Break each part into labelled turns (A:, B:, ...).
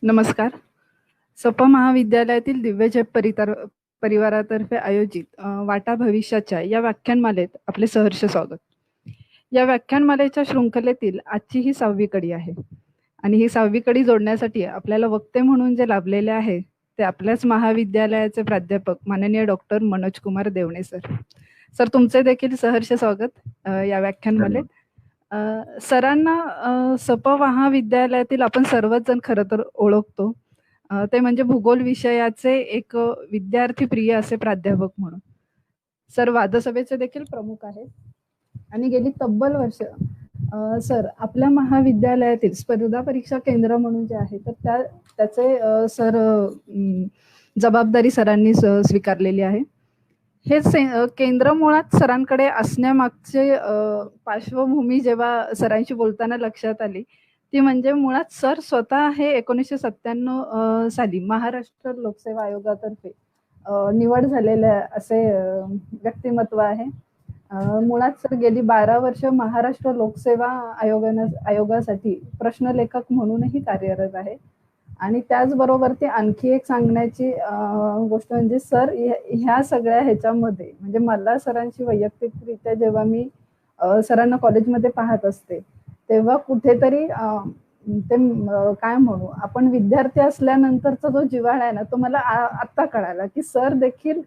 A: नमस्कार. सपा महाविद्यालयातील दिव्यजय परिवारातर्फे आयोजित वाटा भविष्याच्या या व्याख्यानमालेत आपले सहर्ष स्वागत. या व्याख्यानमालेच्या शृंखलेतील आजची ही 6वी कडी आहे आणि ही 6वी कडी जोडण्यासाठी आपल्याला वक्ते म्हणून जे लाभलेले आहे ते आपल्याच महाविद्यालयाचे प्राध्यापक माननीय doctor Manoj Kumar Devane sir. Sir, तुमचे देखील सहर्ष स्वागत या व्याख्यानमालेत. सरांना सपा महाविद्यालयातील आपण सर्वच जण खरं तर ओळखतो. ते म्हणजे भूगोल विषयाचे एक विद्यार्थी प्रिय असे प्राध्यापक म्हणून. सर वादसभेचे देखील प्रमुख आहेत आणि गेली तब्बल वर्ष सर आपल्या महाविद्यालयातील स्पर्धा परीक्षा केंद्र म्हणून जे आहे तर त्याचे सर जबाबदारी सरांनी स्वीकारलेली आहे. हे केंद्र मुळात सरांकडे असण्यामागचे पार्श्वभूमी जेव्हा सरांशी बोलताना लक्षात आली ती म्हणजे मुळात सर स्वतः हे 1997 साली महाराष्ट्र लोकसेवा आयोगातर्फे निवड झालेले असे व्यक्तिमत्व आहे. मुळात सर गेली 12 वर्ष महाराष्ट्र लोकसेवा आयोगासाठी प्रश्नलेखक म्हणूनही कार्यरत आहे. आणि त्याचबरोबर ते आणखी एक सांगण्याची गोष्ट म्हणजे सर ह्या सगळ्या ह्याच्यामध्ये म्हणजे मला सरांशी वैयक्तिकरित्या जेव्हा मी सरांना कॉलेजमध्ये पाहत असते तेव्हा कुठेतरी ते काय म्हणू आपण विद्यार्थी असल्यानंतरचा जो जिव्हाळा आहे ना तो मला आत्ता कळाला की सर देखील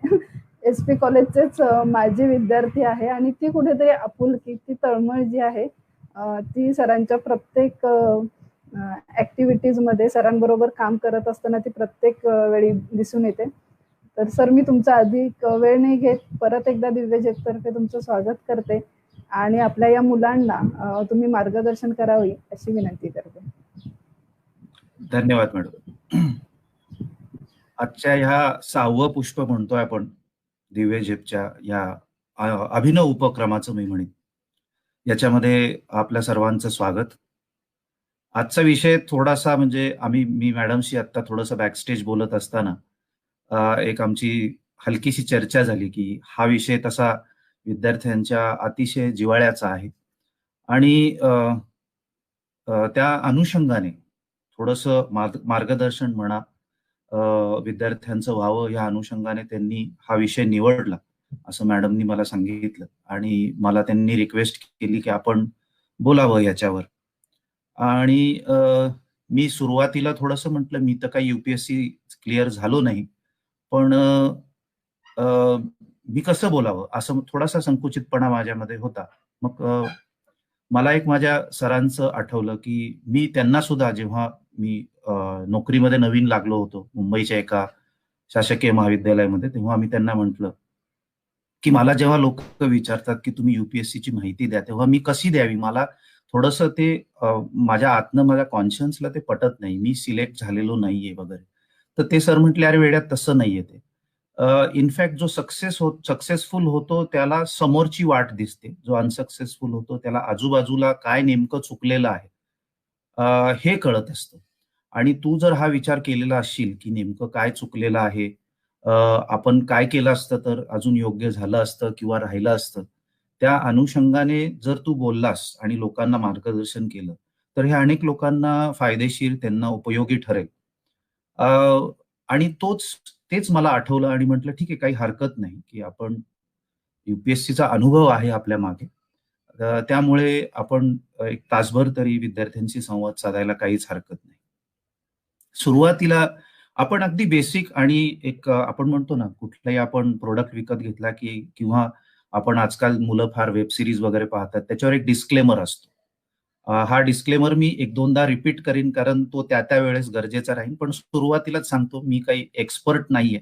A: SP कॉलेजचेच माझे विद्यार्थी आहे आणि ती कुठेतरी आपुलकी ती तळमळ जी आहे ती सरांच्या प्रत्येक ऍक्टिव्हिटीज मध्ये सरांबरोबर काम करत असताना ती प्रत्येक वेळी दिसून येते. तर सर मी तुमचा अधिक वेळ नाही घेत परत एकदा दिव्यजयतर्फे तुमचं स्वागत करते आणि आपल्या या मुलांना तुम्ही मार्गदर्शन करावे अशी विनंती करते.
B: धन्यवाद मॅडम. आजच्या ह्या 6वं पुष्प म्हणतोय आपण दिव्यजेपच्या या अभिनव उपक्रमाचं मी म्हणेन याच्यामध्ये आपल्या सर्वांचं स्वागत. आजचा विषय थोडासा म्हणजे मी मॅडमशी आता थोडंसं बॅकस्टेज बोलत असताना एक आमची हलकीशी चर्चा झाली की हा विषय तसा विद्यार्थ्यांच्या अतिशय जिव्हाळ्याचा आहे आणि त्या अनुषंगाने थोडंसं मार्गदर्शन म्हणा विद्यार्थ्यांचं व्हावं या अनुषंगाने त्यांनी हा विषय निवडला असं मॅडमनी मला सांगितलं आणि मला त्यांनी रिक्वेस्ट केली की आपण बोलावं याच्यावर. आणि मी सुरुवातीला थोडंसं म्हटलं मी तर काही UPSC क्लिअर झालो नाही पण मी कसं बोलावं असं थोडासा संकुचितपणा माझ्यामध्ये होता. मग मला एक माझ्या सरांचं आठवलं की मी त्यांना सुद्धा जेव्हा मी नोकरीमध्ये नवीन लागलो होतो मुंबईच्या एका शासकीय महाविद्यालयामध्ये तेव्हा मी त्यांना म्हटलं की मला जेव्हा लोक विचारतात की तुम्ही UPSC ची माहिती द्या तेव्हा मी कशी द्यावी मला थोडंसं ते माझ्या आतनं माझ्या कॉन्शियन्सला ते पटत नाही मी सिलेक्ट झालेलो नाहीये वगैरे. तर ते सर म्हटले अरे वेड्यात तसं नाहीये ते. इनफॅक्ट जो सक्सेसफुल होतो त्याला समोरची वाट दिसते जो अनसक्सेसफुल होतो त्याला आजूबाजूला काय नेमकं चुकलेलं आहे हे कळत असतं. आणि तू जर हा विचार केलेला असशील की नेमकं काय चुकलेलं आहे आपण काय केलं असतं तर अजून योग्य झालं असतं किंवा राहिलं असतं त्या अनुषंगाने जर तू बोललास आणि लोकांना मार्गदर्शन केलं तर हे अनेक लोकांना फायदेशीर त्यांना उपयोगी ठरेल. आणि तेच मला आठवलं आणि म्हटलं ठीक आहे काही हरकत नाही की आपण UPSCचा अनुभव आहे आपल्या मागे त्यामुळे आपण एक तासभर तरी विद्यार्थ्यांशी संवाद साधायला काहीच हरकत नाही. सुरुवातीला आपण अगदी बेसिक आणि एक आपण म्हणतो ना कुठलाही आपण प्रोडक्ट विकत घेतला की किंवा आपण आजकाल मुलं फार वेब सिरीज वगैरे पाहतात त्याच्यावर एक डिस्क्लेमर असतो. हा डिस्क्लेमर मी 1-2दा रिपीट करीन कारण तो त्या वेळेस गरजेचा राहील पण सुरुवातीलाच सांगतो मी काही एक्सपर्ट नाहीये.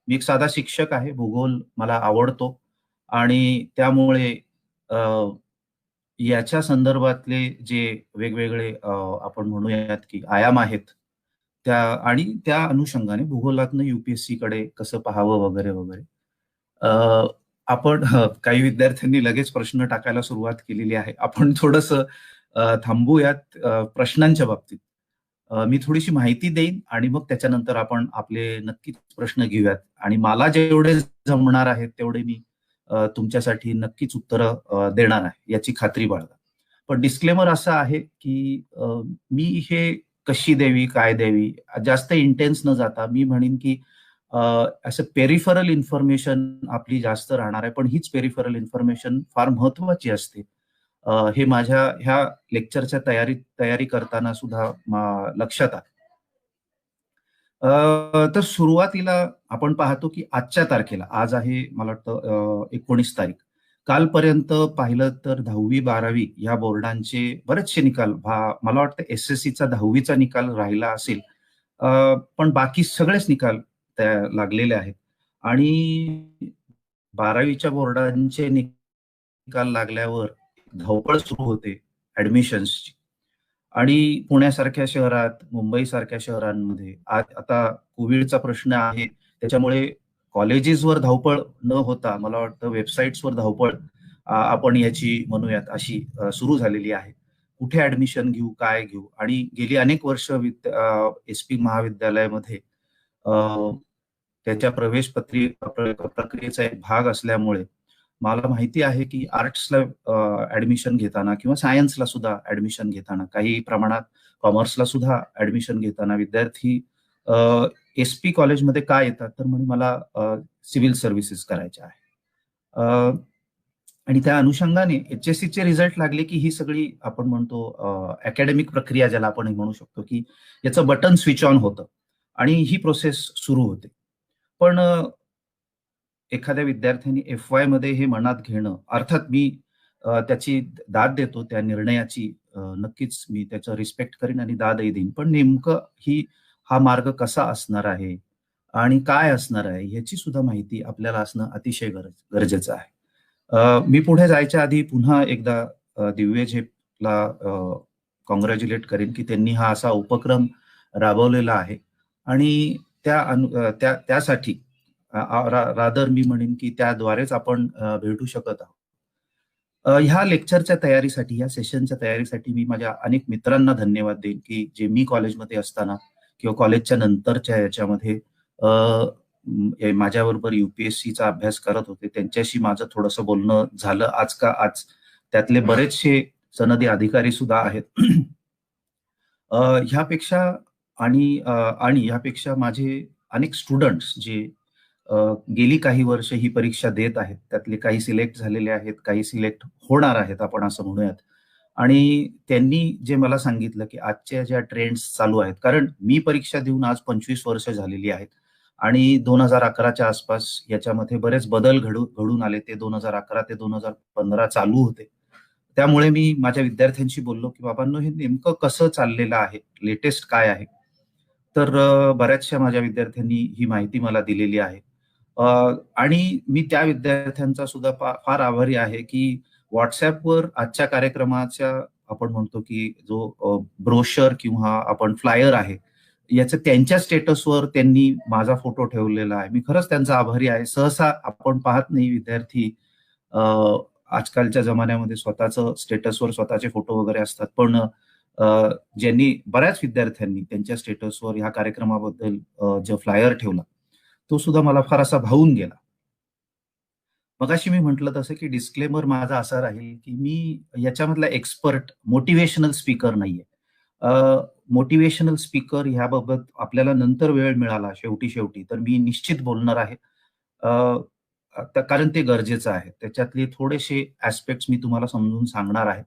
B: मी एक साधा शिक्षक आहे भूगोल मला आवडतो आणि त्यामुळे याच्या संदर्भातले जे वेगवेगळे आपण म्हणूयात की आयाम आहेत त्या अनुषंगाने भूगोलातनं UPSC कडे कसं पाहावं वगैरे वगैरे. आपण काही विद्यार्थ्यांनी लगेच प्रश्न टाकायला सुरुवात केलेली आहे. आपण थोडंसं थांबूयात प्रश्नांच्या बाबतीत. मी थोडीशी माहिती देईन आणि मग त्याच्यानंतर आपण आपले नक्कीच प्रश्न घेऊयात आणि मला जेवढे जमणार आहेत तेवढे मी तुमच्यासाठी नक्कीच उत्तरं देणार आहे याची खात्री बाळगा. पण डिस्क्लेमर असं आहे की मी हे कशी द्यावी, काय द्यावी, जास्त इंटेन्स न जाता मी म्हणेन की असं पेरिफरल इन्फॉर्मेशन आपली जास्त राहणार आहे, पण हीच पेरिफरल इन्फॉर्मेशन फार महत्वाची असते. हे माझ्या ह्या लेक्चरच्या तयारी करताना सुद्धा लक्षात आलं. तर सुरुवातीला आपण पाहतो की आजच्या तारखेला, आज आहे मला वाटतं 19 तारीख, कालपर्यंत पाहिलं तर 10वी-12वी या बोर्डांचे बरेचसे निकाल, मला वाटतं SSCचा 10वीचा निकाल राहिला असेल, पण बाकी सगळेच निकाल त्या लागलेले आहेत. आणि 12वीच्या बोर्डांचे निकाल लागल्यावर धावपळ सुरू होते ऍडमिशन्सची. आणि पुण्यासारख्या शहरात, मुंबईसारख्या शहरांमध्ये आता कोविडचा प्रश्न आहे, त्याच्यामुळे कॉलेजेसवर धावपळ न होता मला वाटतं वेबसाईट्सवर धावपळ आपण याची म्हणूयात अशी सुरू झालेली आहे. कुठे ऍडमिशन घेऊ, काय घेऊ, आणि गेली अनेक वर्ष SP महाविद्यालयामध्ये त्याच्या प्रक्रियेचा एक भाग असल्यामुळे मला माहिती आहे की आर्ट्सला ऍडमिशन घेताना किंवा सायन्सला सुद्धा ऍडमिशन घेताना, काही प्रमाणात कॉमर्सला सुद्धा ऍडमिशन घेताना विद्यार्थी SP कॉलेजमध्ये का येतात, तर म्हणून मला सिव्हिल सर्व्हिसेस करायचे आहे. आणि त्या अनुषंगाने HSCचे रिझल्ट लागले की ही सगळी आपण म्हणतो अकॅडमिक प्रक्रिया ज्याला आपण म्हणू शकतो की याचं बटन स्विच ऑन होतं आणि ही प्रोसेस सुरू होते. पण एखाद्या विद्यार्थ्यांनी FY मध्ये हे मनात घेणं, अर्थात मी त्याची दाद देतो त्या निर्णयाची, नक्कीच मी त्याचं रिस्पेक्ट करीन आणि दादही देईन, पण नेमकं हा मार्ग कसा असणार आहे आणि काय असणार आहे ह्याची सुद्धा माहिती आपल्याला असणं अतिशय गरजेचं आहे. मी पुढे जायच्या आधी पुन्हा एकदा दिव्य झेपला कॉंग्रॅच्युलेट करेन की त्यांनी हा असा उपक्रम राबवलेला आहे आणि त्यासाठी रादर मी म्हणेन की त्याद्वारेच आपण भेटू शकत आहोत. ह्या लेक्चरच्या तयारीसाठी, ह्या सेशनच्या तयारीसाठी मी माझ्या अनेक मित्रांना धन्यवाद देईन की जे मी कॉलेजमध्ये असताना किंवा कॉलेजच्या नंतरच्या याच्यामध्ये माझ्याबरोबर UPSCचा अभ्यास करत होते. त्यांच्याशी माझं थोडंसं बोलणं झालं आज त्यातले बरेचसे सनदी अधिकारी सुद्धा आहेत. ह्यापेक्षा आणि ह्यापेक्षा माझे अनेक स्टुडंट्स जे गेली काही वर्ष ही परीक्षा देत आहेत, त्यातले काही सिलेक्ट झालेले आहेत, काही सिलेक्ट होणार आहेत आपण असं म्हणूयात. आणि त्यांनी जे मला सांगितलं की आजच्या ज्या ट्रेंड्स चालू आहेत, कारण मी परीक्षा देऊन आज 25 वर्ष झालेली आहेत आणि 2011च्या आसपास याच्यामध्ये बरेच बदल घडून आले. ते 2011 ते 2015 चालू होते. त्यामुळे मी माझ्या विद्यार्थ्यांशी बोललो की बाबांनो, हे नेमकं कसं चाललेलं आहे, लेटेस्ट काय आहे. तर बऱ्याचशा माझ्या विद्यार्थ्यांनी ही माहिती मला दिलेली आहे. आणि मी त्या विद्यार्थ्यांचा सुद्धा फार आभारी आहे की व्हॉट्सअपवर आजच्या कार्यक्रमाच्या आपण म्हणतो की जो ब्रोशर किंवा आपण फ्लायर आहे याचं त्यांच्या स्टेटसवर त्यांनी माझा फोटो ठेवलेला आहे. मी खरंच त्यांचा आभारी आहे. सहसा आपण पाहत नाही विद्यार्थी आजकालच्या जमान्यामध्ये स्वतःचं स्टेटसवर स्वतःचे फोटो वगैरे असतात, पण ज्यांनी बऱ्याच विद्यार्थ्यांनी त्यांच्या स्टेटसवर ह्या कार्यक्रमाबद्दल जो फ्लायर ठेवला तो सुद्धा मला फार असा भावून गेला. मगाशी मी म्हटलं तसं की डिस्क्लेमर माझा असा राहील की मी याच्यामधला एक्सपर्ट मोटिवेशनल स्पीकर नाहीये. मोटिवेशनल स्पीकर ह्याबाबत आपल्याला नंतर वेळ मिळाला शेवटी तर मी निश्चित बोलणार आहे, कारण ते गरजेचं आहे. त्याच्यातले थोडेसे ऍस्पेक्ट्स मी तुम्हाला समजून सांगणार आहे.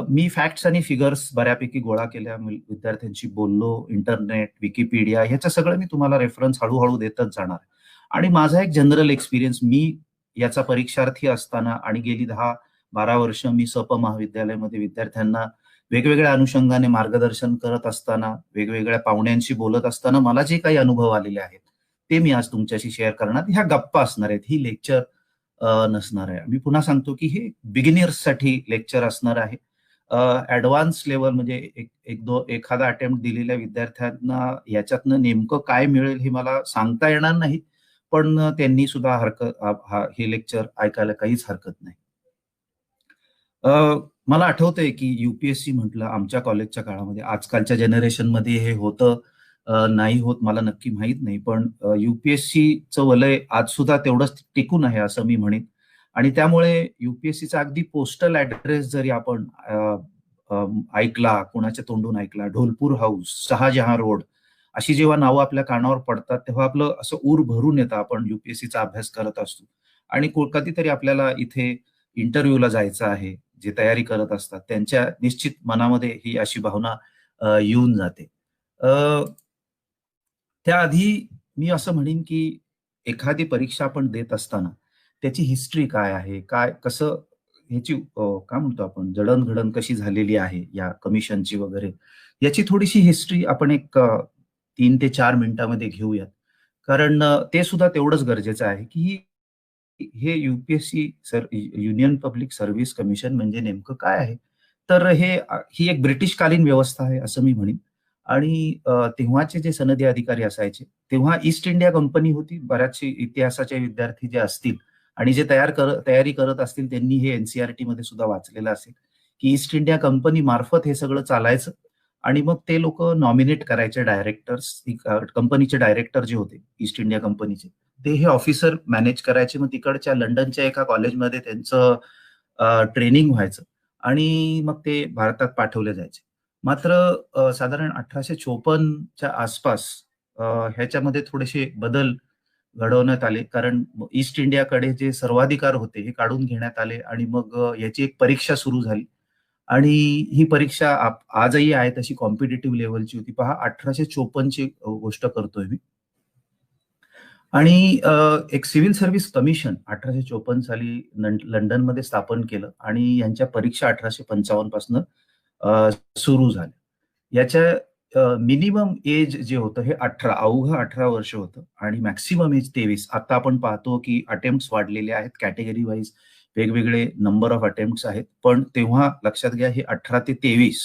B: मी फॅक्ट्स आणि फिगर्स बऱ्यापैकी गोळा केल्या, विद्यार्थ्यांशी बोललो, इंटरनेट, विकिपीडिया ह्याचं सगळं मी तुम्हाला रेफरन्स हळूहळू देतच जाणार. आणि माझा एक जनरल एक्सपिरियन्स, मी याचा परीक्षार्थी असताना आणि गेली 10-12 वर्ष मी सप महाविद्यालयामध्ये विद्यार्थ्यांना वेगवेगळ्या अनुषंगाने मार्गदर्शन करत असताना, वेगवेगळ्या पाहुण्यांशी बोलत असताना मला जे काही अनुभव आलेले आहेत ते मी आज तुमच्याशी शेअर करणार. ह्या गप्पा असणार आहेत, ही लेक्चर नसणार आहे. मी पुन्हा सांगतो की हे बिगिनर्ससाठी लेक्चर असणार आहे. ऍडव्हान्स लेवल म्हणजे एखादा अटेम्प्ट दिलेल्या विद्यार्थ्यांना याच्यातनं नेमकं काय मिळेल हे मला सांगता येणार नाही, पण त्यांनी सुद्धा हे लेक्चर ऐकायला काहीच हरकत नाही. मला आठवतंय की UPSC म्हटलं आमच्या कॉलेजच्या काळामध्ये, आजकालच्या जनरेशनमध्ये हे होतं नाही होत मला नक्की माहित नाही, पण UPSCचं वलय आज सुद्धा तेवढंच टिकून आहे असं मी म्हणेन. आणि त्यामुळे UPSCचा अगदी पोस्टल ऍड्रेस जरी आपण ऐकला, कोणाच्या तोंडून ऐकला, ढोलपूर हाऊस, शहाजहां रोड, अशी जेव्हा नावं आपल्या कानावर पडतात तेव्हा आपलं असं ऊर भरून येतं. आपण युपीएससीचा अभ्यास करत असतो आणि कधीतरी आपल्याला इथे इंटरव्ह्यूला जायचं आहे, जे तयारी करत असतात त्यांच्या निश्चित मनामध्ये ही अशी भावना येऊन जाते. त्याआधी मी असं म्हणेन की एखादी परीक्षा आपण देत असताना त्याची हिस्ट्री काय आहे, काय कसं ह्याची काय म्हणतो आपण जडणघडण कशी झालेली आहे या कमिशनची वगैरे, याची थोडीशी हिस्ट्री आपण एक 3 ते 4 मिनिटामध्ये घेऊयात. कारण ते सुद्धा तेवढंच गरजेचं आहे की हे UPSC union public service commission म्हणजे नेमकं काय आहे. तर ही एक ब्रिटिशकालीन व्यवस्था आहे असं मी म्हणेन. आणि तेव्हाचे जे सनदी अधिकारी असायचे, तेव्हा ईस्ट इंडिया कंपनी होती. बऱ्याचशे इतिहासाचे विद्यार्थी जे असतील आणि जे तयारी करत असतील त्यांनी हे एनसीईआरटी मध्ये सुद्धा वाचलेलं असेल की ईस्ट इंडिया कंपनी मार्फत हे सगळं चालायचं आणि मग ते लोक नॉमिनेट करायचे डायरेक्टर्स. कंपनीचे डायरेक्टर जे होते ईस्ट इंडिया कंपनीचे, ते हे ऑफिसर मॅनेज करायचे. मग तिकडच्या लंडनच्या एका कॉलेजमध्ये त्यांचं ट्रेनिंग व्हायचं आणि मग ते भारतात पाठवले जायचे. मात्र साधारण 1854च्या आसपास ह्याच्यामध्ये थोडेसे बदल घडवण्यात आले. कारण ईस्ट इंडियाकडे जे सर्वाधिकार होते हे काढून घेण्यात आले आणि मग याची एक परीक्षा सुरू झाली आणि ही परीक्षा आजही आहे तशी कॉम्पिटेटिव्ह लेवलची होती. पहा, 1854ची गोष्ट करतोय मी. आणि एक सिव्हिल सर्व्हिस कमिशन 1854 साली लंडनमध्ये स्थापन केलं आणि यांच्या परीक्षा 1855 पासून सुरू झाल्या. याच्या मिनिमम एज जे होतं हे 18, अवघं 18 वर्ष होतं आणि मॅक्सिमम एज 23. आता आपण पाहतो की अटेम्प्ट वाढलेले आहेत, कॅटेगरी वाईज वेगवेगळे नंबर ऑफ अटेम्प्ट आहेत. पण तेव्हा लक्षात घ्या हे 18 ते 23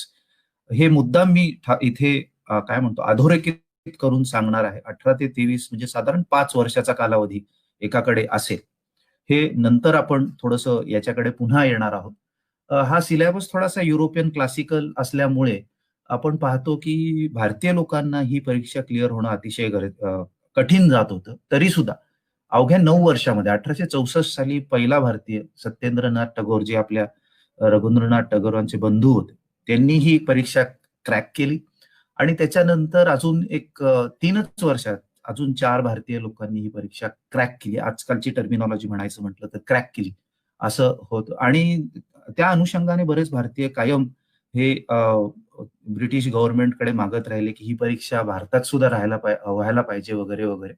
B: हे मुद्दाम मी इथे काय म्हणतो अधोरेखित करून सांगणार आहे. 18 ते 23 म्हणजे साधारण 5 वर्षाचा कालावधी एकाकडे असेल. हे नंतर आपण थोडंसं याच्याकडे पुन्हा येणार आहोत. हा सिलेबस थोडासा युरोपियन क्लासिकल असल्यामुळे आपण पाहतो की भारतीय लोकांना ही परीक्षा क्लिअर होणं अतिशय कठीण जात होतं. तरी सुद्धा अवघ्या 9 वर्षामध्ये 1864 साली पहिला भारतीय सत्येंद्रनाथ टागोर, जे आपल्या रवींद्रनाथ टागोरांचे बंधू होते, त्यांनी ही परीक्षा क्रॅक केली आणि त्याच्यानंतर अजून एक 3च वर्षात अजून 4 भारतीय लोकांनी ही परीक्षा क्रॅक केली. आजकालची टर्मिनॉलॉजी म्हणायचं म्हटलं तर क्रॅक केली असं होतं. आणि त्या अनुषंगाने बरेच भारतीय कायम हे ब्रिटिश गव्हर्नमेंटकडे मागत राहिले की ही परीक्षा भारतात सुद्धा व्हायला पाहिजे वगैरे वगैरे.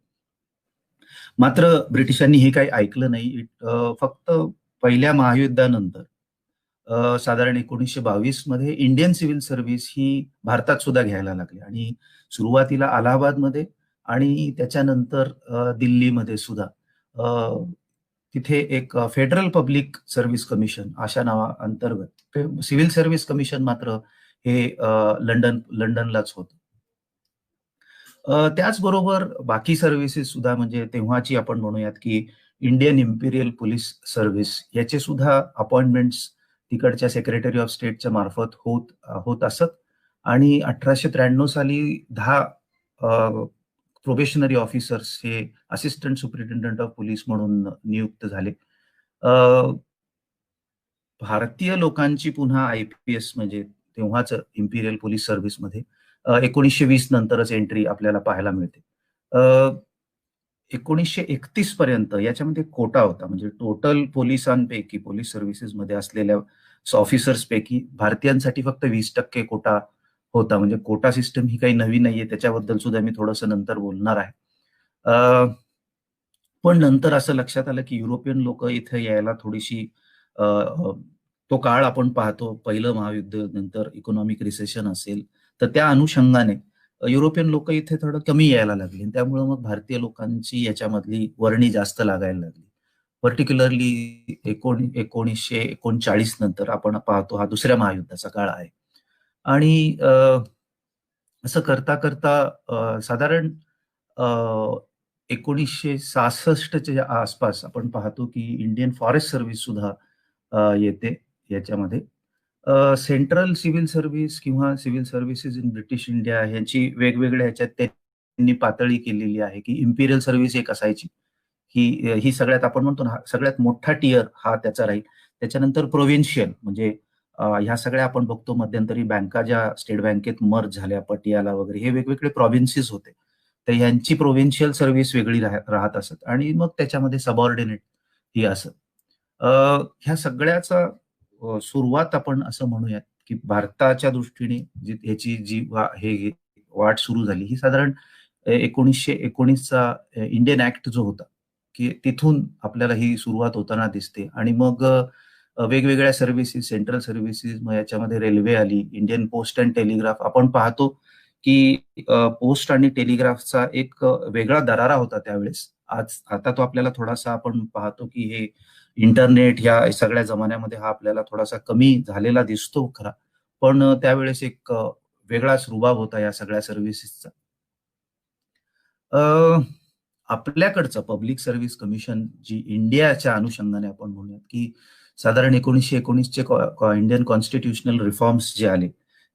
B: मात्र ब्रिटिशांनी हे काही ऐकलं नाही. फक्त पहिल्या महायुद्धानंतर साधारण 1922 मध्ये इंडियन सिव्हिल सर्व्हिस ही भारतात सुद्धा घ्यायला लागली आणि सुरुवातीला अलाहाबादमध्ये आणि त्याच्यानंतर दिल्लीमध्ये सुद्धा तिथे एक फेडरल पब्लिक सर्व्हिस कमिशन अशा नावाअंतर्गत सिव्हिल सर्व्हिस कमिशन मात्र हे लंडनलाच होतं. त्याचबरोबर बाकी सर्व्हिसेस सुद्धा म्हणजे तेव्हाची आपण म्हणूयात की इंडियन इम्पिरियल पोलीस सर्व्हिस याचे सुद्धा अपॉइंटमेंट्स तिकडच्या सेक्रेटरी ऑफ स्टेटच्या मार्फत होत असत आणि 1893 साली 10 प्रोबेशनरी ऑफिसर्स हे असिस्टंट सुपरिटेंडंट ऑफ पोलीस म्हणून नियुक्त झाले. भारतीय लोकांची पुन्हा आयपीएस म्हणजे तेव्हाच इम्पिरियल पोलीस सर्व्हिसमध्ये 1920 नंतरच एंट्री आपल्याला पाहायला मिळते. 1931 पर्यंत याच्यामध्ये कोटा होता. म्हणजे टोटल पोलिसांपैकी पोलीस सर्व्हिसेसमध्ये असलेल्या ऑफिसर्स पैकी भारतीयांसाठी फक्त 20% कोटा होता. म्हणजे कोटा सिस्टम ही काही नवीन नाहीये, त्याच्याबद्दल सुद्धा मी थोडंसं नंतर बोलणार आहे. पण नंतर असं लक्षात आलं की युरोपियन लोक इथे यायला थोडीशी तो काळ आपण पाहतो, पहिलं महायुद्ध नंतर इकॉनॉमिक रिसेशन असेल, तर त्या अनुषंगाने युरोपियन लोक इथे थोडं कमी यायला लागली. त्यामुळे मग भारतीय लोकांची याच्यामधली वर्णी जास्त लागायला लागली. पर्टिक्युलरली 1939 नंतर आपण पाहतो हा दुसऱ्या महायुद्धाचा काळ आहे. आणि असं करता करता साधारण 1966च्या आसपास आपण पाहतो की इंडियन फॉरेस्ट सर्व्हिस सुद्धा येते याच्यामध्ये. सेंट्रल सिव्हिल सर्व्हिस किंवा civil services in British India यांची वेगवेगळ्या ह्याच्यात त्यांनी पातळी केलेली आहे की इम्पिरियल सर्व्हिस एक असायची, ही सगळ्यात आपण म्हणतो ना सगळ्यात मोठा टियर हा त्याचा राहील. त्याच्यानंतर प्रोव्हिन्शियल म्हणजे ह्या सगळ्या आपण बघतो. मध्यंतरी बँका ज्या स्टेट बँकेत मर्ज झाल्या, पटियाला वगैरे, हे वेगवेगळे प्रोव्हिन्सेस होते. तर ह्यांची प्रोव्हिन्शियल सर्व्हिस वेगळी राहत असत आणि मग त्याच्यामध्ये सबऑर्डिनेट ही असत. ह्या सगळ्याचा सुरुवात आपण असं म्हणूयात की भारताच्या दृष्टीने ह्याची जी हे वाट सुरू झाली ही साधारण 1919चा इंडियन ऍक्ट जो होता, की तिथून आपल्याला ही सुरुवात होताना दिसते. आणि मग वेगवेगळ्या सर्व्हिसेस, सेंट्रल सर्व्हिसेस, मग याच्यामध्ये रेल्वे आली, इंडियन पोस्ट अँड टेलिग्राफ. आपण पाहतो की पोस्ट आणि टेलिग्राफचा एक वेगळा दरारा होता त्यावेळेस. आता तो आपल्याला थोडासा आपण पाहतो की हे इंटरनेट ह्या सगळ्या जमान्यामध्ये हा आपल्याला थोडासा कमी झालेला दिसतो खरा, पण त्यावेळेस एक वेगळाच रुबाब होता या सगळ्या सर्व्हिसेसचा. आपल्याकडचं पब्लिक सर्व्हिस कमिशन जी इंडियाच्या अनुषंगाने आपण म्हणूयात की साधारण 1919चे इंडियन कॉन्स्टिट्युशनल रिफॉर्म्स जे आले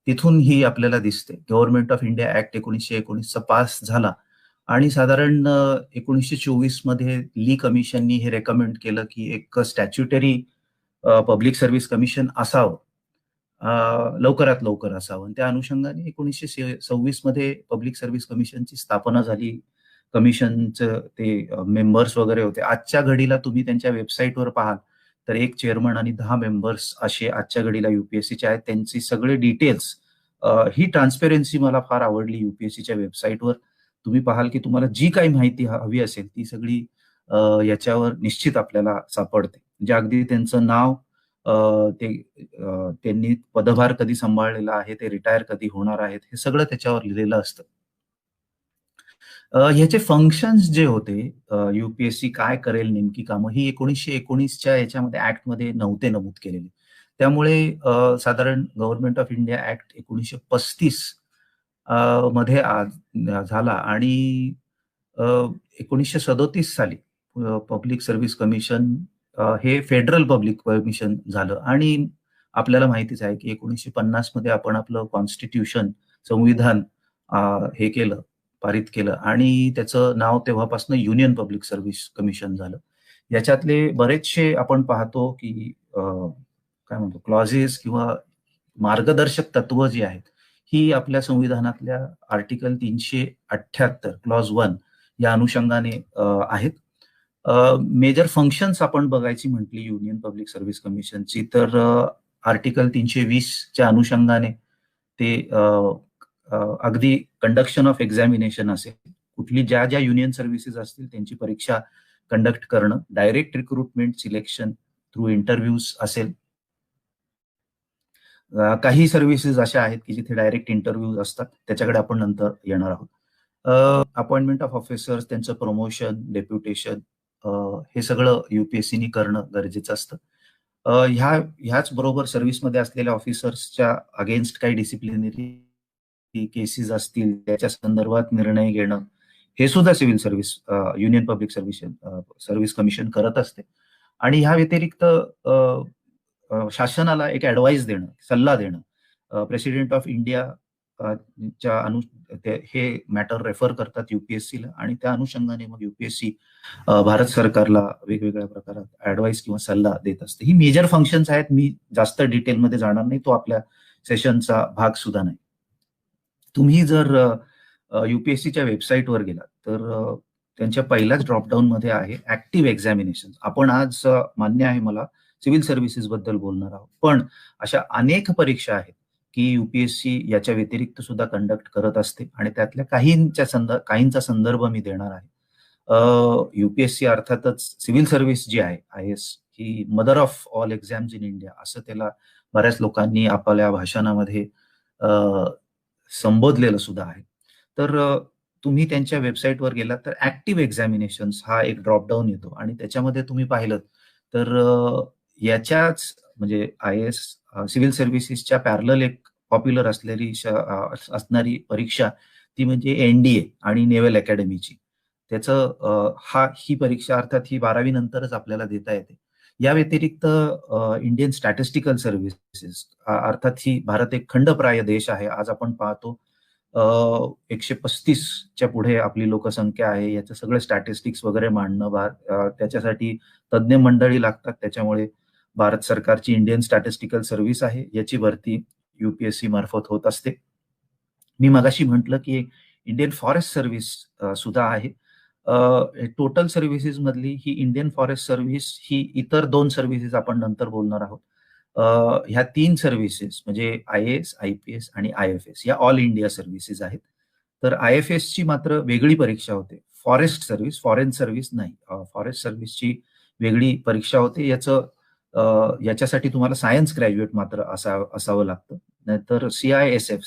B: तिथून ही आपल्याला दिसते. गव्हर्नमेंट ऑफ इंडिया ऍक्ट 1919चा पास झाला आणि साधारण 1924 मध्ये ली कमिशननी हे रेकमेंड केलं की एक स्टॅच्युटरी पब्लिक सर्व्हिस कमिशन असावं, लवकरात लवकर असावं. त्या अनुषंगाने 1926 मध्ये पब्लिक सर्व्हिस कमिशनची स्थापना झाली. कमिशनचं ते मेंबर्स वगैरे होते. आजच्या घडीला तुम्ही त्यांच्या वेबसाईटवर पाहाल तर एक चेअरमन आणि 10 मेंबर्स असे आजच्या घडीला युपीएससीचे आहेत. त्यांची सगळे डिटेल्स, ही ट्रान्सपेरन्सी मला फार आवडली युपीएससीच्या वेबसाईटवर. तुम्ही पाहाल की तुम्हाला जी काही माहिती हवी असेल ती सगळी याच्यावर निश्चित आपल्याला सापडते. म्हणजे अगदी त्यांचं नाव, त्यांनी पदभार कधी सांभाळलेला आहे, ते रिटायर कधी होणार आहेत, हे सगळं त्याच्यावर लिहिलेलं असतं. ह्याचे फंक्शन्स जे होते, युपीएससी काय करेल नेमकी कामं, ही 1919च्या याच्यामध्ये ऍक्टमध्ये नव्हते नमूद केलेले. त्यामुळे साधारण गव्हर्नमेंट ऑफ इंडिया ऍक्ट 1935 मध्ये झाला आणि 1937 साली पब्लिक सर्व्हिस कमिशन हे फेडरल पब्लिक कमिशन झालं. आणि आपल्याला माहितीच आहे की 1950 मध्ये आपण आपलं कॉन्स्टिट्यूशन, संविधान हे केलं, पारित केलं आणि त्याचं नाव तेव्हापासून युनियन पब्लिक सर्व्हिस कमिशन झालं. याच्यातले बरेचसे आपण पाहतो की काय म्हणतो क्लॉजेस किंवा मार्गदर्शक तत्व जी आहेत ही आपल्या संविधानातल्या आर्टिकल 378 क्लॉज 1 या अनुषंगाने आहेत. मेजर फंक्शन्स आपण बघायची म्हटली युनियन पब्लिक सर्व्हिस कमिशनची तर आर्टिकल 320च्या अनुषंगाने ते अगदी कंडक्शन ऑफ एक्झामिनेशन असेल, कुठली ज्या ज्या युनियन सर्व्हिसेस असतील त्यांची परीक्षा कंडक्ट करणं, direct recruitment selection through interviews असेल. काही सर्व्हिसेस अशा आहेत की जिथे डायरेक्ट इंटरव्ह्यूज असतात, त्याच्याकडे आपण नंतर येणार आहोत. अपॉइंटमेंट ऑफ ऑफिसर्स, त्यांचं प्रमोशन, डेप्युटेशन, हे सगळं युपीएससीनी करणं गरजेचं असतं. ह्याच बरोबर सर्व्हिसमध्ये असलेल्या ऑफिसर्सच्या अगेन्स्ट काही डिसिप्लिनरी केसेस असतील त्याच्या संदर्भात निर्णय घेणं, हे सुद्धा civil service union public service commission करत असते. आणि ह्या व्यतिरिक्त शासनाला एक ऍडवाइस देणं, सल्ला देणं, प्रेसिडेंट ऑफ इंडिया हे मॅटर रेफर करतात युपीएससीला आणि त्या अनुषंगाने मग युपीएससी भारत सरकारला वेगवेगळ्या प्रकारात ऍडवाइस किंवा सल्ला देत असते. ही मेजर फंक्शन्स आहेत. मी जास्त डिटेलमध्ये जाणार नाही, तो आपल्या सेशनचा भाग सुद्धा नाही. तुम्ही जर युपीएससीच्या वेबसाईटवर गेलात तर त्यांच्या पहिल्याच ड्रॉपडाऊन मध्ये आहे ऍक्टिव्ह एक्झामिनेशन. आपण आज मान्य आहे मला सिव्हिल सर्व्हिसेस बद्दल बोलणार आहोत, पण अशा अनेक परीक्षा आहेत की युपीएससी याच्या व्यतिरिक्त सुद्धा कंडक्ट करत असते आणि त्यातल्या काहींचा संदर्भ मी देणार आहे. युपीएससी अर्थातच सिव्हिल सर्व्हिस जी आहे, I S, he mother of all exams in India असं त्याला बऱ्याच लोकांनी आपल्या भाषणामध्ये संबोधलेलं सुद्धा आहे. तर तुम्ही त्यांच्या वेबसाईटवर गेलात तर ऍक्टिव्ह एक्झामिनेशन्स हा एक ड्रॉपडाऊन येतो आणि त्याच्यामध्ये तुम्ही पाहिलं तर याच्याच म्हणजे आय एस सिव्हिल सर्व्हिसेसच्या पॅरलल एक पॉप्युलर असणारी परीक्षा ती म्हणजे एनडीए आणि नेव्हल अकॅडमीची. त्याचं ही परीक्षा अर्थात ही 12वी नंतरच आपल्याला देता येते. या व्यतिरिक्त इंडियन स्टॅटिस्टिकल सर्व्हिसेस, अर्थात ही भारत एक खंडप्राय देश आहे. आज आपण पाहतो 135च्या पुढे आपली लोकसंख्या आहे. याचं सगळं स्टॅटिस्टिक्स वगैरे मांडणं त्याच्यासाठी तज्ज्ञ मंडळी लागतात. त्याच्यामुळे भारत सरकारची इंडियन स्टॅटिस्टिकल सर्व्हिस आहे, याची भरती UPSC मार्फत होत असते. मी मगाशी म्हटलं की इंडियन फॉरेस्ट सर्व्हिस सुद्धा आहे. टोटल सर्व्हिसेस मधली ही इंडियन फॉरेस्ट सर्व्हिस ही इतर 2 सर्व्हिसेस आपण नंतर बोलणार आहोत. ह्या 3 सर्व्हिसेस म्हणजे IAS, IPS आणि IFS या ऑल इंडिया सर्व्हिसेस आहेत. तर IFS ची मात्र वेगळी परीक्षा होते. फॉरेस्ट सर्व्हिस, फॉरेन सर्व्हिस नाही. फॉरेस्ट सर्व्हिसची वेगळी परीक्षा होते. याच्यासाठी तुम्हाला सायन्स ग्रॅज्युएट मात्र असावं लागतं. नाहीतर CISF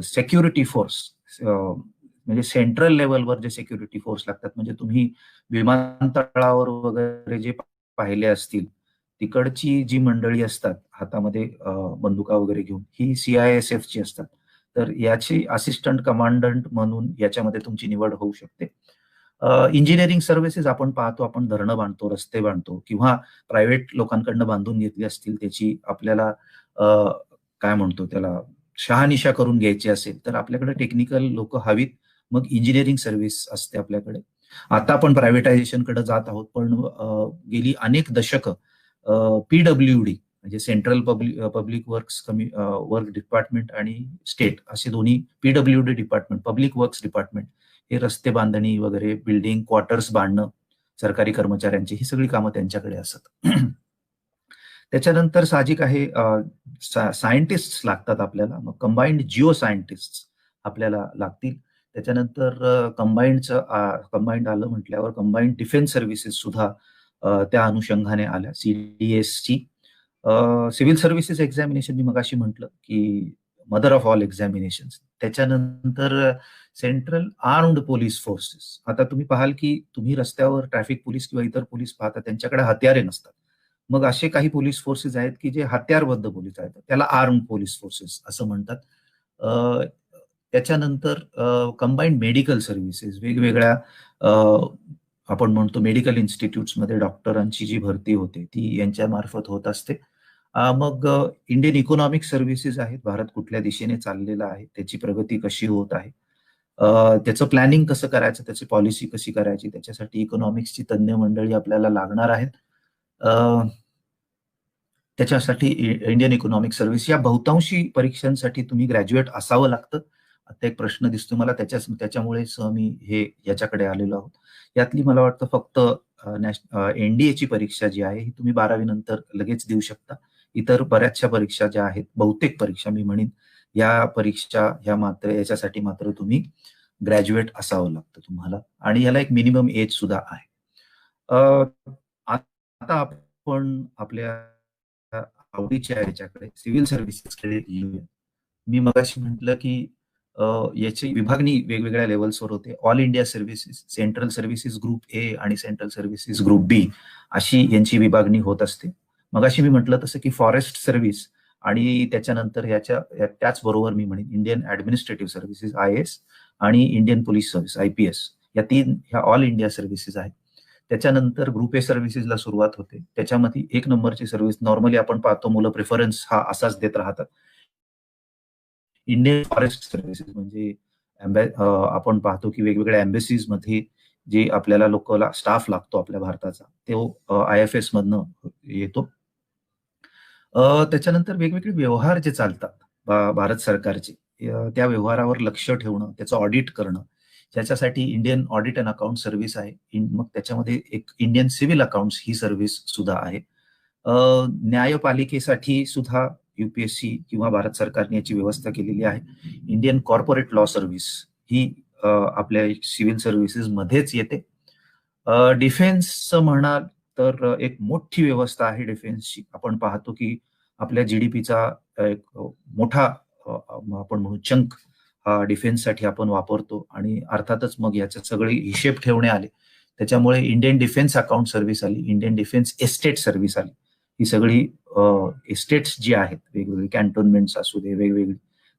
B: सिक्युरिटी फोर्स म्हणजे सेंट्रल लेवलवर जे सिक्युरिटी फोर्स लागतात, म्हणजे तुम्ही विमानतळावर वगैरे जे पाहिले असतील, तिकडची जी मंडळी असतात हातामध्ये बंदुका वगैरे घेऊन, ही CISF ची असतात. तर याची असिस्टंट कमांडंट म्हणून याच्यामध्ये तुमची निवड होऊ शकते. इंजिनिअरिंग सर्व्हिसेस आपण पाहतो, आपण धरणं बांधतो, रस्ते बांधतो किंवा प्रायव्हेट लोकांकडनं बांधून घेतली असतील, त्याची आपल्याला काय म्हणतो त्याला शहानिशा करून घ्यायची असेल तर आपल्याकडे टेक्निकल लोक हवीत. मग इंजिनिअरिंग सर्व्हिस असते आपल्याकडे. आता आपण प्रायव्हेटायझेशन कडे जात आहोत, पण गेली अनेक दशकं PWD म्हणजे सेंट्रल पब्लिक वर्क डिपार्टमेंट आणि स्टेट असे दोन्ही PWD department, public works department, हे रस्ते बांधणी वगैरे, बिल्डिंग, क्वार्टर्स बांधणं सरकारी कर्मचाऱ्यांची, ही सगळी कामं त्यांच्याकडे असतात. त्याच्यानंतर साहजिक आहे सायंटिस्ट लागतात आपल्याला. मग कंबाईंड जिओ सायंटिस्ट आपल्याला लागतील. त्याच्यानंतर कंबाईंड आलं म्हटल्यावर कंबाईंड डिफेन्स सर्व्हिसेस सुद्धा त्या अनुषंगाने आल्या. CDS ची सिव्हिल सर्व्हिसेस एक्झामिनेशन मी मगाशी म्हटलं की मदर ऑफ ऑल एक्झामिनेशन. त्याच्यानंतर सेंट्रल आर्म्ड पोलीस फोर्सेस. आता तुम्ही पाहाल की तुम्ही रस्त्यावर ट्रॅफिक पोलीस किंवा इतर पोलीस पाहता, त्यांच्याकडे हत्यारे नसतात. मग असे काही पोलीस फोर्सेस आहेत की जे हत्यारबद्ध पोलीस आहेत, त्याला आर्म्ड पोलीस फोर्सेस असं म्हणतात. त्याच्यानंतर कंबाईंड मेडिकल सर्व्हिसेस, वेगवेगळ्या आपण म्हणतो मेडिकल इन्स्टिट्यूट्समध्ये डॉक्टरांची जी भरती होते ती यांच्या मार्फत होत असते. मग इंडियन इकॉनॉमिक सर्व्हिसेस आहेत. भारत कुठल्या दिशेने चाललेला आहे, त्याची प्रगती कशी होत आहे, त्याचं प्लॅनिंग कसं करायचं, त्याची पॉलिसी कशी करायची, त्याच्यासाठी इकॉनॉमिक्सची तज्ञ मंडळी आपल्याला लागणार आहेत. त्याच्यासाठी इंडियन इकॉनॉमिक सर्व्हिस या बहुतांशी परीक्षांसाठी तुम्ही ग्रॅज्युएट असावं लागतं. आता एक प्रश्न दिसतो मला, त्याच्यामुळेच मी याच्याकडे आलेलो आहोत. यातली मला वाटतं फक्त NDA ची परीक्षा जी आहे ही तुम्ही 12वी नंतर लगेच देऊ शकता. इतर बऱ्याचशा परीक्षा ज्या आहेत, बहुतेक परीक्षा मी म्हणेन, या परीक्षा याच्यासाठी मात्र तुम्ही ग्रॅज्युएट असावं लागतं तुम्हाला, आणि याला एक मिनिमम एज सुद्धा आहे. आता आपण आपल्या आवडीच्या याच्याकडे सिव्हिल सर्व्हिसेसकडे येऊया. मी मगाशी म्हटलं की याची विभागणी वेगवेगळ्या लेवल्सवर होते. All India services, central services group A आणि सेंट्रल सर्व्हिसेस ग्रुप B अशी यांची विभागणी होत असते. मगाशी मी म्हटलं तसं की फॉरेस्ट सर्व्हिस आणि त्याच्यानंतर त्याचबरोबर मी म्हणेन इंडियन ऍडमिनिस्ट्रेटिव्ह सर्व्हिसेस IAS आणि इंडियन पोलीस सर्व्हिस IPS, ह्या ऑल इंडिया सर्व्हिसेस आहेत. त्याच्यानंतर ग्रुप A सर्व्हिसेसला सुरुवात होते. त्याच्यामध्ये 1 नंबरची सर्व्हिस नॉर्मली आपण पाहतो, मुलं प्रेफरन्स हा असाच देत राहतात, इंडियन फॉरेस्ट सर्व्हिसेस. म्हणजे आपण पाहतो की वेगवेगळ्या एम्बेसीज मध्ये जे आपल्याला लोकला स्टाफ लागतो आपल्या भारताचा, तो IFS मधनं येतो. त्याच्यानंतर वेगवेगळे व्यवहार जे चालतात भारत सरकारचे, त्या व्यवहारावर लक्ष ठेवणं, त्याचं ऑडिट करणं, ज्याच्यासाठी Indian audit and account service आहे. मग त्याच्यामध्ये एक इंडियन सिव्हिल अकाउंट्स ही सर्व्हिस सुद्धा आहे. न्यायपालिकेसाठी सुद्धा UPSC किंवा भारत सरकारने याची व्यवस्था केलेली आहे. इंडियन कॉर्पोरेट लॉ सर्व्हिस ही आपल्या सिव्हिल सर्व्हिसेस मध्येच येते. डिफेन्सचं म्हणाल तर एक मोठी व्यवस्था आहे डिफेन्सची. आपण पाहतो की आपल्या GDPचा एक मोठा आपण म्हणू चंक हा डिफेन्ससाठी आपण वापरतो, आणि अर्थातच मग याचे सगळे हिशेब ठेवणे आले, त्याच्यामुळे इंडियन डिफेन्स अकाउंट सर्व्हिस आली, इंडियन डिफेन्स एस्टेट सर्व्हिस आली. ही सगळी एस्टेट्स जी आहेत, वेगवेगळी कॅन्टोन्मेंट्स असू दे, वेगवेगळी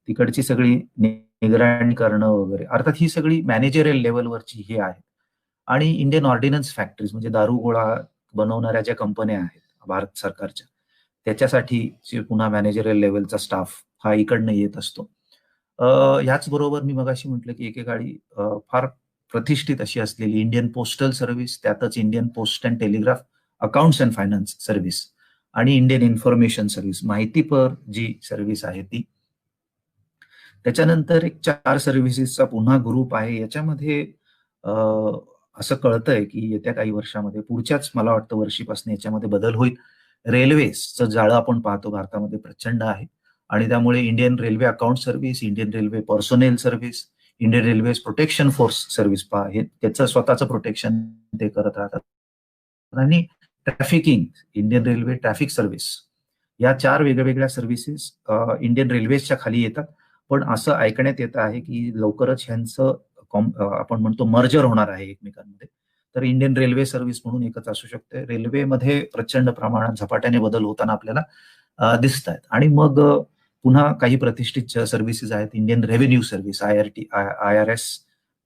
B: तिकडची सगळी निगराणी करणं वगैरे, अर्थात ही सगळी मॅनेजरियल लेवलवरची ही आहे. आणि इंडियन ऑर्डिनन्स फॅक्टरीज म्हणजे दारुगोळा बनवणाऱ्या ज्या कंपन्या आहेत भारत सरकारच्या, त्याच्यासाठी पुन्हा मॅनेजरियल लेवलचा स्टाफ हा इकडनं येत असतो. ह्याचबरोबर मी मगाशी म्हटलं की एकेकाळी फार प्रतिष्ठित अशी असलेली इंडियन पोस्टल सर्व्हिस, त्यातच Indian post and telegraph accounts and finance service आणि इंडियन इन्फॉर्मेशन सर्व्हिस, माहितीपर जी सर्व्हिस आहे ती. त्याच्यानंतर एक 4 सर्व्हिसेसचा पुन्हा ग्रुप आहे. याच्यामध्ये असं कळतंय की येत्या काही वर्षामध्ये, पुढच्याच मला वाटतं वर्षीपासून याच्यामध्ये बदल होईल. रेल्वेजचं जाळं आपण पाहतो भारतामध्ये प्रचंड आहे आणि त्यामुळे Indian railway account service, Indian railway personnel service, Indian railway protection force service पहा, हे त्याचं स्वतःचं प्रोटेक्शन ते करत राहतात. आणि trafficking, Indian railway traffic service, या 4 वेगवेगळ्या सर्व्हिसेस इंडियन रेल्वेजच्या खाली येतात. पण असं ऐकण्यात येत आहे की लवकरच ह्यांचं आपण म्हणतो मर्जर होणार आहे एकमेकांमध्ये. तर इंडियन रेल्वे सर्व्हिस म्हणून एकच असू शकते. रेल्वेमध्ये प्रचंड प्रमाणात झपाट्याने बदल होताना आपल्याला दिसत आहेत. आणि मग पुन्हा काही प्रतिष्ठित सर्व्हिसेस आहेत. इंडियन रेव्हेन्यू सर्व्हिस, IRS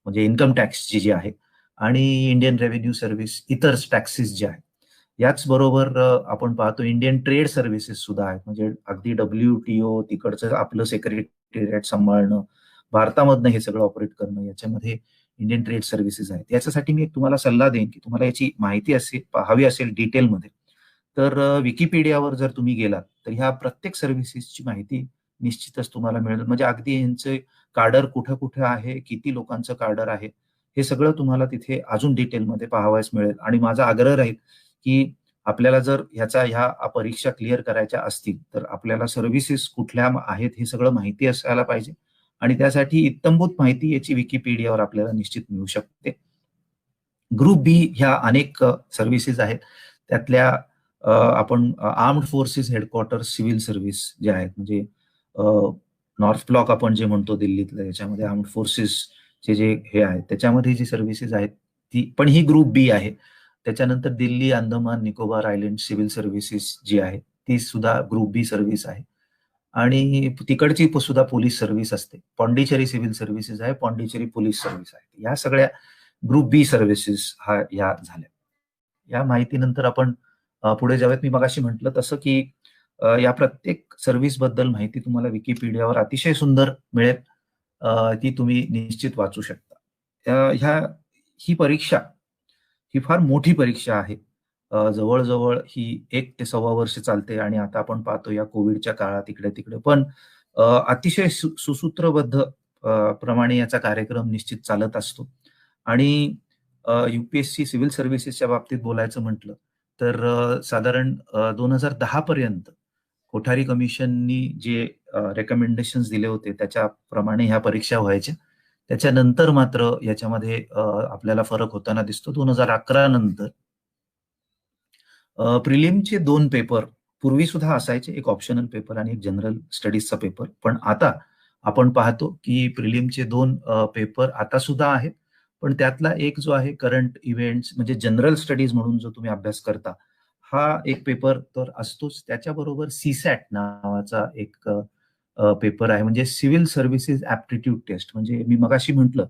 B: म्हणजे इन्कम टॅक्सची जी आहे, आणि इंडियन रेव्हेन्यू सर्व्हिस इतर टॅक्सेस जे आहेत. याचबरोबर आपण पाहतो इंडियन ट्रेड सर्व्हिसेस सुद्धा आहेत. म्हणजे अगदी WTO तिकडचं आपलं सेक्रेटरीएट सांभाळणं, भारतामधनं हे सगळं ऑपरेट करणं, याच्यामध्ये इंडियन ट्रेड सर्व्हिसेस आहेत. याच्यासाठी मी तुम्हाला सल्ला देईन की तुम्हाला याची माहिती हवी असेल डिटेलमध्ये, तर विकिपीडियावर जर तुम्ही गेलात तर ह्या प्रत्येक सर्व्हिसेसची माहिती निश्चितच तुम्हाला मिळेल. म्हणजे अगदी यांचे कार्डर कुठं कुठं आहे, किती लोकांचं कार्डर आहे, हे सगळं तुम्हाला तिथे अजून डिटेलमध्ये पाहावयास मिळेल. आणि माझा आग्रह राहील की आपल्याला जर ह्या परीक्षा क्लिअर करायच्या असतील तर आपल्याला सर्व्हिसेस कुठल्या आहेत हे सगळं माहिती असायला पाहिजे. आणि त्यासाठी इत्तंभूत माहिती याची विकिपीडियावर आपल्याला निश्चित मिळू शकते. ग्रुप बी ह्या अनेक सर्व्हिसेस आहेत. त्यातल्या आपण armed forces headquarters civil service जे आहेत, म्हणजे नॉर्थ ब्लॉक आपण जे म्हणतो दिल्लीतलं, याच्यामध्ये आर्म्ड फोर्सेसचे जे हे आहेत त्याच्यामध्ये जी सर्व्हिसेस आहेत ती पण ही ग्रुप बी आहे. त्याच्यानंतर Delhi, Andaman, Nicobar island civil services जी आहे ती सुद्धा ग्रुप बी सर्व्हिस आहे. आणि तिकडची सुद्धा पोलीस सर्व्हिस असते. पॉंडिचेरी सिव्हिल सर्व्हिसेस आहे, पॉंडिचेरी पोलीस सर्व्हिस आहे. या सगळ्या ग्रुप बी सर्व्हिसेस या झाल्या. या माहितीनंतर आपण पुढे जाऊयात. मी मगाशी म्हटलं तसं की या प्रत्येक सर्व्हिस बद्दल माहिती तुम्हाला विकिपीडियावर अतिशय सुंदर मिळेल. ती तुम्ही निश्चित वाचू शकता. ही परीक्षा ही फार मोठी परीक्षा आहे. जवळजवळ ही 1 ते सव्वा वर्ष चालते आणि आता आपण पाहतो या कोविडच्या काळात इकडे-तिकडे पण अतिशय सुसूत्रबद्ध प्रमाणे याचा कार्यक्रम निश्चित चालत असतो. आणि UPSC सिव्हिल सर्व्हिसेसच्या बाबतीत बोलायचं म्हटलं तर साधारण 2010 पर्यंत कोठारी कमिशननी जे रेकमेंडेशन्स दिले होते त्याच्याप्रमाणे ह्या परीक्षा व्हायच्या. त्याच्यानंतर मात्र याच्यामध्ये आपल्याला फरक होताना दिसतो. 2011 नंतर प्रिलिमचे 2 पेपर पूर्वी सुद्धा असायचे, एक ऑप्शनल पेपर आणि एक जनरल स्टडीजचा पेपर. पण आता आपण पाहतो की प्रिलिमचे 2 पेपर आता सुद्धा आहेत. पण त्यातला एक जो आहे करंट इव्हेंट्स म्हणजे जनरल स्टडीज म्हणून जो तुम्ही अभ्यास करता, हा एक पेपर तर असतोच. त्याच्याबरोबर CSAT नावाचा एक पेपर आहे, म्हणजे सिव्हिल सर्व्हिसेस ॲप्टिट्यूड टेस्ट. म्हणजे मी मगाशी म्हटलं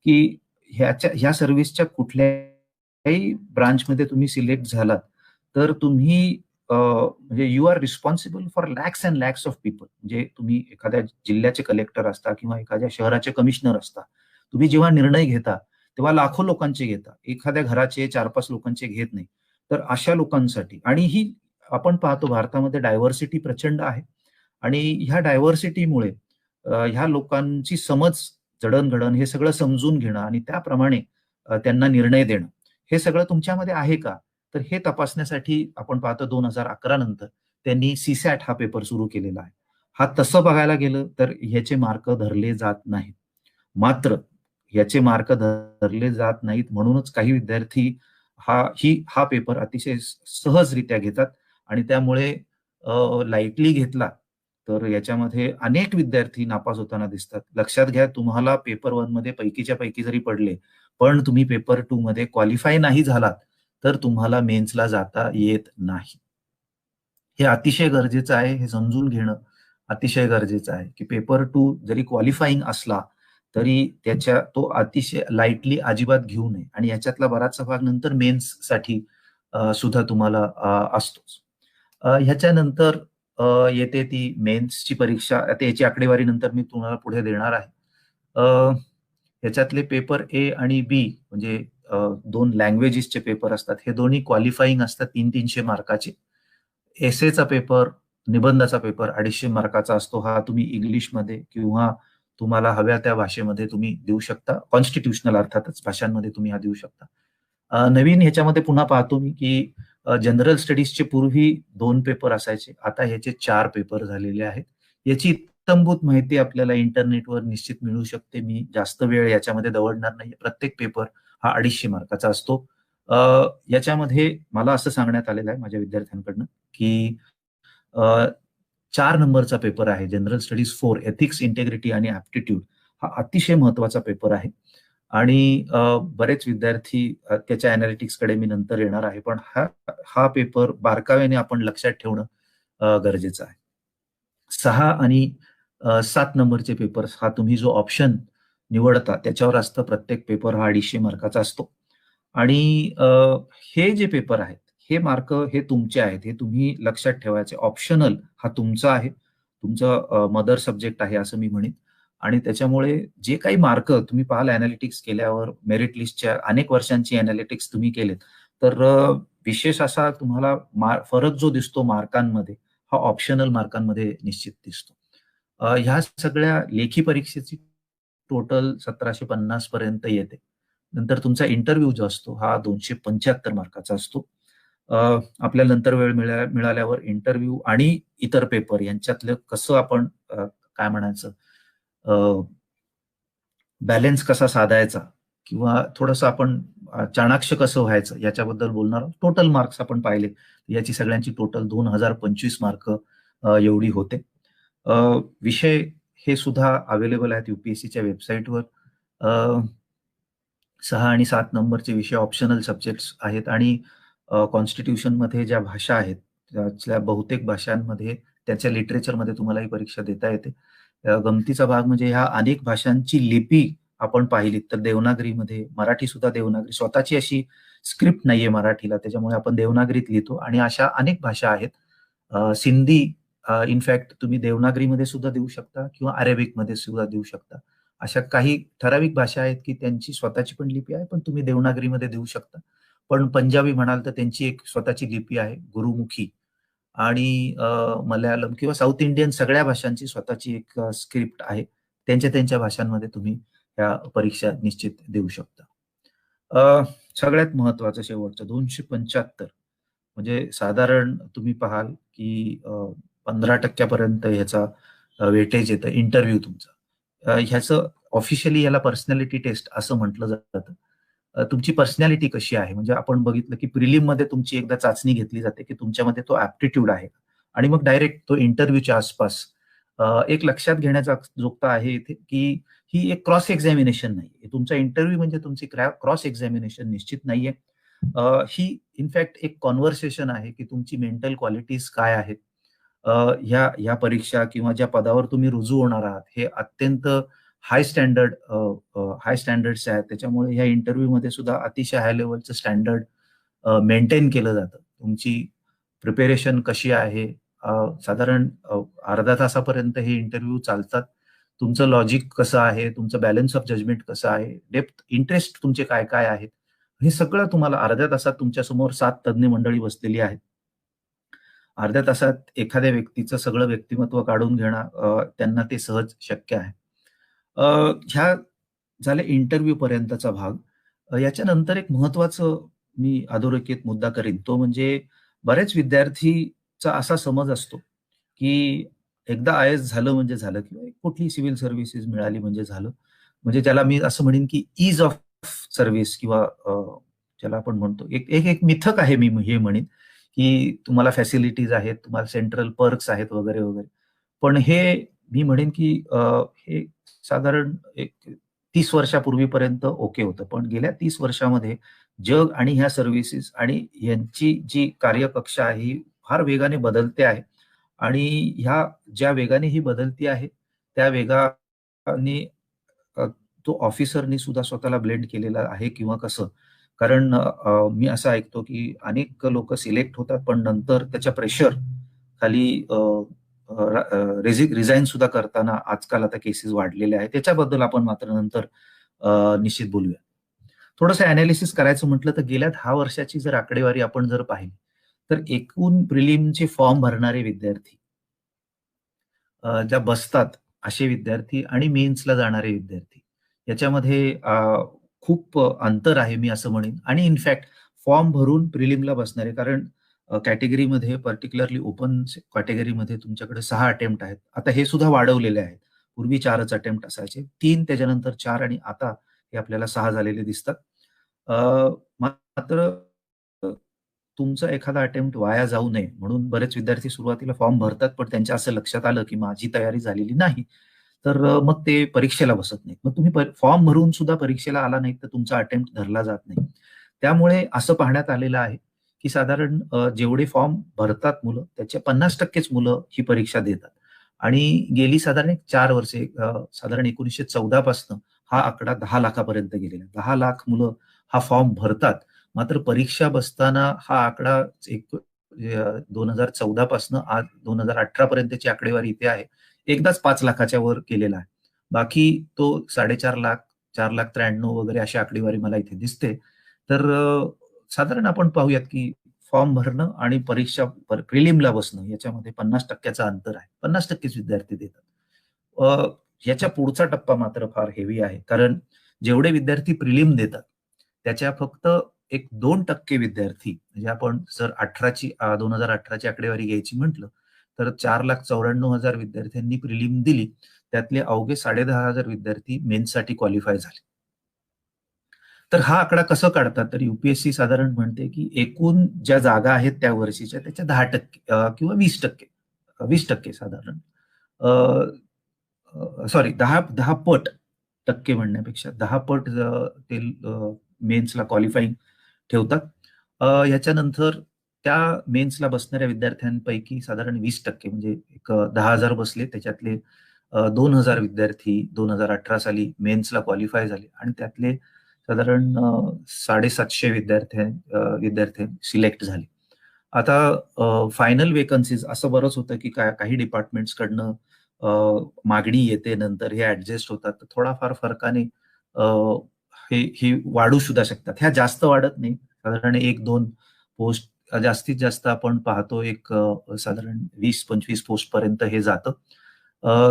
B: की ह्या सर्व्हिसच्या कुठल्याही ब्रांचमध्ये तुम्ही सिलेक्ट झालात तर तुम्ही म्हणजे you are responsible for lakhs and lakhs of people. म्हणजे तुम्ही एखाद्या जिल्ह्याचे कलेक्टर असता किंवा एखाद्या शहराचे कमिशनर असता. तुम्ही जेव्हा निर्णय घेता तेव्हा लाखो लोकांचे घेता. एखाद्या घराचे 4-5 लोकांचे घेत नाही. तर अशा लोकांसाठी, आणि ही आपण पाहतो भारतामध्ये डायव्हर्सिटी प्रचंड आहे आणि ह्या डायव्हर्सिटीमुळे ह्या लोकांची समज, जडणघडण हे सगळं समजून घेणं आणि त्याप्रमाणे त्यांना निर्णय देणं, हे सगळं तुमच्यामध्ये आहे का? तर हे तपासण्यासाठी आपण पाहतो 2011 नंतर त्यांनी CSAT हा पेपर सुरू केलेला आहे. हा तसं बघायला गेलं तर ह्याचे मार्क धरले जात नाहीत. मात्र याचे मार्क धरले जात नाहीत म्हणूनच काही विद्यार्थी हा पेपर अतिशय सहजरित्या घेतात आणि त्यामुळे लाईटली घेतला तर याच्यामध्ये अनेक विद्यार्थी नापास होताना दिसतात. लक्षात घ्या, तुम्हाला पेपर 1 मध्ये पैकीच्या पैकी जरी पडले पण तुम्ही पेपर 2 मध्ये क्वालिफाय नाही झालात तर तुम्हाला मेन्सला जाता येत नाही. हे अतिशय गरजेचं आहे. हे समजून घेणं अतिशय गरजेचं आहे की पेपर 2 जरी क्वालिफाईंग असला तरी तो अतिशय लाईटली अजिबात घेऊ नये. आणि याच्यातला बराचसा भाग नंतर मेन्ससाठी सुद्धा तुम्हाला असतोच. ह्याच्यानंतर येते ती मेन्सची परीक्षा. आता याची आकडेवारी नंतर मी तुम्हाला पुढे देणार आहे. ह्याच्यातले पेपर A आणि B म्हणजे 2 लँग्वेजेसचे पेपर असतात. हे दोन्ही क्वालिफाईंग असतात 300-300 मार्काचे. एसेचा पेपर, निबंधाचा पेपर 250 मार्काचा असतो. हा तुम्ही इंग्लिशमध्ये किंवा तुम्हाला हव्या त्या भाषेमध्ये तुम्ही देऊ शकता. कॉन्स्टिट्यूशनल अर्थातच भाषांमध्ये तुम्ही हा देऊ शकता. नवीन ह्याच्यामध्ये पुन्हा पाहतो मी की जनरल स्टडीजचे पूर्वी 2 पेपर असायचे. आता ह्याचे 4 पेपर झालेले आहेत. याची इत्थंभूत माहिती आपल्याला इंटरनेटवर निश्चित मिळू शकते. मी जास्त वेळ याच्यामध्ये दवडणार नाही. प्रत्येक पेपर हा 250 मार्काचा असतो. याच्यामध्ये मला असं सांगण्यात आलेलं आहे माझ्या विद्यार्थ्यांकडनं की 4 नंबरचा पेपर आहे जनरल स्टडीज 4 एथिक्स, इंटेग्रिटी आणि ॲप्टिट्यूड. हा अतिशय महत्वाचा पेपर आहे आणि बरेच विद्यार्थी त्याच्या अॅनालिटिक्सकडे मी नंतर येणार आहे. पण हा पेपर बारकाव्याने आपण लक्षात ठेवणं गरजेचं आहे. 6 आणि 7 नंबरचे पेपर्स हा तुम्ही जो ऑप्शन निवडता त्याच्यावर असतं. प्रत्येक पेपर हा 250 मार्काचा असतो आणि हे जे पेपर आहेत हे मार्क हे तुमचे आहेत. हे तुम्ही लक्षात ठेवायचे. ऑप्शनल हा तुमचा आहे. तुमचा मदर सब्जेक्ट आहे असं मी म्हणेन आणि त्याच्यामुळे जे काही मार्क तुम्ही पाहाल अॅनालिटिक्स केल्यावर मेरिट लिस्टच्या अनेक वर्षांची अॅनालिटिक्स तुम्ही केलेत तर विशेष असा तुम्हाला फरक जो दिसतो मार्कांमध्ये हा ऑप्शनल मार्कांमध्ये निश्चित दिसतो. ह्या सगळ्या लेखी परीक्षेची टोटल 1750 पर्यंत येते. नंतर तुमचा इंटरव्ह्यू जो असतो हा 275 मार्काचा असतो. आपल्याला नंतर वेळ मिळाल्यावर इंटरव्ह्यू आणि इतर पेपर यांच्यातलं कसं आपण काय म्हणायचं बॅलन्स कसा साधायचा किंवा थोडंसं आपण चाणाक्ष कसं व्हायचं याच्याबद्दल बोलणार. टोटल मार्क्स आपण पाहिले याची सगळ्यांची टोटल 2025 मार्क एवढी होते. विषय हे सुद्धा अवेलेबल आहेत युपीएससीच्या वेबसाईटवर. 6 आणि 7 नंबरचे विषय ऑप्शनल सब्जेक्ट्स आहेत आणि कॉन्स्टिट्यूशनमध्ये ज्या भाषा आहेत त्यातल्या बहुतेक भाषांमध्ये त्याच्या लिटरेचरमध्ये तुम्हाला ही परीक्षा देता येते. गमतीचा भाग म्हणजे ह्या अनेक भाषांची लिपी आपण पाहिली तर देवनागरीमध्ये, मराठी सुद्धा देवनागरी, स्वतःची अशी स्क्रिप्ट नाहीये मराठीला त्याच्यामुळे आपण देवनागरीत लिहितो आणि अशा अनेक भाषा आहेत. सिंधी इनफॅक्ट तुम्ही देवनागरीमध्ये सुद्धा देऊ शकता किंवा अरेबिकमध्ये सुद्धा देऊ शकता. अशा काही ठराविक भाषा आहेत की त्यांची स्वतःची पण लिपी आहे पण तुम्ही देवनागरीमध्ये देऊ शकता. पण पंजाबी म्हणाल तर त्यांची एक स्वतःची लिपी आहे गुरुमुखी आणि मल्याळम किंवा साऊथ इंडियन सगळ्या भाषांची स्वतःची एक स्क्रिप्ट आहे. त्यांच्या भाषांमध्ये तुम्ही या परीक्षा निश्चित देऊ शकता. सगळ्यात महत्वाचं शेवटचं 275 म्हणजे साधारण तुम्ही पाहाल की 15% पर्यंत ह्याचा वेटेज येतं इंटरव्ह्यू तुमचा. ह्याचं ऑफिशियली याला पर्सनॅलिटी टेस्ट असं म्हटलं जातं. तुमची पर्सनॅलिटी कशी आहे म्हणजे आपण बघितलं की प्रिलिम मध्ये तुमची एकदा चाचणी घेतली जाते की तुमच्यामध्ये तो ऍप्टिट्यूड आहे आणि मग डायरेक्ट तो इंटरव्ह्यूच्या आसपास एक लक्षात घेण्याचा जोगता आहे इथे की ही एक क्रॉस एक्झामिनेशन नाही. तुमचा इंटरव्ह्यू म्हणजे तुमची क्रॉस एक्झामिनेशन निश्चित नाहीये. ही इनफॅक्ट एक कॉन्व्हर्सेशन आहे की तुमची मेंटल क्वालिटीज काय आहेत. ह्या परीक्षा किंवा ज्या पदावर तुम्ही रुजू होणार आहात हे अत्यंत हाय स्टँडर्ड्स आहेत. त्याच्यामुळे ह्या इंटरव्ह्यू मध्ये सुद्धा अतिशय हाय लेवलचं स्टँडर्ड मेंटेन केलं जातं. तुमची प्रिपेरेशन कशी आहे साधारण अर्धा तासापर्यंत हे इंटरव्ह्यू चालतात. तुमचं लॉजिक कसं आहे, तुमचं बॅलन्स ऑफ जजमेंट कसं आहे, डेप्थ इंटरेस्ट तुमचे काय काय आहेत हे सगळं तुम्हाला अर्ध्या तासात तुमच्यासमोर 7 तज्ज्ञ मंडळी बसलेली आहेत. अर्ध्या तासात एखाद्या व्यक्तीचं सगळं व्यक्तिमत्व काढून घेणं त्यांना ते सहज शक्य आहे. ह्या झाले इंटरव्ह्यू पर्यंतचा भाग. याच्यानंतर एक महत्वाचं मी अधोरेखित मुद्दा करीन तो म्हणजे बरेच विद्यार्थीचा असा समज असतो की एकदा आय एस झालं म्हणजे झालं किंवा कुठली सिव्हिल सर्व्हिसेस मिळाली म्हणजे झालं. म्हणजे त्याला मी असं म्हणेन की ईज ऑफ सर्व्हिस किंवा ज्याला आपण म्हणतो एक एक मिथक आहे मी हे म्हणेन की तुम्हाला फॅसिलिटीज आहेत, तुम्हाला सेंट्रल पर्क्स आहेत वगैरे वगैरे. पण हे मी म्हणेन की हे साधारण एक 30 वर्षापूर्वीपर्यंत ओके होतं. पण गेल्या 30 वर्षामध्ये जग आणि ह्या सर्व्हिसेस आणि यांची जी कार्यकक्षा आहे ही फार वेगाने बदलते आहे आणि ह्या ज्या वेगाने ही बदलती आहे त्या वेगाने तो ऑफिसरनी सुद्धा स्वतःला ब्लेंड केलेला आहे किंवा कसं. कारण मी असं ऐकतो की अनेक लोक सिलेक्ट होतात पण नंतर त्याच्या प्रेशर खाली रिझाईन सुद्धा करताना आजकाल आता केसेस वाढलेल्या आहेत. त्याच्याबद्दल आपण मात्र नंतर निश्चित बोलूया. थोडंसं अनालिसिस करायचं म्हटलं तर गेल्या 10 वर्षाची जर आकडेवारी आपण जर पाहिली तर एकूण प्रिलिमचे फॉर्म भरणारे विद्यार्थी, ज्या बसतात असे विद्यार्थी आणि मेन्सला जाणारे विद्यार्थी याच्यामध्ये खूप अंतर आहे मी असं म्हणेन. आणि इनफॅक्ट फॉर्म भरून प्रिलिमला बसणारे, कारण कॅटेगरीमध्ये पर्टिक्युलरली ओपन कॅटेगरीमध्ये तुमच्याकडे 6 अटेम्प्ट आहेत. आता हे सुद्धा वाढवलेले आहेत. पूर्वी 4च अटेम्प्ट असायचे, 3 त्याच्यानंतर 4 आणि आता हे आपल्याला 6 झालेले दिसतात. मात्र तुमचा एखादा अटेम्प्ट वाया जाऊ नये म्हणून बरेच विद्यार्थी सुरुवातीला फॉर्म भरतात, पण त्यांच्या असं लक्षात आलं की माझी तयारी झालेली नाही, तर मग ते परीक्षेला बसत नाहीत. मग तुम्ही फॉर्म भरून सुद्धा परीक्षेला आला नाही तर तुमचा अटेम्प्ट धरला जात नाही. त्यामुळे असं पाहण्यात आलेलं आहे की साधारण जेवढे फॉर्म भरतात मुलं त्याच्या 50%च मुलं ही परीक्षा देतात. आणि गेली साधारण एक 4 वर्षे, साधारण 1914 पासून हा आकडा 10 लाखापर्यंत गेलेला. 10 लाख मुलं हा फॉर्म भरतात. मात्र परीक्षा बसताना हा आकडा एक 2014 पासून आज 2018 पर्यंतची आकडेवारी इथे आहे. एकदाच 5 लाखाच्या वर केलेला आहे. बाकी तो 4.5 लाख, 4,93,000 वगैरे अशी आकडेवारी मला इथे दिसते. तर साधारण आपण पाहूयात की फॉर्म भरणं आणि परीक्षा प्रिलिमला बसणं याच्यामध्ये 50%चं अंतर आहे. 50%च विद्यार्थी देतात. याच्या पुढचा टप्पा मात्र फार हेवी आहे. कारण जेवढे विद्यार्थी प्रिलिम देतात त्याच्या फक्त एक 2% विद्यार्थी, म्हणजे आपण जर 2018ची आकडेवारी घ्यायची म्हटलं तर 4,94,000 विद्यार्थ्यांनी प्रिलिम दिली. त्यातले अवघे 10,500 विद्यार्थी मेन्ससाठी क्वालिफाय झाले. तर हा आकडा कसं काढतात तर युपीएससी साधारण म्हणते की एकूण ज्या जागा आहेत त्या वर्षीच्या त्याच्या 10% किंवा 20% साधारण, सॉरी 10 पट, टक्के म्हणण्यापेक्षा 10 पट ते मेन्सला क्वालिफाईंग ठेवतात. याच्यानंतर त्या मेन्सला बसणाऱ्या विद्यार्थ्यांपैकी साधारण 20% म्हणजे एक 10,000 बसले, त्याच्यातले 2,000 विद्यार्थी 2018 साली मेन्सला क्वालिफाय झाले आणि त्यातले साधारण 750 विद्यार्थी सिलेक्ट झाले. आता फायनल वेकन्सीज असं बरंच होतं की काही डिपार्टमेंट्सकडनं मागणी येते, नंतर हे ऍडजस्ट होतात, तर थोडाफार फरकाने हे वाढू सुद्धा शकतात. ह्या जास्त वाढत नाही, साधारण 1-2 पोस्ट जास्तीत जास्त आपण पाहतो एक साधारण 20-25 पोस्ट पर्यंत हे जातं.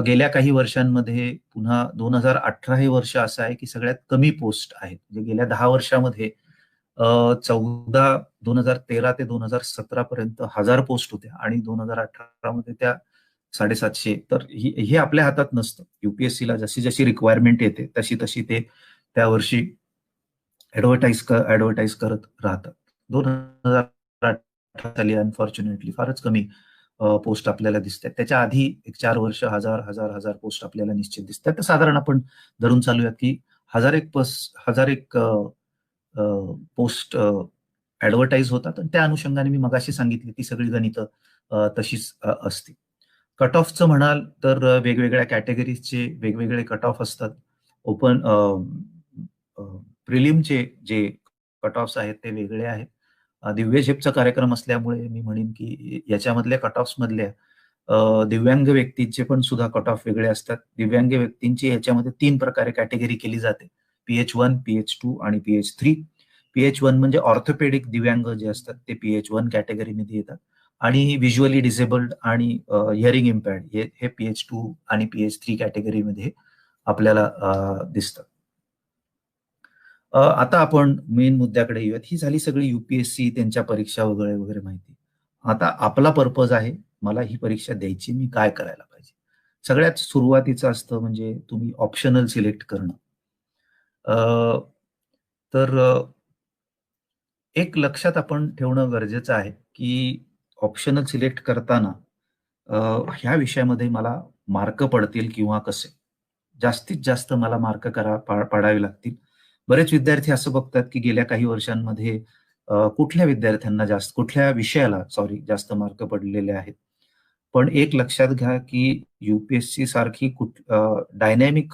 B: गेल्या काही वर्षांमध्ये पुन्हा 2018 हे वर्ष असं आहे की सगळ्यात कमी पोस्ट आहेत. म्हणजे गेल्या 10 वर्षामध्ये 2013 ते 2017 पर्यंत 1000 पोस्ट होत्या आणि 2018 मध्ये त्या 750. तर हे आपल्या हातात नसतं. युपीएससीला जशी जशी रिक्वायरमेंट येते तशी तशी ते त्या वर्षी ऍडव्हर्टाईज करत राहतात. 2018 साली अनफॉर्च्युनेटली फारच कमी पोस्ट आपल्याला दिसतात. त्याच्या आधी एक 4 वर्ष 1000 पोस्ट आपल्याला निश्चित दिसतात. तर साधारण आपण धरून चालूयात की 1001 पोस्ट ऍडव्हर्टाईज होतात आणि त्या अनुषंगाने मी मगाशी सांगितली ती सगळी गणितं तशीच असते. कट ऑफचं म्हणाल तर वेगवेगळ्या कॅटेगरीजचे वेगवेगळे कट ऑफ असतात. ओपन प्रिलिमचे जे कट ऑफ्स आहेत ते वेगळे आहेत. दिव्य झेपचा कार्यक्रम असल्यामुळे मी म्हणेन की याच्यामधल्या कट ऑफ्स मधल्या दिव्यांग व्यक्तींचे पण सुद्धा कट ऑफ वेगळे असतात. दिव्यांग व्यक्तींची याच्यामध्ये 3 प्रकारे कॅटेगरी केली जाते, PH1, PH2 आणि PH3. PH1 म्हणजे ऑर्थोपेडिक दिव्यांग जे असतात ते PH1 कॅटेगरीमध्ये येतात आणि व्हिज्युअली डिसेबल्ड आणि हिअरिंग इम्पेअर्ड हे PH2 आणि PH3 कॅटेगरीमध्ये आपल्याला दिसतात. आता आपण मेन मुद्द्याकडे येऊयात. ही झाली सगळी युपीएससी त्यांच्या परीक्षा वगैरे वगैरे माहिती. आता आपला पर्पज आहे, मला ही परीक्षा द्यायची, मी काय करायला पाहिजे. सगळ्यात सुरुवातीचं असतं म्हणजे तुम्ही ऑप्शनल सिलेक्ट करणं. तर एक लक्षात आपण ठेवणं गरजेचं आहे की ऑप्शनल सिलेक्ट करताना ह्या विषयामध्ये मला मार्क पडतील किंवा कसे. जास्तीत जास्त मला मार्क पाडावे लागतील. बरेच विद्यार्थी असं बघतात की गेल्या काही वर्षांमध्ये कुठल्या विषयाला जास्त मार्क पडलेले आहेत. पण एक लक्षात घ्या की युपीएससी सारखी डायनॅमिक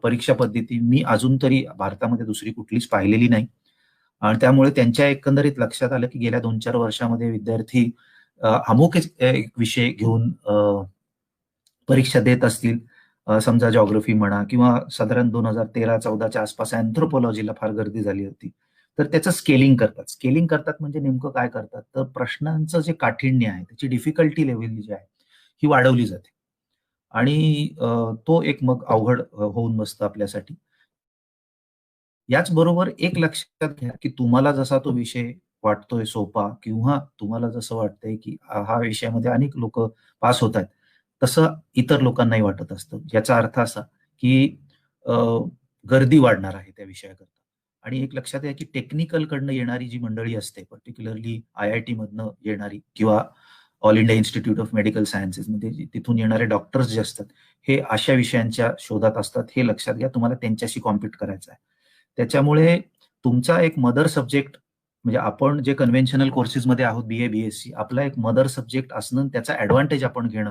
B: परीक्षा पद्धती मी अजून तरी भारतामध्ये दुसरी कुठलीच पाहिलेली नाही. आणि त्यामुळे त्यांच्या एकंदरीत लक्षात आलं की गेल्या 2-4 वर्षामध्ये विद्यार्थी अमुक एक विषय घेऊन परीक्षा देत असतील समजा जॉग्राफी म्हणा किंवा साधारण 2013-14च्या आसपास अँथ्रोपॉलॉजीला फार गर्दी झाली होती. तर त्याचं स्केलिंग करतात. स्केलिंग करतात म्हणजे नेमकं काय करतात? तर प्रश्नांचं जे काठिण्य आहे, त्याची डिफिकल्टी लेव्हल जी आहे, ही वाढवली जाते. आणि तो एक मग अवघड होऊन बसतं आपल्यासाठी. याचबरोबर एक लक्षात घ्या, की तुम्हाला जसा तो विषय वाटतोय सोपा किंवा तुम्हाला जसं वाटतंय, की हा विषयामध्ये अनेक लोकं पास होतायत, तसं इतर लोकांनाही वाटत असतं. याचा अर्थ असा, की अ, गर्दी वाढणार आहे त्या विषयाकरता. आणि एक लक्षात घ्या, की टेक्निकलकडनं येणारी जी मंडळी असते, पर्टिक्युलरली IIT मधनं येणारी किंवा all India institute of medical सायन्सेसमध्ये तिथून येणारे डॉक्टर्स जे असतात, हे अशा विषयांच्या शोधात असतात. हे लक्षात घ्या, तुम्हाला त्यांच्याशी कॉम्पीट करायचं आहे. त्याच्यामुळे तुमचा एक मदर सब्जेक्ट म्हणजे आपण जे कन्व्हेन्शनल कोर्सेसमध्ये आहोत BA, BSc आपला एक मदर सब्जेक्ट असणं आणि त्याचा ॲडव्हांटेज आपण घेणं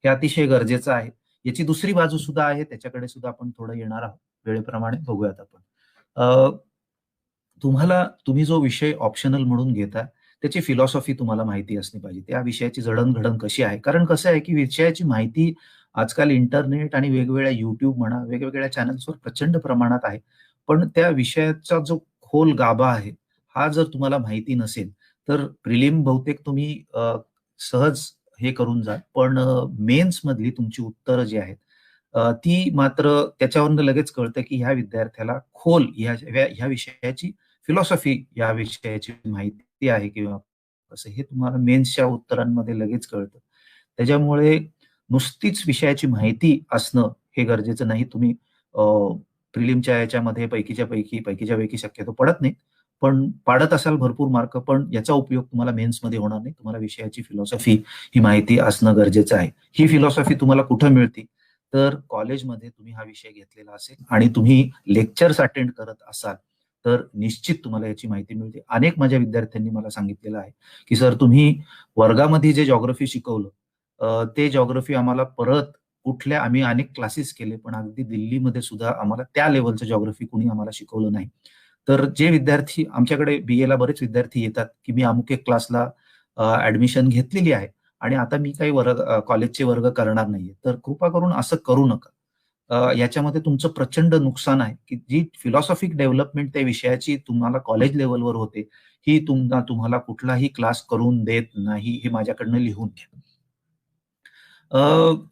B: हे अतिशय गरजेचं आहे. याची दुसरी बाजू सुद्धा आहे, त्याच्याकडे सुद्धा आपण थोडं येणार आहोत. वेळेप्रमाणे बघूयात आपण. अ, तुम्ही जो विषय ऑप्शनल म्हणून घेताय, त्याची फिलॉसॉफी तुम्हाला माहिती असली पाहिजे. त्या विषयाची जडण-घडण कशी आहे? कारण कसं आहे, की विषयाची माहिती आजकाल इंटरनेट आणि वेगवेगळ्या YouTube म्हणा, वेगवेगळ्या चॅनल्सवर प्रचंड प्रमाणात आहे. पण त्या विषयाचा जो खोल गाभा आहे, हा जर तुम्हाला माहिती नसेल, तर प्रिलिम बहुतेक तुम्ही सहज हे करून जाल. पण मेन्समधली तुमची उत्तरं जी आहेत, ती मात्र त्याच्यावरून लगेच कळतं, की ह्या विद्यार्थ्याला खोल ह्या विषयाची फिलॉसॉफी या विषयाची माहिती आहे किंवा कसं हे तुम्हाला मेन्सच्या उत्तरांमध्ये लगेच कळतं. त्याच्यामुळे नुसतीच विषयाची माहिती असणं हे गरजेचं नाही. तुम्ही प्रिलिमच्या याच्यामध्ये पैकीच्या पैकी शक्यतो पडत नाही. पण पाडत असाल भरपूर मार्क, पण याचा उपयोग तुम्हाला मेन्समध्ये होणार नाही. तुम्हाला विषयाची फिलॉसॉफी ही माहिती असणं गरजेचं आहे. ही फिलॉसॉफी तुम्हाला कुठं मिळते? तर कॉलेजमध्ये तुम्ही हा विषय घेतलेला असेल आणि तुम्ही लेक्चर्स अटेंड करत असाल, तर निश्चित तुम्हाला याची माहिती मिळते. अनेक माझ्या विद्यार्थ्यांनी मला सांगितलेलं आहे, की "सर तुम्ही वर्गामध्ये जे जिओग्राफी शिकवलं, ते जिओग्राफी आम्हाला परत कुठल्या आम्ही अनेक क्लासेस केले, पण अगदी दिल्लीमध्ये सुद्धा आम्हाला त्या लेव्हलचं जिओग्राफी कुणी आम्हाला शिकवलं नाही." तर जे विद्यार्थी आमच्याकडे BAला बरेच विद्यार्थी येतात, की मी अमुक एक क्लासला ॲडमिशन घेतलेली आहे आणि आता मी काही कॉलेजचे वर्ग करणार नाहीये. तर कृपा करून असं करू नका. याच्यामध्ये तुमचं प्रचंड नुकसान आहे, की जी फिलॉसॉफिक डेव्हलपमेंट त्या विषयाची तुम्हाला कॉलेज लेव्हलवर होते, ही तुम्हाला कुठलाही क्लास करून देत नाही, हे माझ्याकडनं लिहून घ्या.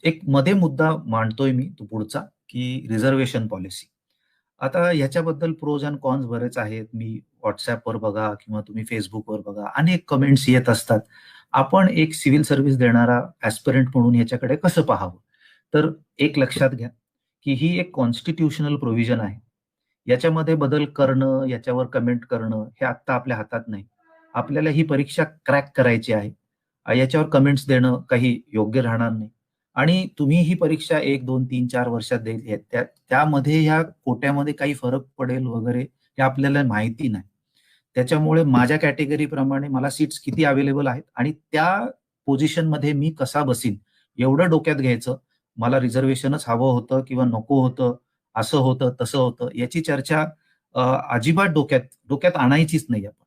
B: एक मध्ये मुद्दा मांडतोय मी तो पुढचा, की रिझर्व्हेशन पॉलिसी. आता ह्याच्याबद्दल प्रोज एंड कॉन्स बरेच आहेत. मी WhatsAppवर बघा किंवा तुम्ही Facebookवर बघा, अनेक कमेंट्स येत असतात. आपण एक सिव्हिल सर्व्हिस देणारा ॲस्पिरंट म्हणून ह्याच्याकडे कसं पाहावं? तर एक लक्षात घ्या, की ही एक कॉन्स्टिट्यूशनल प्रोव्हिजन आहे. याच्यामध्ये बदल करणं, याच्यावर कमेंट करणं हे आत्ता आपल्या हातात नाही. आपल्याला ही परीक्षा क्रॅक करायची आहे. याच्यावर कमेंट्स देणं काही योग्य राहणार नाही. आणि तुम्ही ही परीक्षा 1, 2, 3, 4 वर्षात त्यामध्ये ह्या कोट्यामध्ये काही फरक पडेल वगैरे हे आपल्याला माहिती नाही. त्याच्यामुळे माझ्या कॅटेगरीप्रमाणे मला सीट्स किती अवेलेबल आहेत आणि त्या पोझिशनमध्ये मी कसा बसीन एवढं डोक्यात घ्यायचं. मला रिझर्व्हेशनच हवं होतं किंवा नको होतं, असं होतं, तसं होतं याची चर्चा अजिबात डोक्यात डोक्यात आणायचीच नाही आपण.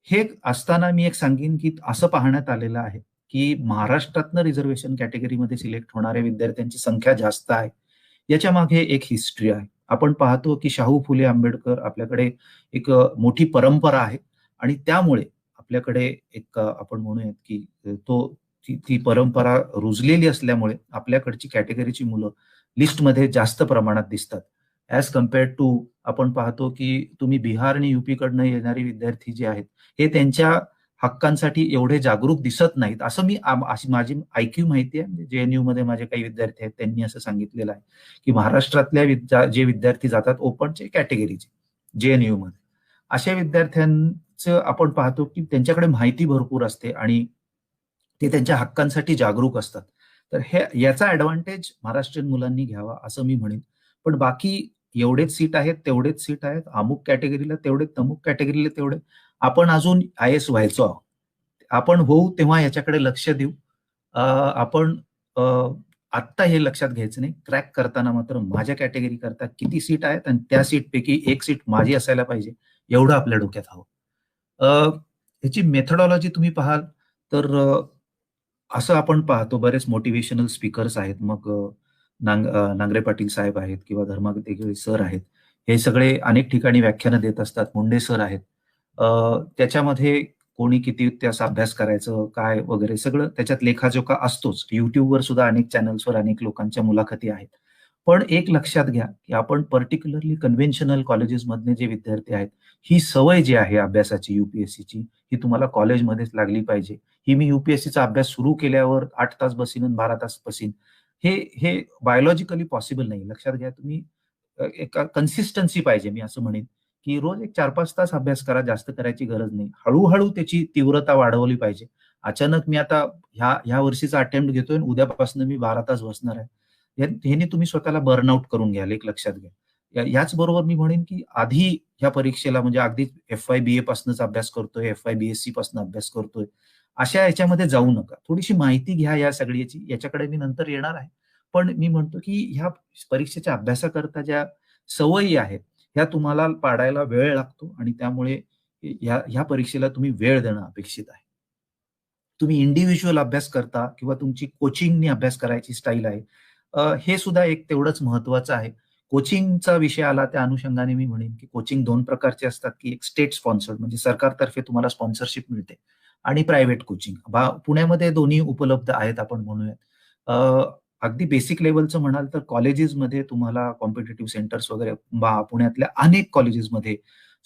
B: हे असताना मी एक सांगेन, की असं पाहण्यात आलेलं आहे, की महाराष्ट्रातनं रिझर्व्हेशन कॅटेगरीमध्ये सिलेक्ट होणाऱ्या विद्यार्थ्यांची संख्या जास्त आहे. याच्यामागे एक हिस्ट्री आहे. आपण पाहतो, की शाहू फुले आंबेडकर आपल्याकडे एक मोठी परंपरा आहे आणि त्यामुळे आपल्याकडे एक आपण म्हणूयात, की ती परंपरा रुजलेली असल्यामुळे आपल्याकडची कॅटेगरीची मुलं लिस्टमध्ये जास्त प्रमाणात दिसतात. ॲज कंपेअर्ड टू आपण पाहतो, की तुम्ही बिहार आणि UPकडनं येणारे विद्यार्थी जे आहेत, हे त्यांच्या हक्कांसाठी एवढे जागरूक दिसत नाहीत. असं अशी माझी ऐकीव माहिती आहे. म्हणजे JNUमध्ये माझे काही विद्यार्थी आहेत, त्यांनी असं सांगितलेलं आहे, की महाराष्ट्रातल्या जे विद्यार्थी जातात ओपनचे कॅटेगरीचे JNUमध्ये. अशा विद्यार्थ्यांचं आपण पाहतो, की त्यांच्याकडे माहिती भरपूर असते आणि ते त्यांच्या हक्कांसाठी जागरूक असतात. तर याचा ॲडव्हांटेज महाराष्ट्रीयन मुलांनी घ्यावा असं मी म्हणेन. पण बाकी एवढेच सीट आहेत, तेवढेच सीट आहेत. अमुक कॅटेगरीला तेवढे, तमुक कॅटेगरीला तेवढे. आपण अजून IAS व्हायचो आहोत. आपण होऊ तेव्हा याच्याकडे लक्ष देऊ. आपण अ, आत्ता हे लक्षात घ्यायचं नाही. क्रॅक करताना मात्र माझ्या कॅटेगरी करता किती सीट आहेत आणि त्या सीटपैकी एक सीट माझी असायला पाहिजे, एवढं आपल्या डोक्यात हवं. ह्याची मेथोडॉलॉजी तुम्ही पाहाल तर असं आपण पाहतो बरेच मोटिव्हेशनल स्पीकर्स आहेत. मग नांगरे पाटील साहेब आहेत किंवा धर्मा देगळे सर आहेत. हे सगळे अनेक ठिकाणी व्याख्यानं देत असतात. मुंडे सर आहेत. त्याच्यामध्ये कोणी किती त्याचा अभ्यास करायचं, काय वगैरे सगळं त्याच्यात लेखाजोखा असतोच. YouTubeवर सुद्धा अनेक चॅनल्सवर अनेक लोकांच्या मुलाखती आहेत. पण एक लक्षात घ्या, की आपण पर्टिक्युलरली कन्व्हेन्शनल कॉलेजेसमधले जे विद्यार्थी आहेत, ही सवय जी आहे अभ्यासाची UPSCची, ही तुम्हाला कॉलेजमध्येच लागली पाहिजे. ही मी UPSCचा अभ्यास सुरू केल्यावर 8 तास बसीन आणि 12 तास बसीन, हे हे बायोलॉजिकली पॉसिबल नाही. लक्षात घ्या तुम्ही एक कन्सिस्टन्सी पाहिजे मी असं म्हणेन, की रोज एक 4-5 तास अभ्यास करा, जास्त करायची गरज नाही. हळू त्याची तीव्रता वाढवली पाहिजे. अचानक मी आता ह्या वर्षीचा अटेम्प्ट घेतोय आणि उद्यापासून मी 12 तास बसणार आहे. ह्याने तुम्ही स्वतःला बर्नआउट करून घ्याल, एक लक्षात घ्या. याचबरोबर मी म्हणेन, की आधी ह्या परीक्षेला म्हणजे अगदी FY BA पासूनच अभ्यास करतोय, FY BSc पासून अभ्यास करतोय, अशा ह्याच्यामध्ये जाऊ नका. थोडीशी माहिती घ्या या सगळ्याची. याच्याकडे मी नंतर येणार आहे. पण मी म्हणतो, की ह्या परीक्षेच्या अभ्यासाकरता ज्या सवयी आहेत, ह्या तुम्हाला पाडायला वेळ लागतो आणि त्यामुळे ह्या परीक्षेला तुम्ही वेळ देणं अपेक्षित आहे. तुम्ही इंडिव्हिज्युअल अभ्यास करता किंवा तुमची कोचिंगनी अभ्यास करायची स्टाईल आहे. हे सुद्धा एक तेवढंच महत्वाचं आहे. कोचिंगचा विषय आला त्या अनुषंगाने मी म्हणेन, की कोचिंग 2 प्रकारचे असतात, की एक स्टेट स्पॉन्सर्ड म्हणजे सरकारतर्फे तुम्हाला स्पॉन्सरशिप मिळते आणि प्रायव्हेट कोचिंग. पुण्यामध्ये दोन्ही उपलब्ध आहेत आपण म्हणूयात. अगदी बेसिक लेव्हलचं म्हणाल तर कॉलेजेसमध्ये तुम्हाला कॉम्पिटिटिव्ह सेंटर्स वगैरे पुण्यातल्या अनेक कॉलेजेसमध्ये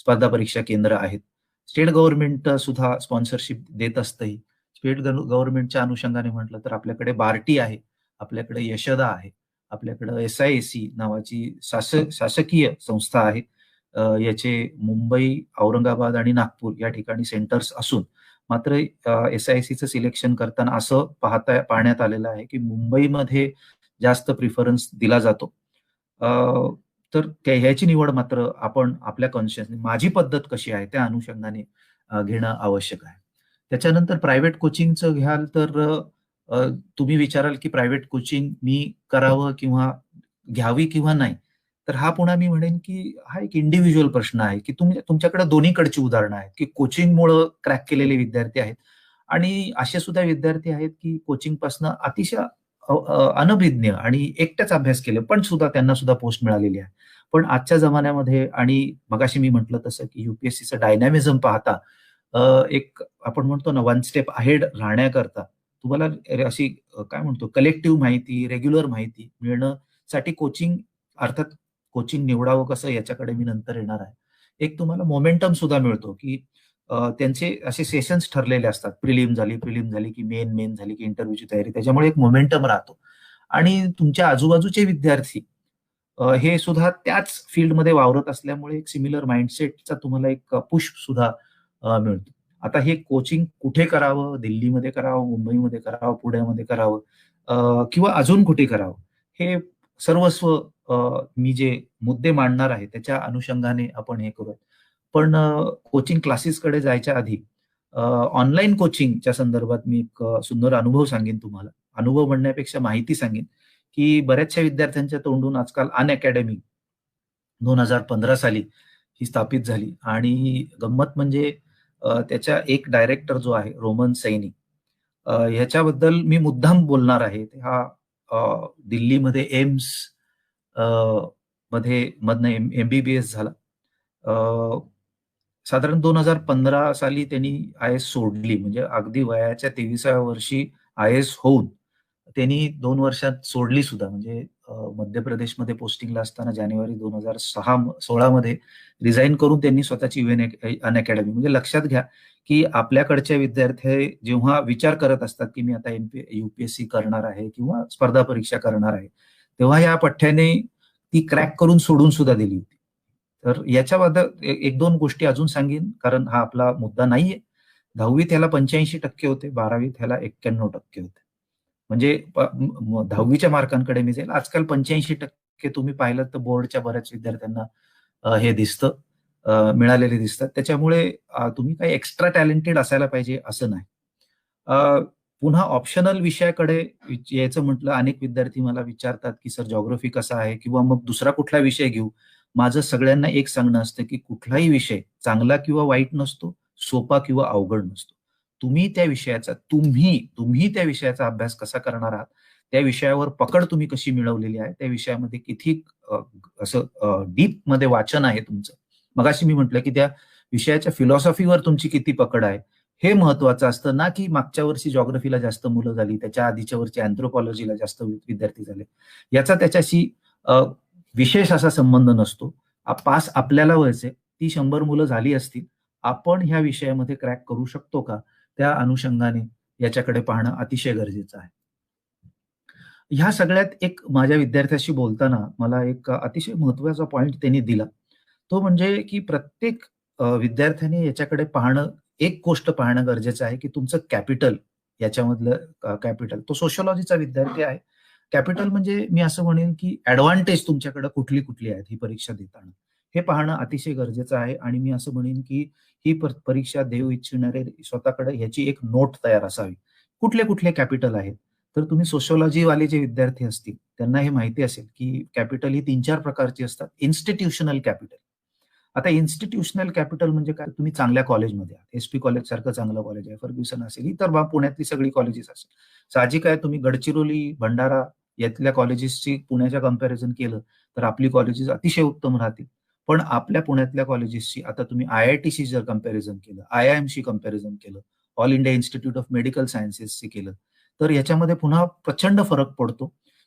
B: स्पर्धा परीक्षा केंद्र आहेत. स्टेट गव्हर्नमेंट सुद्धा स्पॉन्सरशिप देत असतं. स्टेट गव्हर्नमेंटच्या अनुषंगाने म्हटलं तर आपल्याकडे बार्टी आहे, आपल्याकडे यशदा आहे, आपल्याकडे SIAC नावाची शासकीय संस्था आहे. याचे मुंबई, औरंगाबाद आणि नागपूर या ठिकाणी सेंटर्स असून मात्र SIACचं सिलेक्शन करताना असं पाहण्यात आलेलं आहे, की मुंबईमध्ये जास्त प्रिफरन्स दिला जातो. तर ह्याची निवड मात्र आपण आपल्या कॉन्शियसने माझी पद्धत कशी आहे त्या अनुषंगाने घेणं आवश्यक आहे. त्याच्यानंतर प्रायव्हेट कोचिंगचं घ्याल तर तुम्ही विचाराल की प्रायव्हेट कोचिंग मी करावं किंवा घ्यावी किंवा नाही. तर हा पुन्हा मी म्हणेन की हा एक इंडिव्हिज्युअल प्रश्न आहे, की तुमच्याकडे दोन्हीकडची उदाहरणं आहेत, की कोचिंगमुळं क्रॅक केलेले विद्यार्थी आहेत आणि असे सुद्धा विद्यार्थी आहेत, की कोचिंगपासून अतिशय अनभिज्ञ आणि एकटेच अभ्यास केले, पण सुद्धा त्यांना सुद्धा पोस्ट मिळालेली आहे. पण आजच्या जमान्यामध्ये आणि मगाशी मी म्हटलं तसं, की UPSCचं डायनॅमिझम पाहता एक आपण म्हणतो ना, वन स्टेप अहेड राहण्याकरता तुम्हाला अशी काय म्हणतो कलेक्टिव्ह माहिती, रेग्युलर माहिती मिळण्यासाठी कोचिंग अर्थात कोचिंग निवडावं कसं याच्याकडे मी नंतर येणार आहे. एक तुम्हाला मोमेंटम सुद्धा मिळतो, की त्यांचे असे सेशन्स ठरलेले असतात. प्रिलिम झाली, की मेन झाली, की इंटरव्ह्यूची तयारी. त्याच्यामुळे एक मोमेंटम राहतो आणि तुमच्या आजूबाजूचे विद्यार्थी हे सुद्धा त्याच फील्डमध्ये वावरत असल्यामुळे एक सिमिलर माइंडसेटचा तुम्हाला एक पुश सुद्धा मिळतो. आता हे कोचिंग कुठे करावं? दिल्लीमध्ये करावं, मुंबईमध्ये करावं, पुण्यामध्ये करावं किंवा अजून कुठे करावं? हे सर्वस्व मी जे मुद्दे मांडणार आहे त्याच्या अनुषंगाने आपण हे करूयात. पण कोचिंग क्लासेसकडे जायच्या आधी ऑनलाईन कोचिंगच्या संदर्भात मी एक सुंदर अनुभव सांगेन तुम्हाला. अनुभव म्हणण्यापेक्षा माहिती सांगेन, की बऱ्याचशा विद्यार्थ्यांच्या तोंडून आजकाल अनअकॅडमी 2015 साली ही स्थापित झाली आणि गंमत म्हणजे त्याच्या एक डायरेक्टर जो आहे रोमन सैनी ह्याच्याबद्दल मी मुद्दाम बोलणार आहे. हा दिल्लीमध्ये एम्स मधनं MBBS झाला. साधारण 2015 साली त्यांनी IAS सोडली. म्हणजे अगदी वयाच्या 23व्या वर्षी IAS होऊन त्यांनी 2 वर्षात सोडली सुद्धा. म्हणजे मध्य प्रदेशमध्ये पोस्टिंगला असताना जानेवारी 2016 मध्ये रिझाइन करून त्यांनी स्वतःची अनअकॅडमी म्हणजे लक्षात घ्या, की आपल्याकडच्या विद्यार्थी जेव्हा विचार करत असतात, की मी आता UPSC करणार आहे किंवा स्पर्धा परीक्षा करणार आहे, तेव्हा या पठ्याने ती क्रॅक करून सोडून सुद्धा दिली होती. तर याच्याबद्दल 1-2 गोष्टी अजून सांगेन, कारण हा आपला मुद्दा नाहीये. 10वीत ह्याला 85% होते, 12वीत ह्याला 91% होते. म्हणजे 10वीच्या मार्कांकडे मी जाईल. आजकाल 85% तुम्ही पाहिलं तर बोर्डच्या बऱ्याच विद्यार्थ्यांना हे दिसतं, मिळालेले दिसतात. त्याच्यामुळे तुम्ही काही एक्स्ट्रा टॅलेंटेड असायला पाहिजे असं नाही. पुन्हा ऑप्शनल विषयाकडे यायचं म्हटलं, अनेक विद्यार्थी मला विचारतात, की सर जिओग्राफी कसा आहे किंवा मग दुसरा कुठला विषय घेऊ? माझं सगळ्यांना एक सांगणं असतं, की कुठलाही विषय चांगला किंवा वाईट नसतो, सोपा किंवा अवघड नसतो. तुम्ही त्या विषयाचा अभ्यास कसा करणार आहात, त्या विषयावर पकड तुम्ही कशी मिळवलेली आहे, त्या विषयामध्ये किती असं डीप मध्ये वाचन आहे तुमचं. मगाशी मी म्हटलं की त्या विषयाच्या फिलॉसॉफीवर तुमची किती पकड आहे हे महत्वाचं असतं, ना की मागच्या वर्षी जॉग्रफीला जास्त मुलं झाली, त्याच्या आधीच्या वर्षी अँथ्रोपॉलॉजीला जास्त विद्यार्थी झाले. याचा त्याच्याशी विशेष असा संबंध नसतो. पास आपल्याला व्हायचंय, ती 100 मुलं झाली असतील, आपण ह्या विषयामध्ये क्रॅक करू शकतो का, त्या अनुषंगाने याच्याकडे पाहणं अतिशय गरजेचं आहे. ह्या सगळ्यात एक माझ्या विद्यार्थ्याशी बोलताना मला एक अतिशय महत्वाचा पॉइंट त्यांनी दिला. तो म्हणजे की प्रत्येक विद्यार्थ्याने याच्याकडे पाहणं, एक गोष्ट पाहणं गरजेचं आहे की तुमचं कॅपिटल, याच्यामधलं कॅपिटल. तो सोशिओलॉजीचा विद्यार्थी आहे. कॅपिटल म्हणजे मी असं म्हणेन की ॲडव्हांटेज तुमच्याकडे कुठली-कुठली आहेत ही परीक्षा देताना. हे पाहणं अतिशय गरजेचं आहे आणि मी असं म्हणेन की ही परीक्षा देऊ इच्छिणारे स्वतःकडे ह्याची एक नोट तयार असावी. कुठले-कुठले कॅपिटल आहेत? तर तुम्ही सोशिओलॉजी वाले जे विद्यार्थी असतील, त्यांना हे माहिती असेल की कॅपिटल ही 3-4 प्रकारची असतात. Institutional capital. आता इन्स्टिट्यूशनल कॅपिटल म्हणजे काय? तुम्ही चांगल्या कॉलेजमध्ये आहात. एस-पी कॉलेज सारखं चांगलं कॉलेज आहे, फर्ग्युसन असेल, इतर पुण्यातली सगळी कॉलेजेस असेल. साहजिक आहे तुम्ही गडचिरोली, भंडारा यातल्या कॉलेजेसची पुण्याच्या कंपॅरिझन केलं, तर आपली कॉलेजेस अतिशय उत्तम राहतील. पण आपल्या पुण्यातल्या कॉलेजेसची आता तुम्ही आय-आय-टीशी जर कंपॅरिझन केलं, आय-आय-एमशी कंपॅरिझन केलं, all India institute of medical सायन्सेसशी केलं, तर याच्यामध्ये पुन्हा प्रचंड फरक पडतो,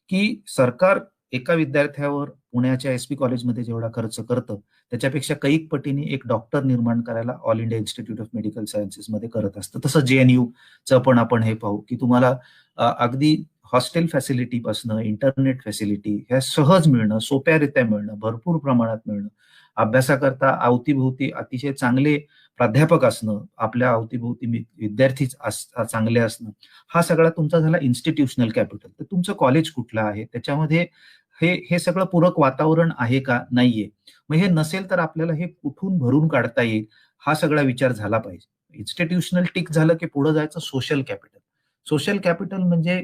B: की सरकार एका विद्यार्थ्यावर पुण्याच्या एस-पी कॉलेजमध्ये जेवढा खर्च करतं, त्याच्यापेक्षा कैक पटीने एक डॉक्टर निर्माण करायला all India institute of medical सायन्सेसमध्ये करत असतं. तसं JNUचं पण आपण हे पाहू, की तुम्हाला अगदी हॉस्टेल फॅसिलिटीपासनं इंटरनेट फॅसिलिटी ह्या सहज मिळणं, सोप्यारित्या मिळणं, भरपूर प्रमाणात मिळणं, अभ्यासाकरता अवतीभोवती अतिशय चांगले प्राध्यापक असणं, आपल्या अवतीभोवती विद्यार्थी चांगले असणं, हा सगळा तुमचा झाला इन्स्टिट्यूशनल कॅपिटल. तर तुमचं कॉलेज कुठलं आहे, त्याच्यामध्ये हे हे सगळं पूरक वातावरण आहे का, नाहीये. मग हे नसेल तर आपल्याला हे कुठून भरून काढता येईल, हा सगळा विचार झाला पाहिजे. इन्स्टिट्यूशनल टिक झालं की पुढे जायचं सोशल कॅपिटल. सोशल कॅपिटल म्हणजे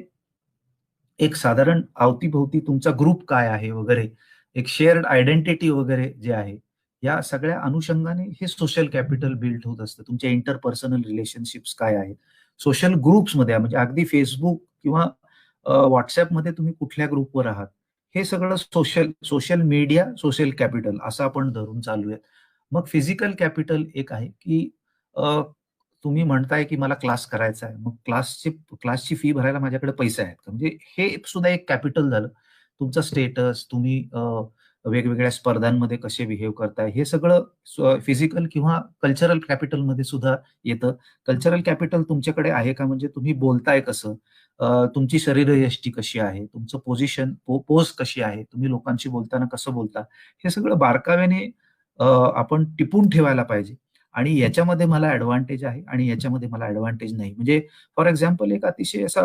B: एक साधारण अवतीभोवती तुमचा ग्रुप काय आहे वगैरे, एक शेअर्ड आयडेंटिटी वगैरे जे आहे, या सगळ्या अनुषंगाने हे सोशल कॅपिटल बिल्ड होत असतं. तुमच्या इंटरपर्सनल रिलेशनशिप्स काय आहेत? सोशल ग्रुप्समध्ये म्हणजे अगदी Facebook किंवा WhatsAppमध्ये तुम्ही कुठल्या ग्रुपवर आहात? हे सगळं social social media, social capital असं आपण धरून चालूयात. मग फिजिकल कॅपिटल एक आहे, की तुम्ही म्हणताय की मला क्लास करायचा आहे. मग क्लासची फी भरायला माझ्याकडे पैसे आहेत का? म्हणजे हे सुद्धा एक कॅपिटल झालं. तुमचं स्टेटस, तुम्ही वेगवेगळ्या स्पर्धांमध्ये कसे बिहेव करताय, हे सगळं फिजिकल किंवा कल्चरल कॅपिटलमध्ये सुद्धा येतं. कल्चरल कॅपिटल तुमच्याकडे आहे का? म्हणजे तुम्ही बोलताय कसं? तुमची शरीरयष्टी कशी आहे? तुमचं पोझिशन, पोज कशी आहे? तुम्ही लोकांशी बोलताना कसं बोलता? हे सगळं बारकाव्याने आपण टिपून ठेवायला पाहिजे. आणि याच्यामध्ये मला ॲडव्हांटेज आहे आणि याच्यामध्ये मला ॲडव्हांटेज नाही. म्हणजे फॉर एक्झाम्पल एक अतिशय असा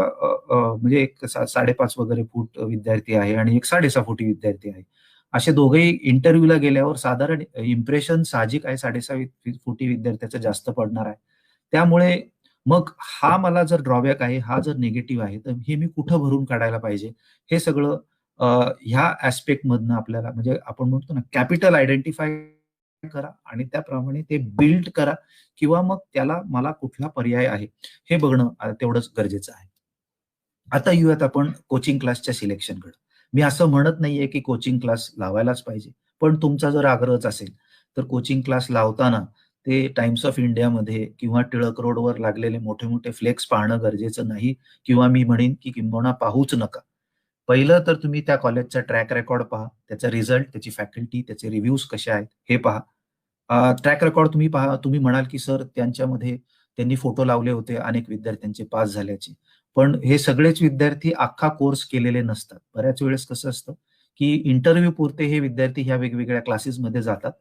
B: म्हणजे एक 5.5 वगैरे फूट विद्यार्थी आहे आणि एक 6.5 फुटी विद्यार्थी आहे. असे दोघेही इंटरव्ह्यूला गेल्यावर साधारण इम्प्रेशन साहजिक आहे 6.5 फुटी विद्यार्थ्याचं जास्त पडणार आहे. त्यामुळे मग हा मला जर ड्रॉबॅक आहे, हा जर निगेटिव्ह आहे, तर हे मी कुठं भरून काढायला पाहिजे? हे सगळं ह्या ॲस्पेक्टमधनं आपल्याला म्हणजे आपण म्हणतो ना कॅपिटल आयडेंटिफाय करा आणि त्याप्रमाणे ते बिल्ड करा किंवा मग त्याला मला कुठला पर्याय आहे हे बघणं तेवढंच गरजेचं आहे. आता येऊयात आपण कोचिंग क्लासच्या सिलेक्शनकडे. मी असं म्हणत नाहीये की कोचिंग क्लास लावायलाच पाहिजे. पण तुमचा जर आग्रहच असेल, तर कोचिंग क्लास लावताना ते टाइम्स ऑफ इंडियामध्ये किंवा टिळक रोडवर लागलेले मोठे-मोठे फ्लेक्स पाहणं गरजेचं नाही किंवा मी म्हणेन की किंबहुना पाहूच नका. पहिलं तर तुम्ही त्या कॉलेजचा ट्रॅक रेकॉर्ड पहा, त्याचा रिझल्ट, त्याची फॅकल्टी, त्याचे रिव्ह्यूज कसे आहेत हे पहा. ट्रॅक रेकॉर्ड तुम्ही पहा. तुम्ही म्हणाल की सर त्यांच्यामध्ये त्यांनी फोटो लावले होते अनेक विद्यार्थ्यांचे पास झाल्याचे. पण हे सगळेच विद्यार्थी अख्खा कोर्स केलेले नसतात. बऱ्याच वेळेस कसं असतं, की इंटरव्ह्यू पुरते हे विद्यार्थी ह्या वेगवेगळ्या क्लासेसमध्ये जातात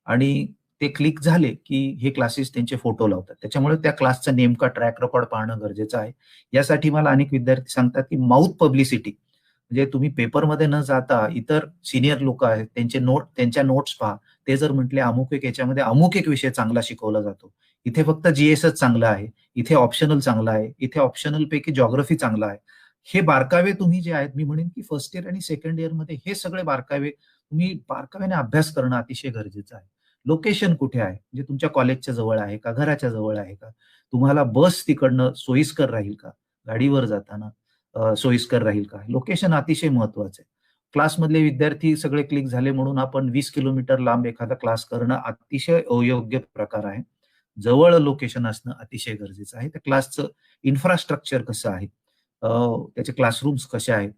B: आणि ते क्लिक झाले, की हे क्लासेस त्यांचे फोटो लावतात. त्याच्यामुळे त्या क्लासचा नेमका ट्रॅक रेकॉर्ड पाहणं गरजेचं आहे. यासाठी मला अनेक विद्यार्थी सांगतात, की माउथ पब्लिसिटी म्हणजे तुम्ही पेपरमध्ये न जाता इतर सीनियर लोकं आहेत, त्यांच्या नोट्स पहा. ते जर म्हटले अमुक एक याच्यामध्ये अमुक एक विषय चांगला शिकवला जातो. इथे फक्त जी-एसच चांगलं आहे. इथे ऑप्शनल चांगलं आहे. इथे ऑप्शनल पैकी जिओग्राफी चांगला आहे. हे बारकावे तुम्ही जे आहेत, मी म्हणेन की फर्स्ट इयर आणि सेकंड इयरमध्ये हे सगळे बारकावे तुम्ही बारकाव्याने अभ्यास करणं अतिशय गरजेचं आहे. लोकेशन कुठे आहे? म्हणजे तुमच्या कॉलेजच्या जवळ आहे का? घराच्या जवळ आहे का? तुम्हाला बस तिकडनं सोयीस्कर राहील का? गाडीवर जाताना सोयीस्कर राहील का? लोकेशन अतिशय महत्वाचं आहे. क्लासमधले विद्यार्थी सगळे क्लिक झाले म्हणून आपण 20 किलोमीटर लांब एखादा क्लास करणं अतिशय अयोग्य प्रकार आहे. जवळ लोकेशन असणं अतिशय गरजेचं आहे. त्या क्लासचं इन्फ्रास्ट्रक्चर कसं आहे? त्याचे क्लासरूम्स कसे आहेत?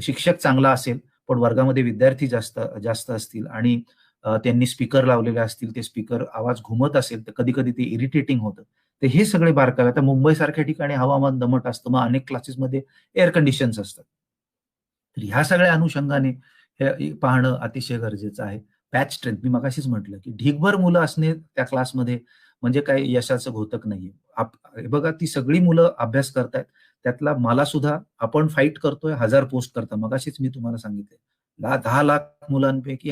B: शिक्षक चांगला असेल, पण वर्गामध्ये विद्यार्थी जास्त जास्त असतील आणि त्यांनी स्पीकर लावलेले असतील, ते स्पीकर आवाज घुमत असेल, तर कधी-कधी ते इरिटेटिंग होतं. तर हे सगळे बारकावे. आता मुंबईसारख्या ठिकाणी हवामान दमट असतं, मग अनेक क्लासेसमध्ये एअर कंडिशन्स असतात. तर ह्या सगळ्या अनुषंगाने हे पाहणं अतिशय गरजेचं आहे. बॅच स्ट्रेंथ मी मगाशीच म्हटलं, की ढीगभर मुलं असणे त्या क्लासमध्ये म्हणजे काही यशाचं घोतक नाहीये. हे बघा ती सगळी मुलं अभ्यास करतायत. त्यातला मला सुद्धा आपण फाईट करतोय 1000 पोस्ट करता. मगाशीच मी तुम्हाला सांगितले. 10 लाख मुलांपैकी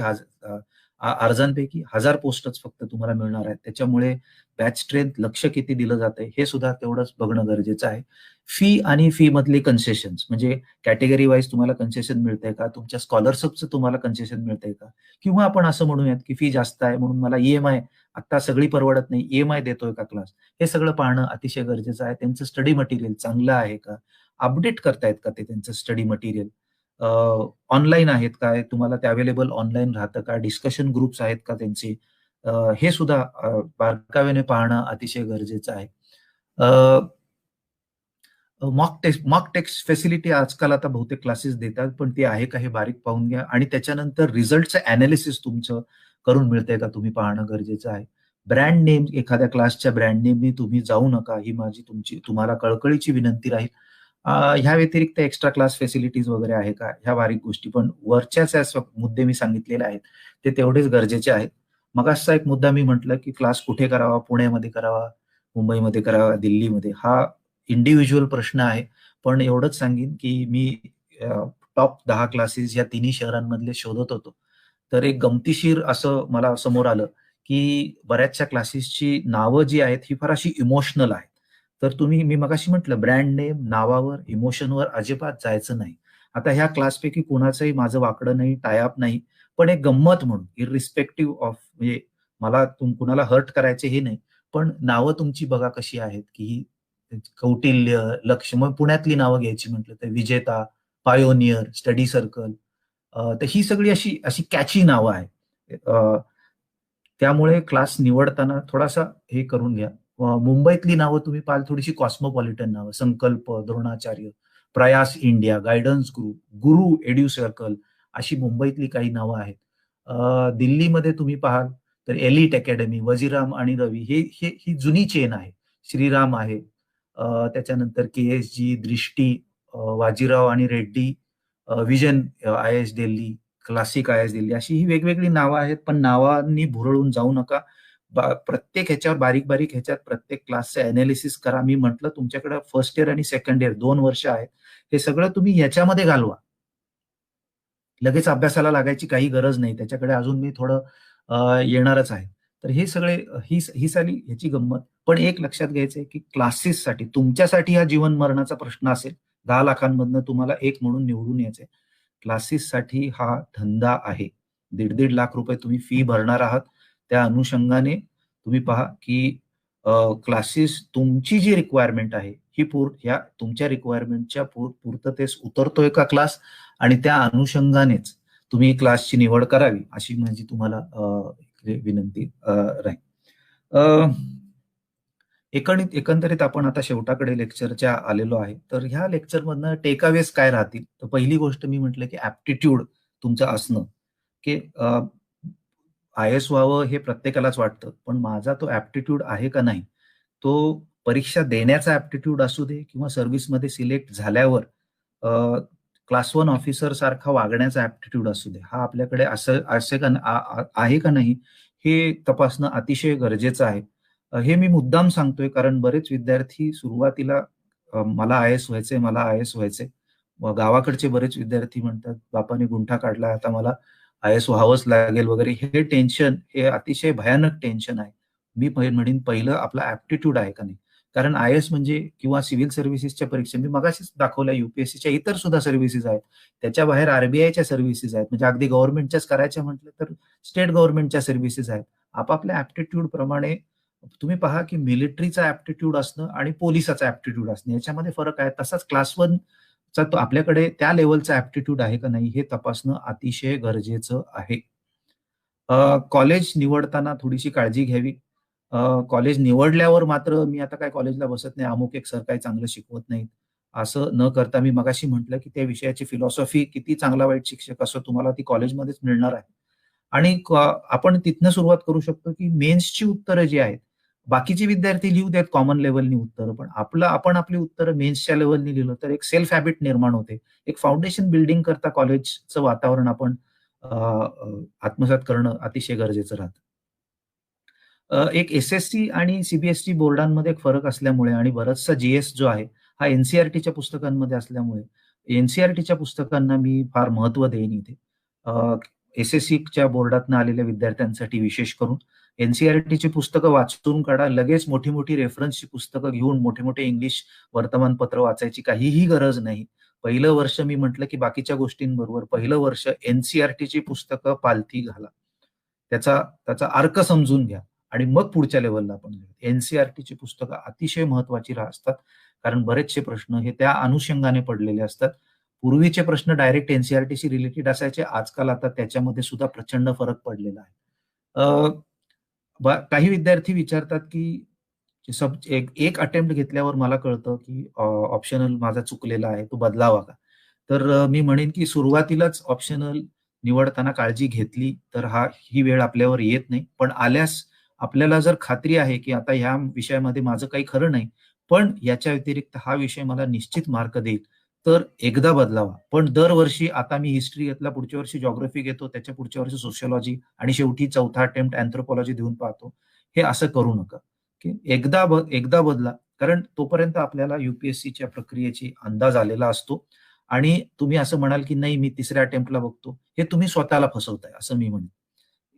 B: अर्जांपैकी 1000 पोस्टच फक्त तुम्हाला मिळणार आहेत. त्याच्यामुळे बॅच स्ट्रेंथ लक्ष किती दिलं जातंय हे सुद्धा तेवढंच बघणं गरजेचं आहे. फी आणि फी मधले कन्सेशन्स म्हणजे कॅटेगरी वाईज तुम्हाला कन्सेशन मिळतंय का? तुमच्या स्कॉलरशिपचं तुम्हाला कन्सेशन मिळतंय का? किंवा आपण असं म्हणूयात, की फी जास्त आहे म्हणून मला ई-एम-आय आता सगळी परवडत नाही, ई-एम-आय देतोय का क्लास? हे सगळं पाहणं अतिशय गरजेचं आहे. त्यांचं स्टडी मटेरियल चांगलं आहे का? अपडेट करतायत का ते त्यांचं स्टडी मटेरियल? ऑनलाईन आहेत काय? तुम्हाला ते अवेलेबल ऑनलाईन राहतं का? डिस्कशन ग्रुप्स आहेत का त्यांचे? हे सुद्धा बारकाव्याने पाहणं अतिशय गरजेचं आहे. मॉक टेस्ट फॅसिलिटी आजकाल आता बहुतेक क्लासेस देतात, पण ती आहे का हे बारीक पाहून घ्या आणि त्याच्यानंतर रिझल्टचं अॅनालिसिस तुमचं करून मिळतंय का तुम्ही पाहणं गरजेचं आहे. ब्रँड नेम एखाद्या क्लासच्या ब्रँड नेमनी तुम्ही जाऊ नका, ही माझी तुम्हाला कळकळीची विनंती राहील. ह्या व्यतिरिक्त एक्स्ट्रा क्लास फॅसिलिटीज वगैरे आहे का? ह्या बारीक गोष्टी पण वरच्याच मुद्दे मी सांगितलेले आहेत, ते तेवढेच गरजेचे आहेत. मगाचचा एक मुद्दा मी म्हटलं, की क्लास कुठे करावा? पुण्यामध्ये करावा, मुंबईमध्ये करावा, दिल्लीमध्ये. हा इंडिव्हिज्युअल प्रश्न आहे. पण एवढंच सांगेन, की मी टॉप 10 क्लासेस या तिन्ही शहरांमधले शोधत होतो. तर एक गमतीशीर असं मला समोर आलं, की बऱ्याचशा क्लासेसची नावं जी आहेत, ही फार अशी इमोशनल आहेत. तर मी मगाशी म्हटलं ब्रँड नेम, नावावर, इमोशनवर अजिबात जायचं नाही. आता ह्या क्लासपैकी कुणाचंही माझं वाकडं नाही, टाय अप नाही. पण एक गंमत म्हणून इर्रिस्पेक्टिव्ह ऑफ म्हणजे मला कुणाला हर्ट करायचे हे नाही. पण नावं तुमची बघा कशी आहेत, की कौटिल्य, लक्ष मग पुण्यातली नावं घ्यायची म्हटलं तर विजेता, पायोनियर, स्टडी सर्कल तर ही सगळी अशी अशी कॅची नावं आहेत. त्यामुळे क्लास निवडताना थोडासा हे करून घ्या. मुंबईतली नावं तुम्ही पाहाल थोडीशी कॉस्मोपॉलिटन नावं, संकल्प, द्रोणाचार्य, प्रयास इंडिया, गायडन्स ग्रुप, गुरु एड्यू सर्कल अशी मुंबईतली काही नावं आहेत. दिल्लीमध्ये तुम्ही पाहाल तर एलिट अकॅडमी, वजीराम आणि रवी ही जुनी चेन आहे. श्रीराम आहे. त्याच्यानंतर के-एस-जी, दृष्टी, वाजीराव आणि Reddy, vision I-S Delhi, classic I-S Delhi अशी ही वेगवेगळी नावं आहेत. पण नावांनी भुरळून जाऊ नका. प्रत्येक ह्याच्यावर बारीक-बारीक ह्याच्यात प्रत्येक क्लासचं अॅनालिसिस करा. मी म्हटलं तुमच्याकडे फर्स्ट इयर आणि सेकंड इयर 2 वर्ष आहेत. हे सगळं तुम्ही ह्याच्यामध्ये घालवा. लगेच अभ्यासाला लागायची काही गरज नाही. त्याच्याकडे अजून मी थोडं येणारच आहे. तर हे सगळे ही झाली ह्याची गंमत. पण एक लक्षात घ्यायचंय, की क्लासेससाठी तुमच्यासाठी हा जीवन-मरणाचा प्रश्न असेल. 10 लाखांमधनं तुम्हाला एक म्हणून निवडून यायचंय. क्लासेससाठी हा धंदा आहे. ₹1.5 लाख रुपये तुम्ही फी भरणार आहात. त्या अनुषंगाने तुम्ही पहा, की क्लासेस तुमची जी रिक्वायरमेंट आहे, ही ह्या तुमच्या रिक्वायरमेंटच्या पूर्ततेस उतरतोय का क्लास? आणि त्या अनुषंगानेच तुम्ही क्लासची निवड करावी, अशी माझी तुम्हाला विनंती राहील. एकंदरीत आपण आता शेवटाकडे लेक्चरच्या आलेलो आहे. तर ह्या लेक्चरमधनं टेकअवेज काय राहतील? तर पहिली गोष्ट मी म्हटलं, की ॲप्टिट्यूड तुमचं असणं, की आय-एस व्हावं हे प्रत्येकालाच वाटतं. पण माझा तो ॲप्टिट्यूड आहे का नाही? तो परीक्षा देण्याचा ॲप्टिट्यूड असू दे किंवा सर्व्हिसमध्ये सिलेक्ट झाल्यावर क्लास 1 ऑफिसर सारखा वागण्याचा ॲप्टिट्यूड असू दे. हा आपल्याकडे असं असे का आहे का नाही? हे तपासणं अतिशय गरजेचं आहे. हे मी मुद्दाम सांगतोय कारण बरेच विद्यार्थी सुरुवातीला मला आय-एस व्हायचंय, मला आय-एस व्हायचंय. मग गावाकडचे बरेच विद्यार्थी म्हणतात, "बापाने गुंठा काढला, आता मला आय-एस व्हावंच लागेल" वगैरे. हे टेन्शन हे अतिशय भयानक टेन्शन आहे. मी म्हणेन पहिलं आपला ॲप्टिट्यूड आहे का नाही? कारण आय-एस म्हणजे किंवा सिव्हिल सर्व्हिसेसच्या परीक्षा मी मगाशीच दाखवल्या यूपीएससीच्या इतर सुद्धा सर्व्हिसेस आहेत. त्याच्या बाहेर आरबीआयच्या सर्व्हिसेस आहेत. म्हणजे अगदी गव्हर्नमेंटच्याच करायच्या म्हटलं तर स्टेट गव्हर्नमेंटच्या सर्व्हिसेस आहेत. आपापल्या ॲप्टिट्यूड प्रमाणे तुम्ही पहा की मिलिटरीचा ॲप्टिट्यूड असणं आणि पोलिसाचा ॲप्टिट्यूड असणं याच्यामध्ये फरक आहे. तसाच क्लास 1 तो आपल्याकडे त्या लेवलचा ऍप्टिट्यूड आहे का नाही हे तपासणं अतिशय गरजेचं आहे. कॉलेज निवडताना थोडीशी काळजी घ्यावी. कॉलेज निवडल्यावर मात्र मी आता काय कॉलेजला बसत नाही, अमुक एक सर काही चांगलं शिकवत नाहीत. असं न करता मी मगाशी म्हटलं, की त्या विषयाची फिलॉसॉफी किती चांगला वाईट शिक्षक असो तुम्हाला ती कॉलेजमध्येच मिळणार आहे. आणि आपण तिथनं सुरुवात करू शकतो, की मेन्सची उत्तरं जी आहेत, बाकीचे विद्यार्थी लिहू देत कॉमन लेव्हलनी उत्तरं, पण आपण आपली उत्तरं मेन्सच्या लेव्हलनी लिहिलं तर एक सेल्फ हॅबिट निर्माण होते. एक फाउंडेशन बिल्डिंग करता कॉलेजचं वातावरण आपण आत्मसात करणं अतिशय गरजेचं राहतं. एक एस-एस-सी आणि सी-बी-एस-ई बोर्डांमध्ये एक फरक असल्यामुळे आणि बराचसा जी-एस जो आहे, हा एन-सी-आर-टीच्या पुस्तकांमध्ये असल्यामुळे, एन-सी-आर-टीच्या पुस्तकांना मी फार महत्त्व देईन इथे. एस-एस-सीच्या बोर्डातनं आलेल्या विद्यार्थ्यांसाठी विशेष करून एन-सी-आर-टीची पुस्तकं वाचून काढा. लगेच मोठी-मोठी रेफरन्सची पुस्तकं घेऊन मोठे-मोठे इंग्लिश वर्तमानपत्र वाचायची काहीही गरज नाही. पहिलं वर्ष मी म्हटलं, की बाकीच्या गोष्टींबरोबर पहिलं वर्ष एन-सी-आर-टीची पुस्तकं पालथी घाला. त्याचा त्याचा अर्क समजून घ्या आणि मग पुढच्या लेव्हलला आपण जाऊ. एन-सी-आर-टीची पुस्तकं अतिशय महत्त्वाची असतात. कारण बरेचसे प्रश्न हे त्या अनुषंगाने पडलेले असतात. पूर्वीचे प्रश्न डायरेक्ट एन-सी-आर-टीशी रिलेटेड असायचे. आजकाल आता त्याच्यामध्ये सुद्धा प्रचंड फरक पडलेला आहे. काही विद्यार्थी विचारतात, की एक अटेम्प्ट घेतल्यावर मला कळतं, की ऑप्शनल माझा चुकलेला आहे, तो बदलावा का? तर मी म्हणेन, की सुरुवातीलाच ऑप्शनल निवडताना काळजी घेतली, तर ही वेळ आपल्यावर येत नाही. पण आल्यास आपल्याला जर खात्री आहे, की आता ह्या विषयामध्ये माझं काही खरं नाही, पण याच्या व्यतिरिक्त हा विषय मला निश्चित मार्क देईल, तर एकदा बदलावा. पण दरवर्षी आता मी हिस्ट्री घेतला, पुढच्या वर्षी जिओग्राफी घेतो, त्याच्या पुढच्या वर्षी सोशिओलॉजी आणि शेवटी चौथा अटेम्प्ट अँथ्रोपॉलॉजी देऊन पाहतो. हे असं करू नका. की एकदा बदला. कारण तोपर्यंत आपल्याला यू-पी-एस-सीच्या प्रक्रियेची अंदाज आलेला असतो आणि तुम्ही असं म्हणाल, की नाही मी तिसऱ्या अटेम्प्टला बघतो. हे तुम्ही स्वतःला फसवताय असं मी म्हणेन.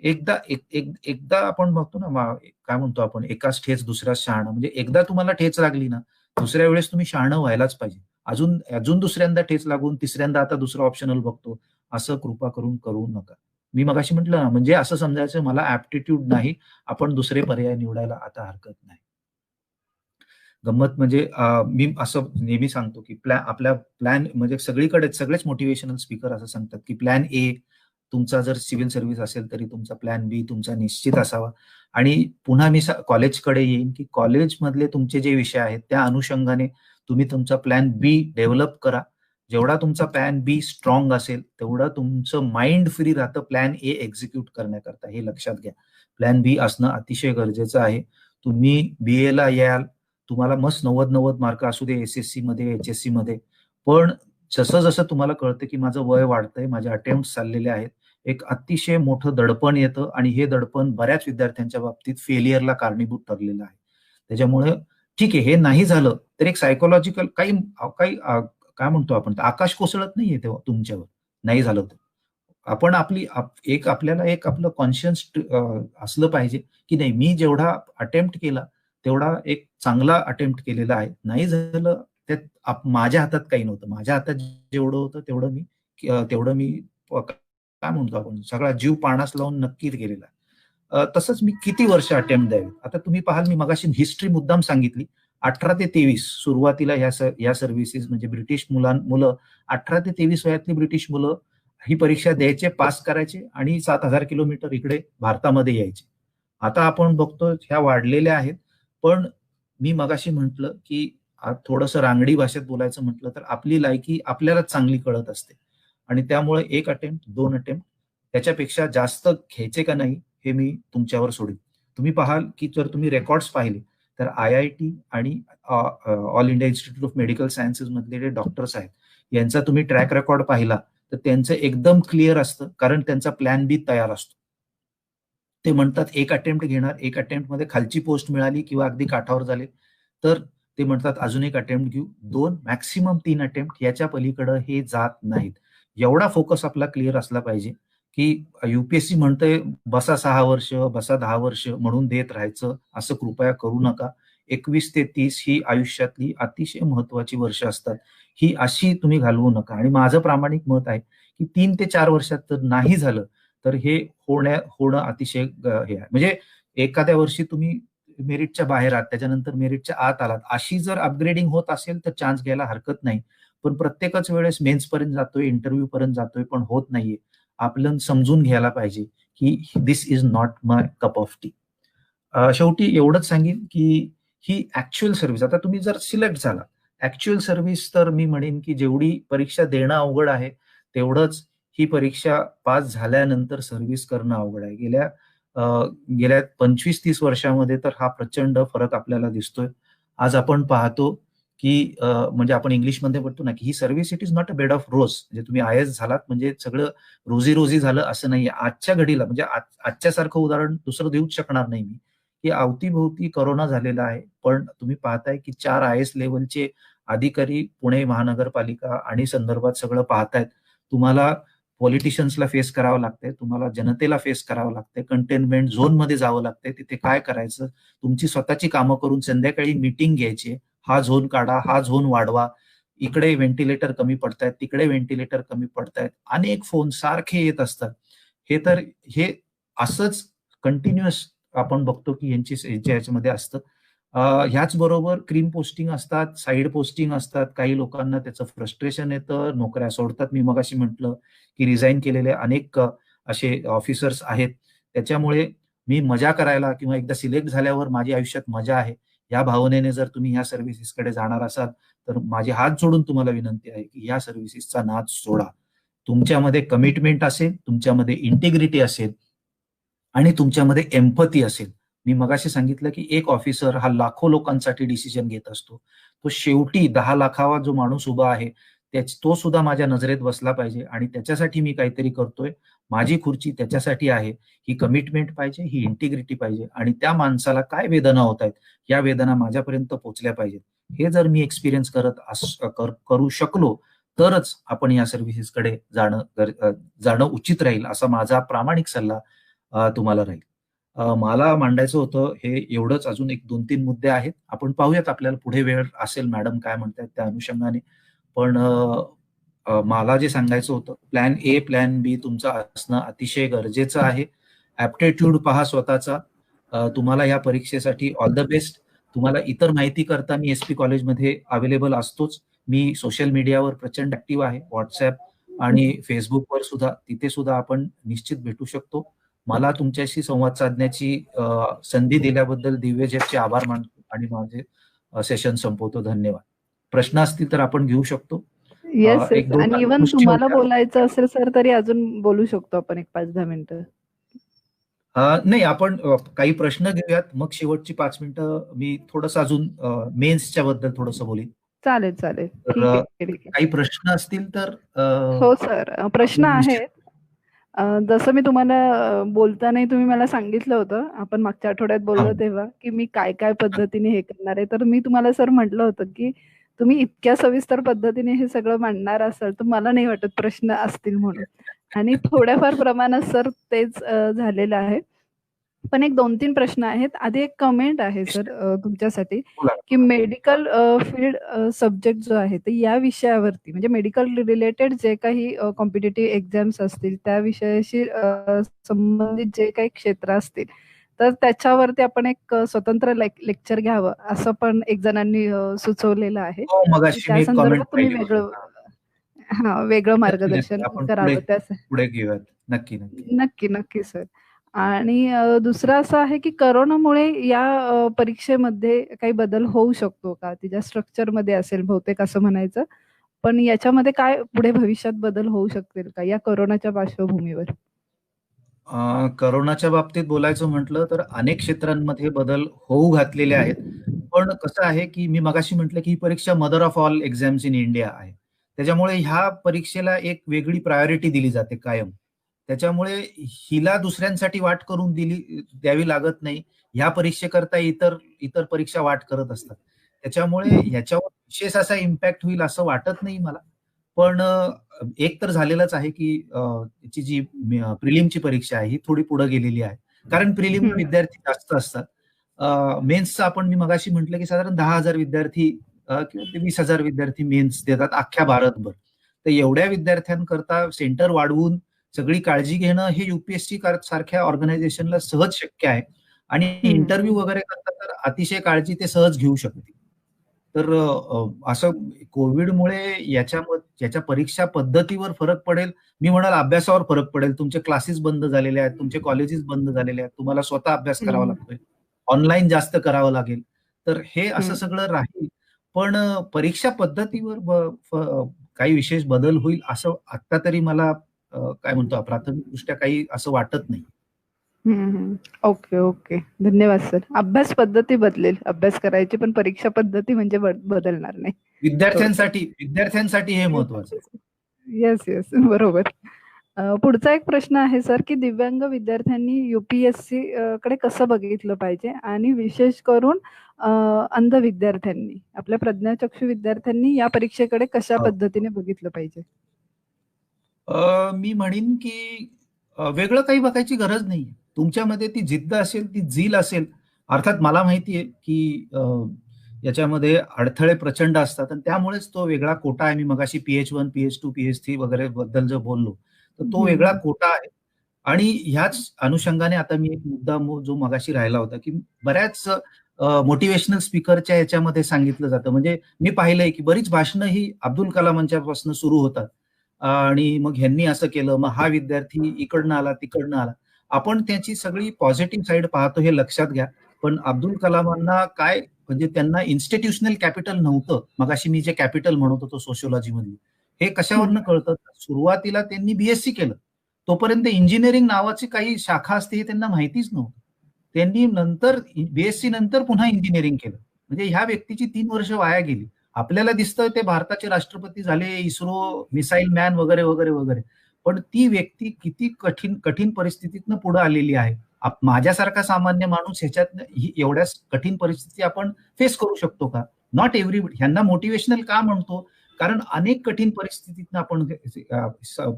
B: एकदा आपण बघतो ना, काय म्हणतो आपण, एकाच ठेच दुसऱ्याच शहाणा. म्हणजे एकदा तुम्हाला ठेच लागली ना, दुसऱ्या वेळेस तुम्ही शहाणं व्हायलाच पाहिजे. अजून अजून दुसऱ्यांदा ठेच लागून तिसऱ्यांदा आता दुसरा ऑप्शनल बघतो, असं कृपा करून करू नका. मी मगाशी म्हटलं ना, म्हणजे असं समजायचं मला ॲप्टिट्यूड नाही, आपण दुसरे पर्याय निवडायला आता हरकत नाही. गंमत म्हणजे मी असं नेहमी सांगतो, की आपल्या प्लॅन म्हणजे सगळेच मोटिव्हेशनल स्पीकर असं सांगतात, की प्लॅन ए तुमचा जर सिव्हिल सर्व्हिस असेल तरी तुमचा प्लॅन बी तुमचा निश्चित असावा. आणि पुन्हा मी कॉलेजकडे येईन, की कॉलेजमधले तुमचे जे विषय आहेत त्या अनुषंगाने तुम्ही तुमचा प्लॅन बी डेव्हलप करा. जेवढा तुमचा प्लॅन बी स्ट्रॉंग असेल, तेवढं तुमचं माइंड फ्री राहतं प्लॅन ए एक्झिक्यूट करण्याकरता. हे लक्षात घ्या. प्लॅन बी असणं अतिशय गरजेचं आहे. तुम्ही बी-एला याल, तुम्हाला मस्त 90-90 मार्क असू दे एस-एस-सी मध्ये, एच-एस-सी मध्ये. पण जसं-जसं तुम्हाला कळतं, की माझं वय वाढतंय, माझे अटेम्प्ट्स चाललेले आहेत, एक अतिशय मोठं दडपण येतं आणि हे दडपण बऱ्याच विद्यार्थ्यांच्या बाबतीत फेल्युअरला कारणीभूत ठरलेलं आहे. त्याच्यामुळे ठीक आहे, हे नाही झालं तर एक सायकॉलॉजिकल काही काही काय म्हणतो आपण, आकाश कोसळत नाहीये तेव्हा तुमच्यावर, नाही झालं तर. आपण आपल्याला एक आपलं कॉन्शियन्स असलं पाहिजे, की नाही मी जेवढा अटेम्प्ट केला, तेवढा एक चांगला अटेम्प्ट केलेला आहे. नाही झालं त्यात माझ्या हातात काही नव्हतं. माझ्या हातात जेवढं होतं तेवढं मी काय म्हणतो आपण, सगळा जीव पाण्यास लावून नक्कीच केलेला आहे. तसंच मी किती वर्ष अटेम्प्ट द्यावे? आता तुम्ही पाहाल, मी मगाशी हिस्ट्री मुद्दाम सांगितली. 18 ते 23 सुरुवातीला या सर्व्हिसेस म्हणजे ब्रिटिश मुलं 18 ते 23 वयातली ब्रिटिश मुलं ही परीक्षा द्यायचे, पास करायचे आणि 7,000 किलोमीटर इकडे भारतामध्ये यायचे. आता आपण बघतो ह्या वाढलेल्या आहेत. पण मी मगाशी म्हटलं, की थोडंसं रांगडी भाषेत बोलायचं म्हटलं तर आपली लायकी आपल्यालाच चांगली कळत असते आणि त्यामुळे 1 अटेम्प्ट, 2 अटेम्प्ट त्याच्यापेक्षा जास्त घ्यायचे का नाही हे मी तुमच्यावर सोडेन. तुम्ही पाहाल, की जर तुम्ही रेकॉर्ड्स पाहिले तर आय-आय-टी आणि all India institute of medical sciences मधले जे डॉक्टर्स आहेत, यांचा तुम्ही ट्रॅक रेकॉर्ड पाहिला तर त्यांचं एकदम क्लिअर असतं, कारण त्यांचा प्लॅन बी तयार असतो. ते म्हणतात 1 अटेम्प्ट घेणार, 1 अटेम्प्टमध्ये खालची पोस्ट मिळाली किंवा अगदी काठावर झाले, तर ते म्हणतात अजून 1 अटेम्प्ट घेऊ. 2 मॅक्सिमम 3 अटेम्प्ट याच्या पलीकडे हे जात नाहीत. एवढा फोकस आपला क्लिअर असला पाहिजे, की यू-पी-एस-सी म्हणतंय बसा 6 वर्ष, बसा 10 वर्ष म्हणून देत राहायचं, असं कृपया करू नका. 21 ते 30 ही आयुष्यातली अतिशय महत्त्वाची वर्ष असतात. ही अशी तुम्ही घालवू नका आणि माझं प्रामाणिक मत आहे, की 3 ते 4 वर्षात जर नाही झालं, तर हे होणं अतिशय हे आहे. म्हणजे एखाद्या वर्षी तुम्ही मेरिटच्या बाहेर आहात, त्याच्यानंतर मेरिटच्या आत आलात, अशी जर अपग्रेडिंग होत असेल तर चान्स घ्यायला हरकत नाही. पण प्रत्येकच वेळेस मेन्स पर्यंत जातोय, इंटरव्ह्यू पर्यंत जातोय, पण होत नाहीये. आपलं समजून घ्यायला पाहिजे की this is not my cup of tea. शेवटी एवढंच सांगेन की ही ऍक्च्युअल सर्व्हिस, आता तुम्ही जर सिलेक्ट झाला, ऍक्च्युअल सर्व्हिस तर मी म्हणेन की जेवढी परीक्षा देणं अवघड आहे तेवढंच ही परीक्षा पास झाल्यानंतर सर्व्हिस करणं अवघड आहे. गेल्या 25-30 वर्षामध्ये तर हा प्रचंड फरक आपल्याला दिसतोय. आज आपण पाहतो की म्हणजे आपण इंग्लिशमध्ये म्हणतो ना की ही service it is not a bed of rose. म्हणजे तुम्ही IAS झालात म्हणजे सगळं रोजी रोजी झालं असं नाहीये. आजच्या घडीला म्हणजे आजच्या सारखं उदाहरण दुसरं देऊच शकणार नाही मी, की अवतीभोवती कोरोना झालेला आहे, पण तुम्ही पाहताय की 4 IAS लेव्हलचे अधिकारी पुणे महानगरपालिका आणि संदर्भात सगळं पाहतायत. तुम्हाला पॉलिटिशियन्सला फेस करावं लागतंय, तुम्हाला जनतेला फेस करावं लागतंय, कंटेनमेंट झोनमध्ये जावं लागतंय, तिथे काय करायचं, तुमची स्वतःची कामं करून संध्याकाळी मीटिंग घ्यायची, हा झोन काढा, हा झोन वाढवा, इकडे व्हेंटिलेटर कमी पडतायत, तिकडे व्हेंटिलेटर कमी पडतायत, अनेक फोन सारखे येत असतात. हे असंच कंटिन्युअस आपण बघतो की यांच्या याच्यामध्ये असतं. ह्याचबरोबर क्रीम पोस्टिंग असतात, साईड पोस्टिंग असतात. काही लोकांना त्याचं फ्रस्ट्रेशन येतं, नोकऱ्या सोडतात. मी मगाशी म्हटलं की रिझाईन केलेले अनेक असे ऑफिसर्स आहेत. त्याच्यामुळे मी मजा करायला किंवा एकदा सिलेक्ट झाल्यावर माझ्या आयुष्यात मजा आहे, या भावनेने जर तुम्ही ह्या सर्व्हिसेसकडे जाणार असाल तर माझे हात जोडून तुम्हाला विनंती आहे की या सर्व्हिसेसचा नाद सोडा. तुमच्यामध्ये कमिटमेंट असेल, तुमच्यामध्ये इंटिग्रिटी असेल आणि तुमच्यामध्ये एम्पथी असेल. मी मगाशी सांगितलं की एक ऑफिसर हा लाखो लोकांसाठी डिसिजन घेत असतो. तो शेवटी 10 लाखावा जो माणूस उभा आहे तो सुद्धा माझ्या नजरेत बसला पाहिजे आणि त्याच्यासाठी मी काहीतरी करतोय. माझी खुर्ची त्याच्यासाठी आहे. ही कमिटमेंट पाहिजे, ही इंटिग्रिटी पाहिजे आणि त्या माणसाला काय वेदना होत आहेत, या वेदना माझ्यापर्यंत पोहोचल्या पाहिजेत. हे जर मी एक्सपिरियन्स करू शकलो तरच आपण या सर्व्हिसेसकडे जाणं उचित राहील, असा माझा प्रामाणिक सल्ला तुम्हाला राहील. मला मांडायचं होतं हे एवढंच. अजून एक 2-3 मुद्दे आहेत. आपण पाहूयात, आपल्याला पुढे वेळ असेल मॅडम काय म्हणतायत त्या अनुषंगाने. पण मला जे सांगायचं होतं, प्लॅन ए, प्लॅन बी तुमचा असणं अतिशय गरजेचं आहे. ऍप्टिट्यूड पहा स्वतःचा. तुम्हाला या परीक्षेसाठी ऑल द बेस्ट. तुम्हाला इतर माहिती करता मी SP कॉलेजमध्ये अवेलेबल असतोच. मी सोशल मीडियावर प्रचंड ऍक्टिव्ह आहे, व्हॉट्सअप आणि फेसबुकवर सुद्धा. तिथे सुद्धा आपण निश्चित भेटू शकतो. मला तुमच्याशी संवाद साधण्याची संधी दिल्याबद्दल दिव्यजेटचे आभार मानतो आणि माझे सेशन संपवतो. धन्यवाद. प्रश्न असतील तर आपण घेऊ शकतो.
A: Yes yes.
B: 1-2
A: आणि इव्हन
B: गोष्टी
A: तुम्हाला
B: होत्या.
A: बोलायचं असेल सर तरी अजून बोलू शकतो आपण एक 5-10 मिनिटं.
B: नाही, आपण काही प्रश्न घेऊयात, मग शेवटची 5 मिनिटं मी थोडंसं अजून मेन्सच्या बद्दल थोडंसं बोलीन.
A: चालेल, चालेल.
B: तर
A: ठीक आहे, ठीक आहे.
B: काही प्रश्न असतील तर
A: हो सर, प्रश्न
B: आपण निश्चित.
A: आहेत. जसं मी तुम्हाला बोलताना तुम्ही मला सांगितलं होतं, आपण मागच्या आठवड्यात बोललो
B: हां.
A: तेव्हा, की मी काय-काय पद्धतीने हे करणार आहे. तर मी तुम्हाला सर म्हटलं होतं, की तुम्ही इतक्या सविस्तर पद्धतीने हे सगळं मांडणार असाल, तर मला नाही वाटत प्रश्न असतील म्हणून. आणि थोड्याफार प्रमाणात सर तेच झालेलं आहे. पण एक 2-3 प्रश्न आहेत. आधी एक कमेंट आहे सर तुमच्यासाठी,
B: बोला.
A: की मेडिकल फील्ड सब्जेक्ट जो आहे, तर या विषयावरती म्हणजे मेडिकल रिलेटेड जे काही कॉम्पिटिटिव्ह एक्झाम्स असतील, त्या विषयाशी संबंधित जे काही क्षेत्र असतील, तर त्याच्यावरती आपण एक स्वतंत्र लेक्चर घ्यावं, असं पण एक जणांनी सुचवलेलं आहे.
B: हो,
A: की
B: मगाशी
A: त्या
B: मी एक कमेंट
A: संदर्भात तुम्ही
B: पाहिली होती.
A: वेगळं वेगळं
B: नक्की, नक्की.
A: मार्गदर्शन
B: आपण पुढे
A: करावं त्यासाठी.
B: पुढे घेऊयात. नक्की, नक्की.
A: नक्की, नक्की सर. आणि दुसरं असं आहे, की कोरोनामुळे या परीक्षेमध्ये काही बदल होऊ शकतो का? तिच्या स्ट्रक्चरमध्ये असेल बहुतेक असं म्हणायचं. पण याच्यामध्ये काय पुढे भविष्यात बदल होऊ शकतील का या कोरोनाच्या पार्श्वभूमीवर?
B: कोरोनाच्या बाबतीत बोलायचं म्हटलं तर अनेक क्षेत्रांमध्ये बदल होऊ घातलेले आहेत. पण कसं आहे, की मी मगाशी म्हटलं, की ही परीक्षा mother of all exams in India आहे. त्याच्यामुळे ह्या परीक्षेला एक वेगळी प्रायोरिटी दिली जाते कायम. त्याच्यामुळे हिला दुसऱ्यांसाठी वाट करून द्यावी लागत नाही. ह्या परीक्षेकरता इतर इतर परीक्षा वाट करत असतात. त्याच्यामुळे ह्याच्यावर विशेष असा इम्पॅक्ट होईल असं वाटत नाही मला. पण एक तर झालेलंच आहे, की त्याची जी प्रिलिमची परीक्षा आहे ही थोडी पुढे गेलेली आहे. कारण प्रिलिमला विद्यार्थी जास्त असतात. मेन्सचं आपण मी मगाशी म्हटलं, की साधारण 10,000 विद्यार्थी किंवा ते 20,000 विद्यार्थी मेन्स देतात अख्ख्या भारतभर. तर एवढ्या विद्यार्थ्यांकरता सेंटर वाढवून सगळी काळजी घेणं हे UPSC सारख्या ऑर्गनायझेशनला सहज शक्य आहे. आणि इंटरव्ह्यू वगैरे करतात तर अतिशय काळजी ते सहज घेऊ शकतील. तर असं कोविडमुळे याच्या परीक्षा पद्धतीवर फरक पडेल, मी म्हणाल अभ्यासावर फरक पडेल. तुमचे क्लासेस बंद झालेले आहेत, तुमचे कॉलेजेस बंद झालेले आहेत, तुम्हाला स्वतः अभ्यास करावा लागतोय, ऑनलाईन जास्त करावं लागेल. तर हे असं सगळं राहील. पण परीक्षा पद्धतीवर काही विशेष बदल होईल असं आत्ता तरी मला काय म्हणतो प्राथमिकदृष्ट्या काही असं वाटत नाही.
A: Okay, okay. धन्यवाद सर. अभ्यास पद्धती बदलेल. अभ्यास करायची, पण परीक्षा पद्धती म्हणजे बदलणार नाही. थोडक्यात.
B: विद्यार्थ्यांसाठी हे महत्वाचं आहे.
A: Yes, yes. बरोबर. पुढचा एक प्रश्न आहे सर, की दिव्यांग विद्यार्थ्यांनी युपीएससी कडे कसं बघितलं पाहिजे आणि विशेष करून अंध विद्यार्थ्यांनी, आपल्या प्रज्ञाचक्षू विद्यार्थ्यांनी या परीक्षेकडे कशा
B: हो.
A: पद्धतीने बघितलं पाहिजे?
B: मी म्हणेन की वेगळं काही बघायची गरज नाही. तुमच्यामध्ये ती जिद्द असेल, ती झील असेल. अर्थात मला माहिती आहे की याच्यामध्ये अडथळे प्रचंड असतात आणि त्यामुळेच तो वेगळा कोटा आहे. मी मगाशी PH1, PH2, PH3 वगैरे बद्दल जर बोललो, तर तो वेगळा कोटा आहे. आणि ह्याच अनुषंगाने आता मी एक मुद्दा जो मगाशी राहिला होता, की बऱ्याच मोटिव्हेशनल स्पीकरच्या याच्यामध्ये सांगितलं जातं. म्हणजे मी पाहिलंय की बरीच भाषणं ही अब्दुल कलामांच्यापासून सुरू होतात. आणि मग ह्यांनी असं केलं, मग हा विद्यार्थी इकडनं आला, तिकडनं आला. आपण त्याची सगळी पॉझिटिव्ह साइड पाहतो हे लक्षात घ्या. पण अब्दुल कलामांना काय म्हणजे त्यांना इन्स्टिट्यूशनल कॅपिटल नव्हतं. मगाशी मी जे कॅपिटल म्हणत होतो सोशिओलॉजी मधली. हे कशावरनं कळतं? सुरुवातीला त्यांनी BSc केलं. तोपर्यंत इंजिनिअरिंग नावाची काही शाखा असते हे त्यांना माहितीच नव्हतं. त्यांनी नंतर BSc नंतर पुन्हा इंजिनिअरिंग केलं. म्हणजे ह्या व्यक्तीची 3 वर्ष वाया गेली. आपल्याला दिसतं ते भारताचे राष्ट्रपती झाले, इस्रो, मिसाईल मॅन वगैरे, वगैरे, वगैरे. पण ती व्यक्ती किती कठीण कठीण परिस्थितीतनं पुढे आलेली आहे. माझ्यासारखा सामान्य माणूस ह्याच्यात एवढ्या कठीण परिस्थिती आपण फेस करू शकतो का? Not everybody. ह्यांना मोटिवेशनल का म्हणतो? कारण अनेक कठीण परिस्थितीतनं आपण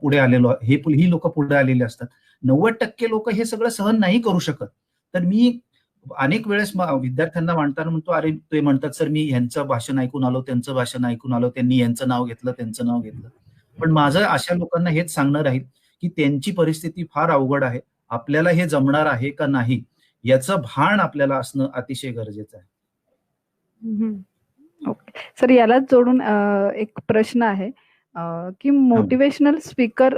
B: पुढे आलेलो, ही लोक पुढे आलेली असतात. 90% लोक हे सगळं सहन नाही करू शकत. तर मी अनेक वेळेस विद्यार्थ्यांना म्हणताना म्हणतो, अरे ते म्हणतात सर मी ह्यांचं भाषण ऐकून आलो, त्यांचं भाषण ऐकून आलो, त्यांनी यांचं नाव घेतलं, त्यांचं नाव घेतलं. पण माझं अशा लोकांना हेच सांगणं राहील की त्यांची परिस्थिती फार अवघड आहे. आपल्याला हे जमणार आहे का नाही याचं भान आपल्याला असणं अतिशय गरजेचं आहे.
A: ओके. सर यालाच जोडून एक प्रश्न आहे की मोटिवेशनल स्पीकर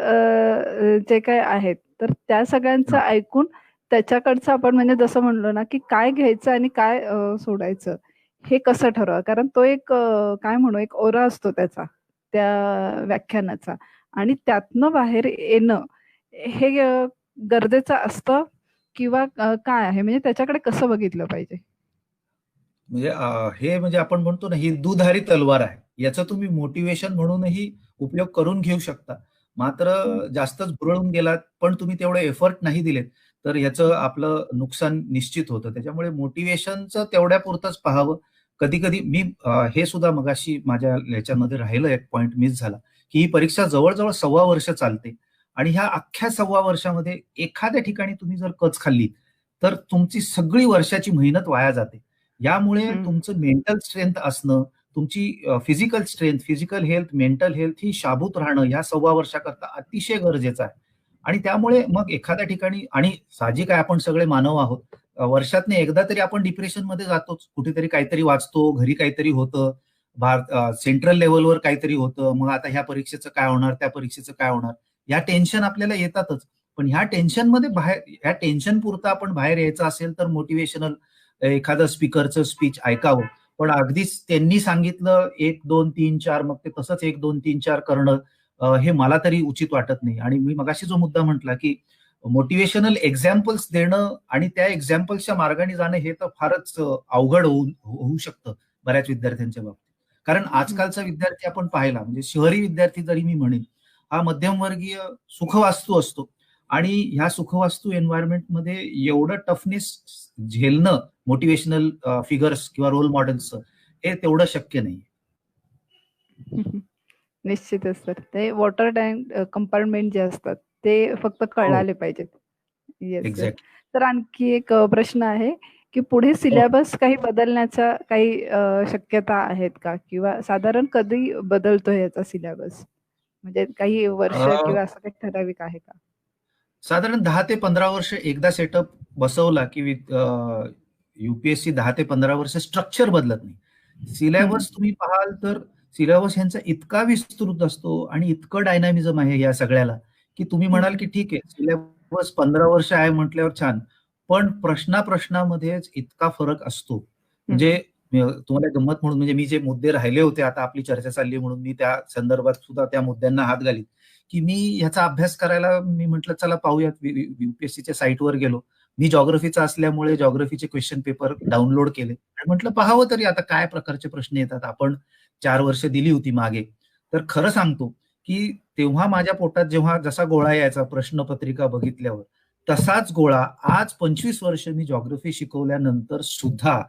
A: जे काय आहेत, तर त्या सगळ्यांचं ऐकून त्याच्याकडचं आपण म्हणजे जसं म्हणलो ना, की काय घ्यायचं आणि काय सोडायचं हे कसं ठरवा? कारण तो एक काय म्हणू एक ओरा असतो त्याचा, त्या व्याख्यानाचा आणि त्यातनं बाहेर येणं हे गरजेचं असतं किंवा काय आहे? म्हणजे त्याच्याकडे कसं बघितलं पाहिजे?
B: म्हणजे हे म्हणजे आपण म्हणतो ना, ही दुधारी तलवार आहे. याचा तुम्ही मोटिवेशन म्हणूनही उपयोग करून घेऊ शकता. मात्र जास्तच भुरळून गेलात, पण तुम्ही तेवढे एफर्ट नाही दिलेत, तर याचं आपलं नुकसान निश्चित होतं. त्याच्यामुळे मोटिवेशनचं तेवढ्यापुरतंच पाहावं. कधी-कधी मी हे सुद्धा मगाशी माझ्या ह्याच्यामध्ये राहिलं एक पॉइंट मिस झाला, की ही परीक्षा जवळ-जवळ 1.25 वर्ष चालते आणि ह्या अख्ख्या 1.25 वर्षामध्ये एखाद्या ठिकाणी तुम्ही जर कच खाल्ली, तर तुमची सगळी वर्षाची मेहनत वाया जाते. यामुळे तुमचं मेंटल स्ट्रेंथ असणं, तुमची physical strength, physical health, mental health ही शाबूत राहणं या 1.25 वर्षाकरता अतिशय गरजेचं आहे. आणि त्यामुळे मग एखाद्या ठिकाणी आणि साहजिक आहे आपण सगळे मानव आहोत. वर्षातनं एकदा तरी आपण डिप्रेशनमध्ये जातोच. कुठेतरी काहीतरी वाचतो, घरी काहीतरी होतं, सेंट्रल लेव्हलवर काहीतरी होतं. मग आता ह्या परीक्षेचं काय होणार, त्या परीक्षेचं काय होणार? या टेन्शन आपल्याला येतातच. पण ह्या टेन्शनमध्ये ह्या टेन्शन पुरतं आपण बाहेर यायचं असेल तर मोटिवेशनल एखादं स्पीकरचं स्पीच ऐकावं. पण अगदीच त्यांनी सांगितलं 1, 2, 3, 4 मग ते तसंच 1, 2, 3, 4 करणं हे मला तरी उचित वाटत नाही. आणि मी मगाशी जो मुद्दा म्हटला, की मोटिवेशनल एक्झाम्पल्स देणं आणि त्या एक्झाम्पल्सच्या मार्गाने जाणं हे तर फारच अवघड होऊ शकतं बऱ्याच विद्यार्थ्यांच्या बाबतीत. कारण आजकालचा विद्यार्थी आपण पाहिला म्हणजे शहरी विद्यार्थी जरी मी म्हणेन, हा मध्यमवर्गीय सुखवास्तू असतो आणि ह्या सुखवास्तू एन्व्हायरमेंटमध्ये एवढं टफनेस झेलणं मोटिवेशनल फिगर्स किंवा रोल मॉडेल्सचं हे तेवढं शक्य नाही.
A: निश्चितच सर. ते वॉटर टँक कंपार्टमेंट जे असतात ते फक्त कळाले पाहिजेत. Yes sir. तर आणखी एक प्रश्न आहे की पुढे सिलेबस काही बदलण्याच्या काही शक्यता आहेत का? किंवा साधारण कधी बदलतो याचा सिलेबस? म्हणजे काही वर्ष किंवा असं काही ठराविक आहे का?
B: साधारण 10 ते 15 वर्ष एकदा सेटअप बसवला की युपीएससी 10 ते 15 वर्ष स्ट्रक्चर बदलत नाही. सिलेबस तुम्ही पाहाल तर सिलेबस ह्यांचा इतका विस्तृत असतो आणि इतकं डायनामिझम आहे या सगळ्याला, की तुम्ही म्हणाल की ठीक आहे सिलेबस 15 वर्ष आहे म्हटल्यावर छान, पण प्रश्नामध्येच इतका फरक असतो. म्हणजे तुम्हाला गंमत म्हणून, म्हणजे मी जे मुद्दे राहिले होते, आता आपली चर्चा चालली म्हणून मी त्या संदर्भात सुद्धा त्या मुद्द्यांना हात घालीन, की मी ह्याचा अभ्यास करायला मी म्हटलं चला पाहूयात, युपीएससीच्या साईटवर गेलो. मी जॉग्रफीचा असल्यामुळे जॉग्रफीचे क्वेश्चन पेपर डाउनलोड केले आणि म्हटलं पाहावं तरी आता काय प्रकारचे प्रश्न येतात. आपण 4 वर्ष दिली होती मागे. तर खरं सांगतो की तेव्हा माझ्या पोटात जेव्हा जसा गोळा यायचा प्रश्नपत्रिका बघितल्यावर, तसाच गोळा आज 25 वर्ष मी जॉग्रफी शिकवल्यानंतर सुद्धा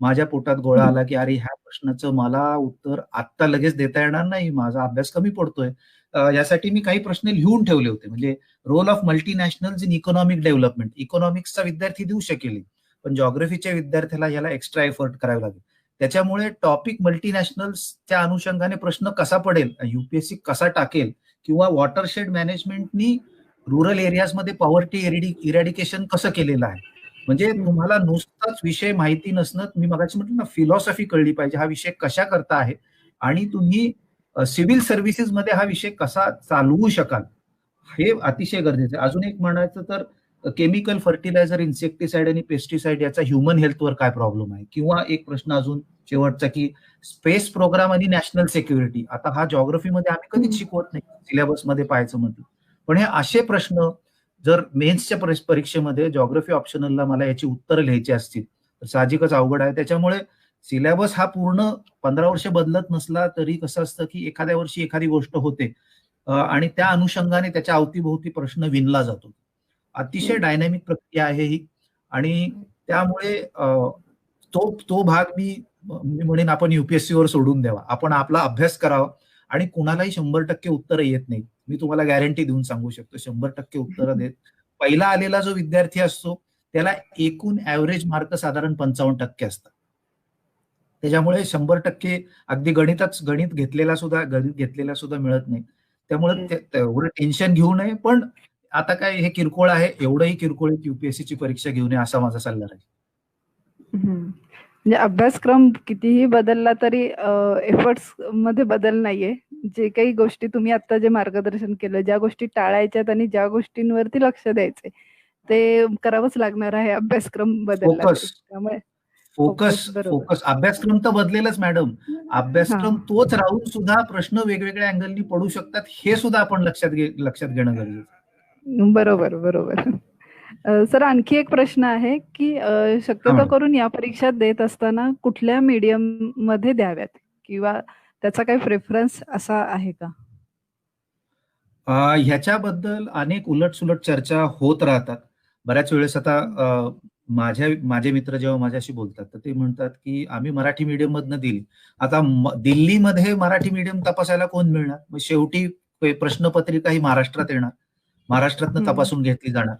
B: माझ्या पोटात गोळा आला की अरे ह्या प्रश्नाचं मला उत्तर आत्ता लगेच देता येणार नाही, माझा अभ्यास कमी पडतोय. यासाठी मी काही प्रश्न लिहून ठेवले होते. म्हणजे role of multinationals in economic development. इकॉनॉमिक्सचा विद्यार्थी देऊ शकेल, पण जॉग्रफीच्या विद्यार्थ्याला याला एक्स्ट्रा एफर्ट करावे लागेल. त्याच्यामुळे टॉपिक मल्टीनॅशनल्सच्या अनुषंगाने प्रश्न कसा पडेल, युपीएससी कसा टाकेल, किंवा वॉटरशेड मॅनेजमेंटनी रुरल एरियाजमध्ये पॉवर्टी इरॅडिकेशन कसं केलेलं आहे. म्हणजे तुम्हाला नुसताच विषय माहिती नसणं, मी मगाशी म्हटलं ना, फिलॉसॉफी कळली पाहिजे, हा विषय कशा करता आहे आणि तुम्ही सिव्हिल सर्व्हिसेस मध्ये हा विषय कसा चालवू शकाल, हे अतिशय गरजेचं आहे. अजून एक म्हणायचं तर केमिकल फर्टिलायझर, इन्सेक्टिसाइड आणि पेस्टिसाइड याचा ह्युमन हेल्थवर काय प्रॉब्लेम आहे. किंवा एक प्रश्न अजून शेवटचा की स्पेस प्रोग्राम आणि नॅशनल सिक्युरिटी. आता हा जॉग्रफीमध्ये आम्ही कधीच शिकवत नाही सिलेबसमध्ये पाहायचं म्हटलं, पण हे असे प्रश्न जर मेन्सच्या परीक्षेमध्ये जॉग्रफी ऑप्शनलला मला याची उत्तरं लिहायची असतील तर साहजिकच अवघड आहे. त्याच्यामुळे सिलेबस हा पूर्ण 15 वर्ष बदलत नसला तरी कसं असतं की एखाद्या वर्षी एखादी गोष्ट होते आणि त्या अनुषंगाने त्याच्या अवतीभोवती प्रश्न विणला जातो. अतिशय डायनॅमिक प्रक्रिया आहे ही. आणि त्यामुळे तो तो भाग मी म्हणेन आपण युपीएससी वर सोडून द्यावा. आपण आपला अभ्यास करावा आणि कुणालाही 100% उत्तरं येत नाही. मी तुम्हाला गॅरंटी देऊन सांगू शकतो 100% उत्तरं देत. पहिला आलेला जो विद्यार्थी असतो त्याला एकूण ऍव्हरेज मार्क साधारण 55% असतात. त्याच्यामुळे 100% अगदी गणित घेतलेला सुद्धा मिळत नाही. त्यामुळे तेवढं टेन्शन घेऊ नये. पण आता काय हे किरकोळ आहे, एवढंही किरकोळ युपीएससीची परीक्षा घेऊ नये असा माझा सल्ला राहील.
A: म्हणजे अभ्यासक्रम कितीही बदलला तरी एफर्ट्स मध्ये बदल नाहीये. जे काही गोष्टी तुम्ही आता जे मार्गदर्शन केलं, ज्या गोष्टी टाळायच्यात आणि ज्या गोष्टींवरती लक्ष द्यायचंय ते करावंच लागणार आहे अभ्यासक्रम बदलला तरी. त्यामुळे
B: फोकस अभ्यासक्रम तर बदलेलच मॅडम, अभ्यासक्रम तोच राहून सुद्धा प्रश्न वेगवेगळ्या अँगलनी पडू शकतात, हे सुद्धा आपण लक्षात घेणं गरजेचं.
A: बरोबर. सर आणखी एक प्रश्न आहे की शक्यतो करून या परीक्षा देत असताना कुठल्या मीडियम मध्ये द्याव्यात किंवा त्याचा काही प्रेफरन्स असा आहे का?
B: ह्याच्याबद्दल अनेक उलटसुलट चर्चा होत राहतात. बऱ्याच वेळेस आता माझे मित्र जेव्हा माझ्याशी बोलतात तर ते म्हणतात की आम्ही मराठी मीडियम मधनं दिली. आता दिल्लीमध्ये मराठी मीडियम तपासायला कोण मिळणार? मग शेवटी प्रश्नपत्रिका ही महाराष्ट्रात येणार, महाराष्ट्रातनं तपासून घेतली जाणार.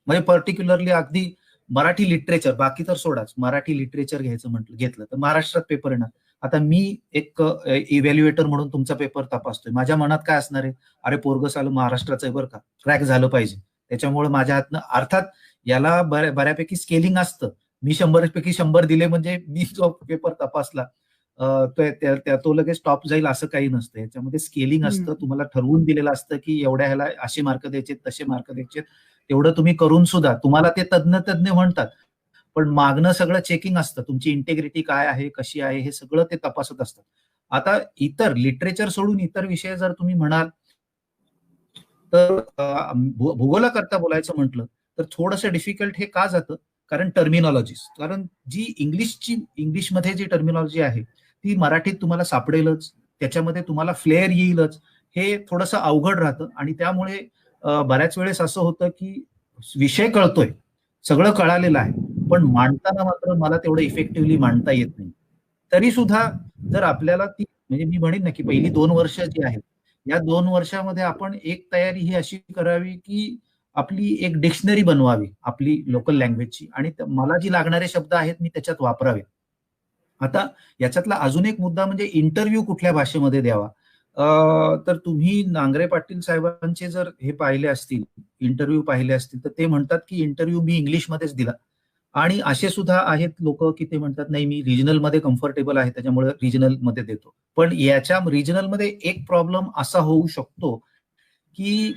B: म्हणजे पर्टिक्युलरली अगदी मराठी लिटरेचर, बाकी तर सोडाच, मराठी लिटरेचर घेतलं तर महाराष्ट्रात पेपर येणार. आता मी एक इव्हॅल्युएटर म्हणून तुमचा पेपर तपासतोय, माझ्या मनात काय असणार आहे, अरे पोरगस आलं महाराष्ट्राचं बरं का, क्रॅक झालं पाहिजे. त्याच्यामुळे माझ्या हातनं, अर्थात याला बऱ्यापैकी स्केलिंग असतं. मी 100 पैकी 100 दिले म्हणजे मी जो पेपर तपासला तो लगेच टॉप जाईल असं काही नसतं. याच्यामध्ये स्केलिंग असतं, तुम्हाला ठरवून दिलेलं असतं की एवढ्या ह्याला असे मार्क द्यायचे, तसे मार्क द्यायचे. तेवढं तुम्ही करून सुद्धा तुम्हाला ते तज्ञ म्हणतात, पण मागणं सगळं चेकिंग असतं. तुमची इंटेग्रिटी काय आहे, कशी आहे, हे सगळं ते तपासत असतात. आता इतर लिटरेचर सोडून इतर विषय जर तुम्ही म्हणाल तर भूगोलाकरता बोलायचं म्हटलं तर थोडंसं डिफिकल्ट हे का जातं, कारण टर्मिनॉलॉजीज. कारण जी इंग्लिशमध्ये जी टर्मिनॉलॉजी आहे ती मराठीत तुम्हाला सापडेलच, त्याच्यामध्ये तुम्हाला फ्लेअर येईलच. हे थोडंसं अवघड राहतं आणि त्यामुळे बऱ्याच वेळेस असं होतं की विषय कळतोय, सगळं कळालेलं आहे, पण मांडताना मात्र मला तेवढं इफेक्टिव्हली मांडता येत नाही. तरी सुद्धा जर आपल्याला ती, म्हणजे मी म्हणेन ना की पहिली 2 वर्ष जी आहेत, या 2 वर्षामध्ये आपण एक तयारी ही अशी करावी की आपली एक डिक्शनरी बनवावी आपली लोकल लँग्वेजची, आणि मला जी लागणारे शब्द आहेत मी त्याच्यात वापरावे. आता याच्यातला अजून एक मुद्दा म्हणजे इंटरव्ह्यू कुठल्या भाषेमध्ये द्यावा. तर तुम्ही नांगरे पाटील साहेबांचे जर हे पाहिले असतील, इंटरव्ह्यू पाहिले असतील, तर ते म्हणतात की इंटरव्ह्यू मी इंग्लिशमध्येच दिला. आणि असे सुद्धा आहेत लोक की ते म्हणतात नाही, मी रिजनल मध्ये कम्फर्टेबल आहे त्याच्यामुळे रिजनल मध्ये देतो. पण याच्या रिजनल मध्ये एक प्रॉब्लेम असा होऊ शकतो की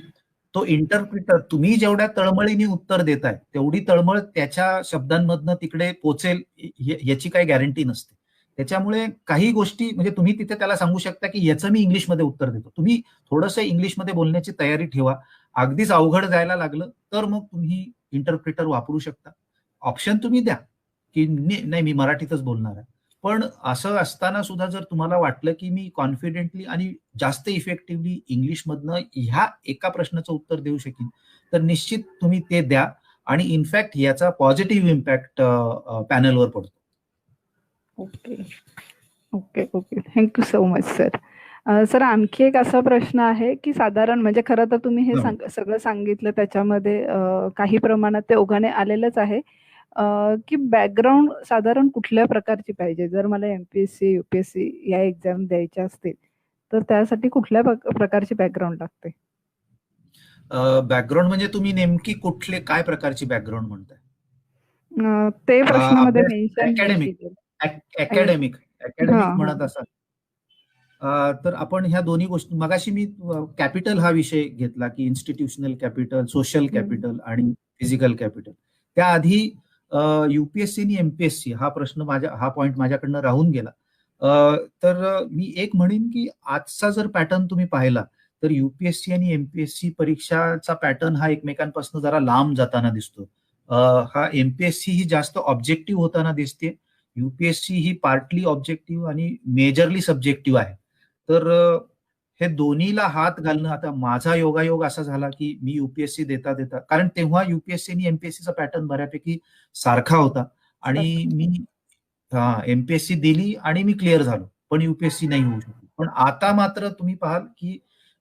B: तो इंटरप्रिटर तुम्ही जेवढ्या तळमळीने उत्तर देताय तेवढी तळमळ त्याच्या शब्दांमधनं तिकडे पोचेल याची काही गॅरंटी नसते. त्याच्यामुळे काही गोष्टी म्हणजे तुम्ही तिथे त्याला सांगू शकता की याचं मी इंग्लिशमध्ये उत्तर देतो, तुम्ही थोडंसं इंग्लिशमध्ये बोलण्याची तयारी ठेवा. अगदीच अवघड जायला लागलं तर मग तुम्ही इंटरप्रिटर वापरू शकता. ऑप्शन तुम्ही द्या की नाही मी मराठीतच बोलणार आहे. पण असं असताना सुद्धा जर तुम्हाला वाटलं की मी कॉन्फिडेंटली आणि जास्त इफेक्टिव्हली इंग्लिशमधनं ह्या एका प्रश्नाचं उत्तर देऊ शकेन, तर निश्चित तुम्ही ते द्या. आणि इनफॅक्ट याचा पॉझिटिव्ह इम्पॅक्ट पॅनलवर पडतो.
A: Okay okay okay, thank you so much sir. Sir आणखी एक असा प्रश्न आहे की साधारण म्हणजे खरं तर तुम्ही हे सगळं सांगितलं त्याच्यामध्ये काही प्रमाणात ते ओघाने आलेलंच आहे की बॅकग्राऊंड साधारण कुठल्या प्रकारची पाहिजे. जर मला एमपीएससी युपीएससी या एक्झाम द्यायच्या असतील तर त्यासाठी कुठल्या प्रकारची बॅकग्राऊंड लागते.
B: बॅकग्राऊंड म्हणजे तुम्ही नेमकी कुठले काय प्रकारची बॅकग्राऊंड म्हणताय?
A: ते प्रश्नामध्ये मेन्शन
B: अकॅडमिक म्हणत असाल तर आपण ह्या दोन्ही गोष्टी, मगाशी मी कॅपिटल हा विषय घेतला की इन्स्टिट्यूशनल कॅपिटल, सोशल कॅपिटल आणि फिजिकल कॅपिटल. त्याआधी युपीएससी आणि एमपीएससी हा प्रश्न हा पॉइंट माझ्याकडनं राहून गेला. तर मी एक म्हणेन की आजचा जर पॅटर्न तुम्ही पाहिला तर युपीएससी आणि एमपीएससी परीक्षाचा पॅटर्न हा एकमेकांपासून जरा लांब जाताना दिसतो. हा एमपीएससी ही जास्त ऑब्जेक्टिव्ह होताना दिसते, युपीएससी ही पार्टली ऑब्जेक्टिव्ह आणि मेजरली सब्जेक्टिव्ह आहे. तर हे दोन्हीला हात घालणं, आता माझा योगायोग असा झाला की मी युपीएससी देता देता, कारण तेव्हा युपीएससी आणि एमपीएससीचा पॅटर्न बऱ्यापैकी सारखा होता आणि मी एमपीएससी दिली आणि मी क्लिअर झालो, पण युपीएससी नाही होऊ शकली. पण आता मात्र तुम्ही पाहाल की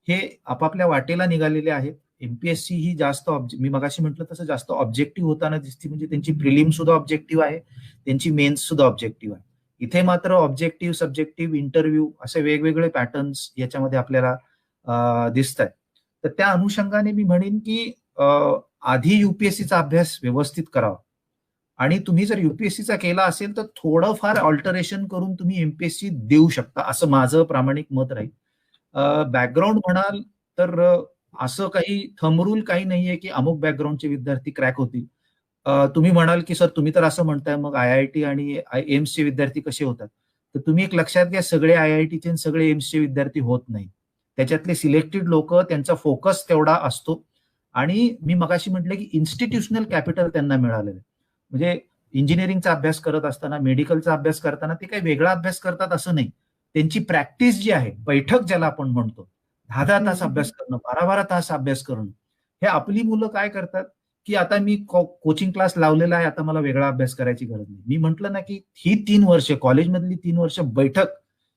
B: हे आपापल्या वाटेला निघालेले आहेत. एमपीएससी ही जास्त मी मगाशी म्हटलं तसं जास्त ऑब्जेक्टिव्ह होताना दिसते, म्हणजे त्यांची प्रिलिम सुद्धा ऑब्जेक्टिव्ह आहे, त्यांची मेन्स सुद्धा ऑब्जेक्टिव्ह आहे. इथे मात्र ऑब्जेक्टिव्ह, सब्जेक्टिव्ह, इंटरव्ह्यू असे वेगवेगळे पॅटर्न्स याच्यामध्ये आपल्याला दिसत आहेत. तर त्या अनुषंगाने मी म्हणेन की आधी युपीएससीचा अभ्यास व्यवस्थित करावा आणि तुम्ही जर युपीएससीचा केला असेल तर थोडंफार ऑल्टरेशन करून तुम्ही एमपीएससी देऊ शकता, असं माझं प्रामाणिक मत राहील. बॅकग्राऊंड म्हणाल तर असं काही थंब रूल काही नाहीये की अमुक बॅकग्राऊंडचे विद्यार्थी क्रॅक होतील. तुम्ही म्हणाल की सर तुम्ही तर असं म्हणताय मग आयआयटी आणि एम्सचे विद्यार्थी कसे होतात, तर तुम्ही एक लक्षात घ्या, सगळे आयआयटीचे सगळे एम्सचे विद्यार्थी होत नाही. त्याच्यातले सिलेक्टेड लोक, त्यांचा फोकस तेवढा असतो. आणि मी मगाशी म्हटलं की इन्स्टिट्यूशनल कॅपिटल त्यांना मिळालेलं, म्हणजे इंजिनिअरिंगचा अभ्यास करत असताना, मेडिकलचा अभ्यास करताना ते काही वेगळा अभ्यास करतात असं नाही. त्यांची प्रॅक्टिस जी आहे, बैठक ज्याला आपण म्हणतो, 10-10 तास अभ्यास करणं, 12-12 तास अभ्यास करणं, हे आपली मुलं काय करतात की आता मी कोचिंग क्लास लावलेला आहे, आता मला वेगळा अभ्यास करायची गरज नाही. मी म्हटलं ना की ही 3 वर्ष, कॉलेजमधली 3 वर्ष बैठक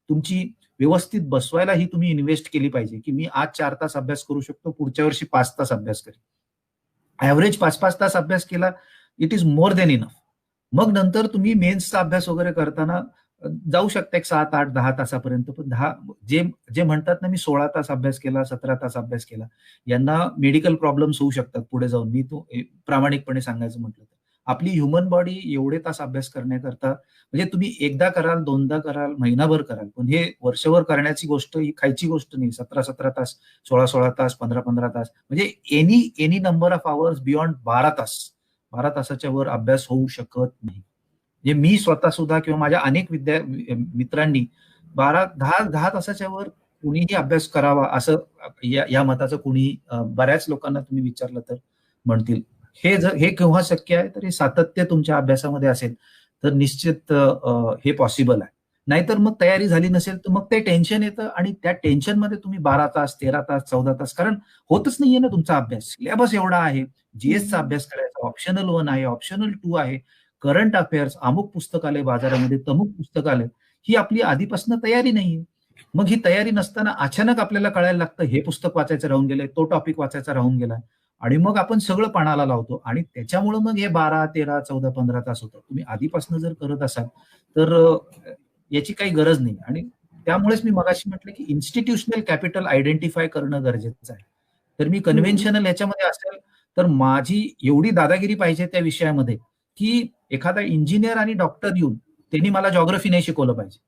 B: तुमची व्यवस्थित बसवायला ही तुम्ही इन्व्हेस्ट केली पाहिजे की मी आज 4 तास अभ्यास करू शकतो, पुढच्या वर्षी 5 तास अभ्यास करेन. ऍव्हरेज 5-5 तास अभ्यास केला, it is more than enough. मग नंतर तुम्ही मेन्सचा अभ्यास वगैरे करताना जाऊ शकता एक 7, 8, 10 तासापर्यंत. पण जे म्हणतात ना मी 16 तास अभ्यास केला, 17 तास अभ्यास केला, यांना मेडिकल प्रॉब्लेम्स होऊ शकतात पुढे जाऊन. मी तो प्रामाणिकपणे सांगायचं म्हटलं तर आपली ह्युमन बॉडी एवढे तास अभ्यास करण्याकरता, म्हणजे तुम्ही एकदा कराल, दोनदा कराल, महिनाभर कराल, पण हे वर्षभर करण्याची गोष्ट, ही खायची गोष्ट नाही. 17-17 तास, 16-16 तास, 15-15 तास, म्हणजे any number of hours beyond 12 तास, 12 तासाच्या वर अभ्यास होऊ शकत नाही. म्हणजे मी स्वतः सुद्धा किंवा माझ्या अनेक मित्रांनी 10 तासाच्या वर कुणीही अभ्यास करावा असं या मताचं कुणी बऱ्याच लोकांना तुम्ही विचारलं तर म्हणतील. हे केव्हा शक्य आहे, तर हे सातत्य तुमच्या अभ्यासामध्ये असेल तर निश्चित हे पॉसिबल आहे. नाहीतर मग तयारी झाली नसेल तर मग ते टेन्शन येतं आणि त्या टेन्शनमध्ये तुम्ही 12 तास, 13 तास, 14 तास, कारण होतच नाहीये ना तुमचा अभ्यास. सिलेबस एवढा आहे, जीएसचा अभ्यास करायचा, ऑप्शनल 1 आहे, ऑप्शनल 2 आहे, करंट अफेअर्स, अमुक पुस्तकालय बाजारामध्ये, तमुक पुस्तकालय, ही आपली आधीपासून तयारी नाहीये. मग ही तयारी नसताना अचानक आपल्याला कळायला लागतं हे पुस्तक वाचायचं राहून गेलंय, तो टॉपिक वाचायचा राहून गेलाय, आणि मग आपण सगळं पाणाला लावतो आणि त्याच्यामुळे मग हे 12, 13, 14, 15 तास होतात. तुम्ही आधीपासून जर करत असाल तर याची काही गरज नाही. आणि त्यामुळेच मी मगाशी म्हटलं की इन्स्टिट्यूशनल कॅपिटल आयडेंटिफाय करणं गरजेचं आहे. तर मी कन्व्हेन्शनल याच्यामध्ये असेल तर माझी एवढी दादागिरी पाहिजे त्या विषयामध्ये की एखादा इंजिनियर आणि डॉक्टर येऊन त्यांनी मला जॉग्रफी नाही शिकवलं पाहिजे.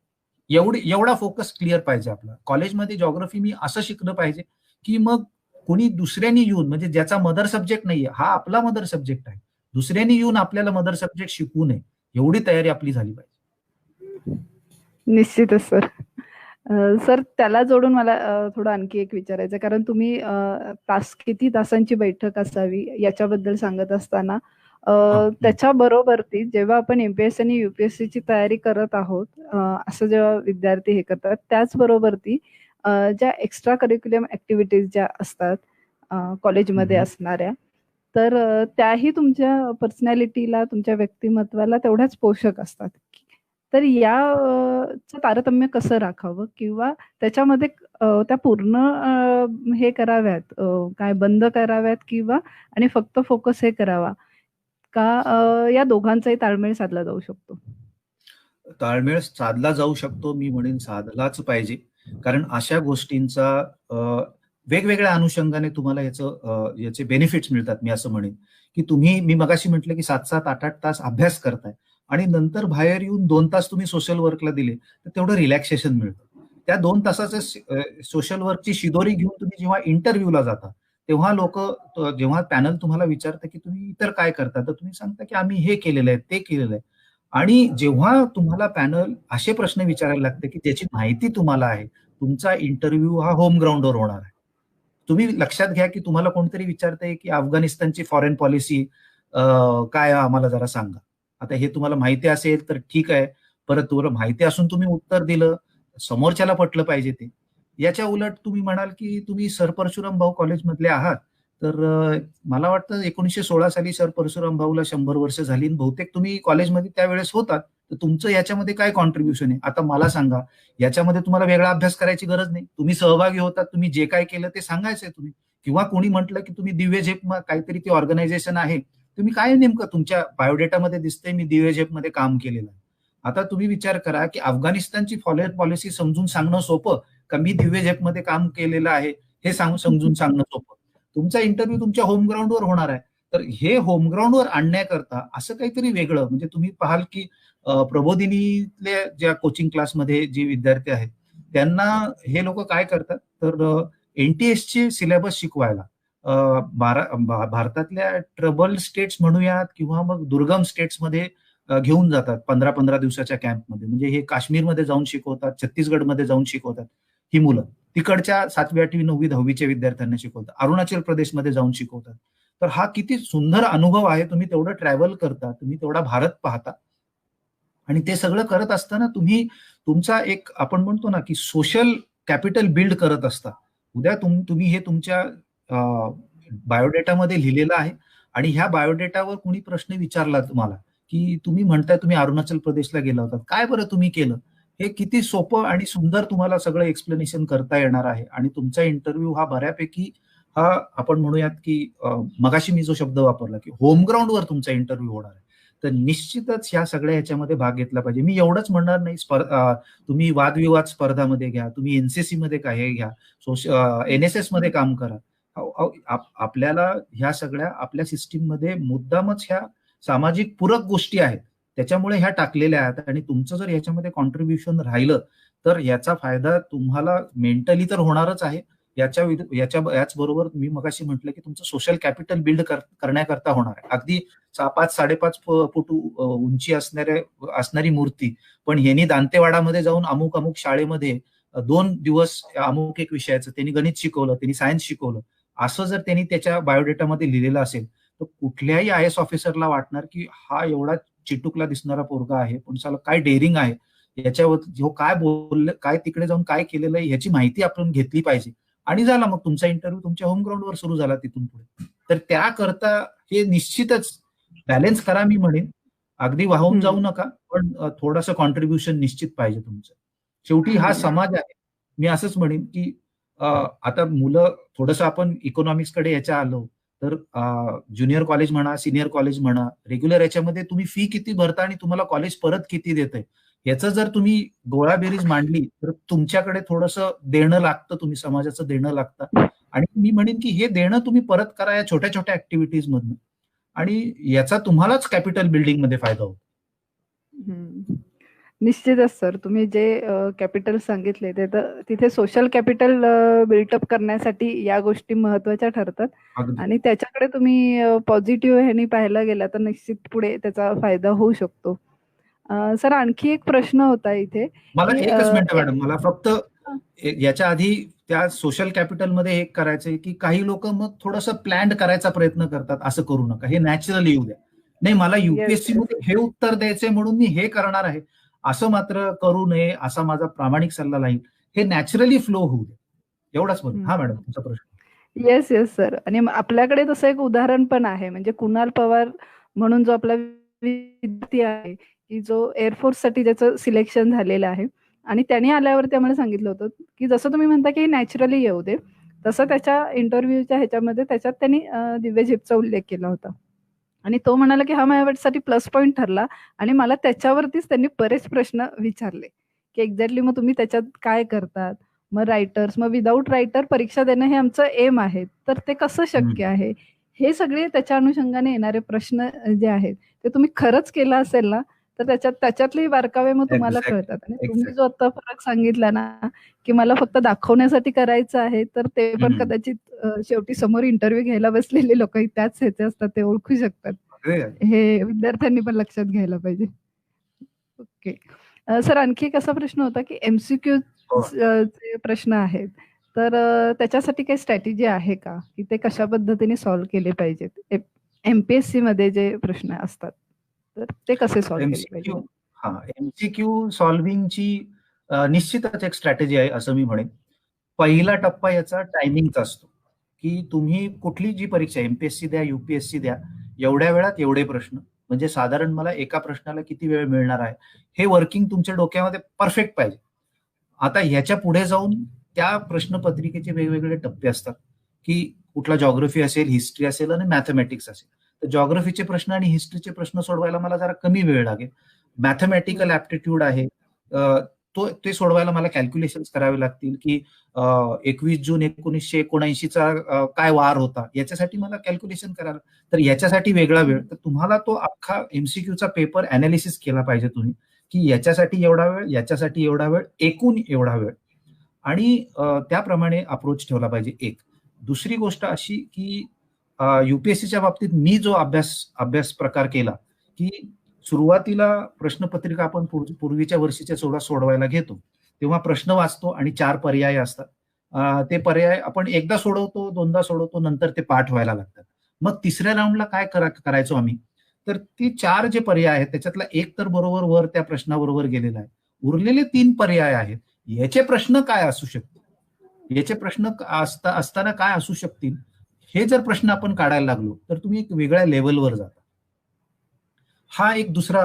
B: एवढा फोकस क्लिअर पाहिजे आपला. कॉलेजमध्ये जॉग्रफी मी असं शिकलं पाहिजे की मग कोणी दुसऱ्यांनी येऊन, म्हणजे ज्याचा मदर सब्जेक्ट नाहीये, हा आपला मदर सब्जेक्ट आहे, दुसऱ्यांनी येऊन आपल्याला मदर सब्जेक्ट शिकवू नये, एवढी तयारी आपली झाली पाहिजे.
A: निश्चितच सर. सर त्याला जोडून मला थोडं आणखी एक विचारायचं, कारण तुम्ही किती तासांची बैठक असावी याच्याबद्दल सांगत असताना त्याच्याबरोबरती जेव्हा आपण एमपीएससी आणि युपीएससीची तयारी करत आहोत, असं जेव्हा विद्यार्थी हे करतात, त्याचबरोबरती ज्या एक्स्ट्रा करिक्युलम ऍक्टिव्हिटीज ज्या असतात कॉलेजमध्ये असणाऱ्या, तर त्याही तुमच्या पर्सनॅलिटीला, तुमच्या व्यक्तिमत्वाला तेवढ्याच पोषक असतात. तर या तारतम्य कसं राखावं, किंवा त्याच्यामध्ये त्या पूर्ण हे कराव्यात, काय बंद कराव्यात, किंवा आणि फक्त फोकस हे करावा का, या दोघांचाही ताळमेळ साधला जाऊ शकतो?
B: ताळमेळ साधला जाऊ शकतो, मी म्हणेन साधलाच पाहिजे. कारण अशा गोष्टींचा वेगवेगळ्या अनुषंगाने तुम्हाला याचे बेनिफिट्स मिळतात. मी असं म्हणेन की तुम्ही, मी मगाशी म्हटलं की 7-7, 8-8 तास अभ्यास करताय आणि नंतर बाहेर येऊन 2 तास तुम्ही सोशल वर्कला दिले तर तेवढं रिलॅक्सेशन मिळतं. त्या 2 तासाचं सोशल वर्कची शिदोरी घेऊन तुम्ही जेव्हा इंटरव्ह्यूला जाता तेव्हा लोक, जेव्हा पॅनल तुम्हाला विचारतं की तुम्ही इतर काय करता, तर तुम्ही सांगता की आम्ही हे केलेलं आहे, ते केलेलं आहे. आणि जेव्हा तुम्हाला पॅनल असे प्रश्न विचारायला लागते की ज्याची माहिती तुम्हाला आहे, तुमचा इंटरव्ह्यू हा होम ग्राउंडवर होणार आहे. तुम्ही लक्षात घ्या की तुम्हाला कोणतरी विचारतंय की अफगाणिस्तानची फॉरेन पॉलिसी काय आम्हाला जरा सांगा. आता हे तुम्हाला माहिती असेल तर ठीक आहे, परत तुम्हाला माहिती असून तुम्ही उत्तर दिलं, समोरच्याला पटलं पाहिजे ते. याच्या उलट तुम्ही म्हणाल की तुम्ही सर परशुराम भाऊ कॉलेजमधले आहात, तर मला वाटतं 1916 साली सर परशुराम भाऊला 100 वर्ष झाली, बहुतेक तुम्ही कॉलेजमध्ये त्यावेळेस होतात, तर तुमचं याच्यामध्ये काय कॉन्ट्रीब्युशन आहे, आता मला सांगा. याच्यामध्ये तुम्हाला वेगळा अभ्यास करायची गरज नाही, तुम्ही सहभागी होतात, तुम्ही जे काय केलं ते सांगायचंय तुम्ही. किंवा कोणी म्हटलं की तुम्ही दिव्य झेप काहीतरी ती ऑर्गनायझेशन आहे, तुम्ही काय नेमकं तुमच्या बायोडेटामध्ये दिसतंय मी दिव्य झेपमध्ये काम केलेलं आहे. आता तुम्ही विचार करा की अफगाणिस्तानची फॉरेन पॉलिसी समजून सांगणं सोपं का मी दिव्य झेपमध्ये काम केलेलं आहे हे समजून सांगणं सोपं. तुमचा इंटरव्ह्यू तुमच्या होम ग्राउंडवर होणार आहे, तर हे होम ग्राउंडवर आणण्याकरता असं काहीतरी वेगळं, म्हणजे तुम्ही पाहाल की प्रबोधिनीतल्या ज्या कोचिंग क्लासमध्ये जे विद्यार्थी आहेत त्यांना हे लोक काय करतात, तर एनटीएसचे सिलेबस शिकवायला भारतातल्या ट्रबल स्टेट्स म्हणूयात किंवा मग दुर्गम स्टेट्समध्ये घेऊन जातात 15-15 दिवसाच्या कॅम्पमध्ये. म्हणजे हे काश्मीरमध्ये जाऊन शिकवतात, छत्तीसगडमध्ये जाऊन शिकवतात ही मुलं. तिकडच्या 7वी, 8वी, 9वी, 10वीच्या विद्यार्थ्यांना शिकवतात, अरुणाचल प्रदेशमध्ये जाऊन शिकवतात. तर हा किती सुंदर अनुभव आहे. तुम्ही तेवढं ट्रॅव्हल करता, तुम्ही तेवढा भारत पाहता आणि ते सगळं करत असताना तुम्ही तुमचा एक, आपण म्हणतो ना की सोशल कॅपिटल बिल्ड करत असता. उद्या तुम्ही हे तुमच्या बायोडेटामध्ये लिहिलेलं आहे आणि ह्या बायोडेटावर कोणी प्रश्न विचारला तुम्हाला की तुम्ही म्हणताय तुम्ही अरुणाचल प्रदेशला गेला होता, काय बरं तुम्ही केलं, हे किती सोपं आणि सुंदर तुम्हाला सगळं एक्सप्लेनेशन करता येणार आहे. आणि तुमचा इंटरव्ह्यू हा बऱ्यापैकी हा, आपण म्हणूयात की मगाशी मी जो शब्द वापरला की होम ग्राउंडवर तुमचा इंटरव्ह्यू होणार आहे, तर निश्चितच ह्या सगळ्या ह्याच्यामध्ये भाग घेतला पाहिजे. मी एवढंच म्हणणार नाही, तुम्ही वादविवाद स्पर्धामध्ये घ्या, तुम्ही एनसीसी मध्ये काय घ्या, एनएसएस मध्ये काम करा. आपल्याला ह्या सगळ्या आपल्या सिस्टीम मध्ये मुद्दामच ह्या सामाजिक पूरक गोष्टी आहेत, त्याच्यामुळे ह्या टाकलेल्या आहेत. आणि तुमचं जर याच्यामध्ये कॉन्ट्रीब्युशन राहिलं तर याचा फायदा तुम्हाला मेंटली तर होणारच आहे, याचबरोबर मी मगाशी म्हटलं की तुमचं सोशल कॅपिटल बिल्ड करण्याकरता होणार आहे. अगदी 5-5.5 फूट उंची असणारी मूर्ती, पण ह्यांनी दांतेवाडामध्ये जाऊन अमुक अमुक शाळेमध्ये 2 दिवस अमुक एक विषयाचं त्यांनी गणित शिकवलं, त्यांनी सायन्स शिकवलं, असं जर त्यांनी त्याच्या बायोडेटामध्ये लिहिलेलं असेल तर कुठल्याही आय एस ऑफिसरला वाटणार की हा एवढा चिटुकला दिसणारा पोरगा आहे, पण त्याला काय डेअरिंग आहे, याच्यावर जो काय बोललं, काय तिकडे जाऊन काय केलेलं आहे याची माहिती आपण घेतली पाहिजे. आणि झाला मग तुमचा इंटरव्ह्यू तुमच्या होम ग्राउंडवर सुरू झाला तिथून पुढे. तर त्याकरता हे निश्चितच बॅलन्स करा, मी म्हणेन. अगदी वाहून जाऊ नका, पण थोडंसं कॉन्ट्रीब्युशन निश्चित पाहिजे तुमचं. शेवटी हा समाज आहे. मी असंच म्हणेन की आता मुलं थोडंसं आपण इकॉनॉमिक्सकडे याच्या आलो तर ज्युनियर कॉलेज म्हणा, सिनियर कॉलेज म्हणा, रेग्युलर याच्यामध्ये तुम्ही फी किती भरता आणि तुम्हाला कॉलेज परत किती देतंय याचं जर तुम्ही गोळाबेरीज मांडली तर तुमच्याकडे थोडंसं देणं लागतं, तुम्ही समाजाचं देणं लागतं. आणि मी म्हणेन की हे देणं तुम्ही परत करा या छोट्या छोट्या ऍक्टिव्हिटीज मधून, आणि याचा तुम्हालाच कॅपिटल बिल्डिंग मध्ये फायदा होतो.
A: निश्चितच सर, तुम्ही जे कॅपिटल सांगितले ते तर तिथे सोशल कॅपिटल बिल्टअप करण्यासाठी या गोष्टी महत्वाच्या ठरतात. आणि त्याच्याकडे तुम्ही पॉझिटिव्ह ह्यानी पाहायला गेला तर निश्चित पुढे त्याचा फायदा होऊ शकतो. सर, आणखी एक प्रश्न होता इथे
B: मला
A: की
B: एकच मिनिट मॅडम, मला फक्त याच्या आधी त्या सोशल कॅपिटल मध्ये एक करायचंय की काही लोक मग थोडंसं प्लॅन्ड करायचा प्रयत्न करतात, असं करू नका, हे नॅचरली येऊ द्या. नाही, मला युपीएससी मध्ये हे उत्तर द्यायचंय म्हणून मी हे करणार आहे असं मात्र करू नये, असा माझा प्रामाणिक सल्ला राहील. हे नॅचरली फ्लो होऊ दे, एवढाच म्हणून. हा मॅडम, तुमचा प्रश्न.
A: Yes yes sir. आणि आपल्याकडे तसं एक उदाहरण पण आहे, म्हणजे कुणाल पवार म्हणून जो आपला विद्यार्थी आहे की जो एअरफोर्स साठी ज्याचं सिलेक्शन झालेलं आहे, आणि त्यांनी आल्यावरती आम्हाला सांगितलं होतं की जसं तुम्ही म्हणता की नॅचरली येऊ दे, तसं त्याच्या इंटरव्ह्यूच्या ह्याच्यामध्ये त्याच्यात त्यांनी दिव्य झेपचा उल्लेख केला होता. आणि तो म्हणाला की हा माझ्यासाठी प्लस पॉईंट ठरला. आणि मला त्याच्यावरतीच त्यांनी बरेच प्रश्न विचारले की एक्झॅक्टली मग तुम्ही त्याच्यात काय करतात, मग रायटर्स, मग विदाऊट रायटर परीक्षा देणं हे आमचं एम आहे, तर ते कसं शक्य आहे. हे सगळे त्याच्या अनुषंगाने येणारे प्रश्न जे आहेत ते तुम्ही खरंच केलं असेल ना, तर त्याच्यातले बारकावे मग तुम्हाला कळतात. आणि तुम्ही जो आता फरक सांगितला ना की मला फक्त दाखवण्यासाठी करायचं आहे, तर ते पण कदाचित शेवटी समोर इंटरव्ह्यू घ्यायला बसलेले लोक त्याच ह्याचे असतात, ते ओळखू शकतात. हे विद्यार्थ्यांनी पण लक्षात घ्यायला पाहिजे. ओके सर, आणखी एक असा प्रश्न होता की एमसीक्यू चे प्रश्न आहेत, तर त्याच्यासाठी काही स्ट्रॅटेजी आहे का की ते कशा पद्धतीने सॉल्व्ह केले पाहिजेत, एमपीएससी मध्ये जे प्रश्न असतात तर ते कसे सॉल्व्ह केले पाहिजे.
B: हा, एमसीक्यू सॉल्व्हिंगची निश्चितच एक स्ट्रॅटेजी आहे असं मी म्हणेन. पहिला टप्पा याचा टायमिंगचा असतो की तुम्ही कुठली जी परीक्षा, एमपीएससी द्या, युपीएससी द्या, एवढ्या वेळात एवढे प्रश्न, म्हणजे साधारण मला एका प्रश्नाला किती वेळ मिळणार आहे, हे वर्किंग तुमच्या डोक्यामध्ये परफेक्ट पाहिजे. आता ह्याच्या पुढे जाऊन त्या प्रश्नपत्रिकेचे वेगवेगळे टप्पे असतात की कुठला जॉग्रफी असेल, हिस्ट्री असेल आणि मॅथमॅटिक्स असेल. तर जॉग्रफीचे प्रश्न आणि हिस्ट्रीचे प्रश्न सोडवायला मला जरा कमी वेळ लागेल. मॅथमॅटिकल ऍप्टिट्यूड आहे, ते सोडवायला मला कॅल्क्युलेशन्स करावे लागतील की 21 जून 1979चा काय वार होता, याच्यासाठी मला कॅल्क्युलेशन करायला, तर याच्यासाठी वेगळा वेळ. तर तुम्हाला तो अख्खा एमसीक्यूचा पेपर अनालिसिस केला पाहिजे तुम्ही की याच्यासाठी एवढा वेळ, याच्यासाठी एवढा वेळ, एकूण एवढा वेळ, आणि त्याप्रमाणे अप्रोच ठेवला पाहिजे. एक दुसरी गोष्ट अशी की युपीएससीच्या बाबतीत मी जो अभ्यास प्रकार केला की सुरुवातीला प्रश्नपत्रिका आपण पूर्वीच्या वर्षीच्या सोडवायला घेतो तेव्हा प्रश्न वाचतो आणि 4 पर्याय असतात. ते पर्याय आपण एकदा सोडवतो, दोनदा सोडवतो, नंतर ते पाठ व्हायला लागतात. मग तिसऱ्या राऊंडला काय करायचो आम्ही, तर ती 4 जे पर्याय आहेत त्याच्यातला एक तर बरोबर वर त्या प्रश्नाबरोबर गेलेला आहे, उरलेले 3 पर्याय आहेत, याचे प्रश्न काय असू शकतील, याचे प्रश्न असताना काय असू शकतील, हे जर प्रश्न आपण काढायला लागलो तर तुम्ही एक वेगळ्या लेवलवर जाता. हा एक दुसरा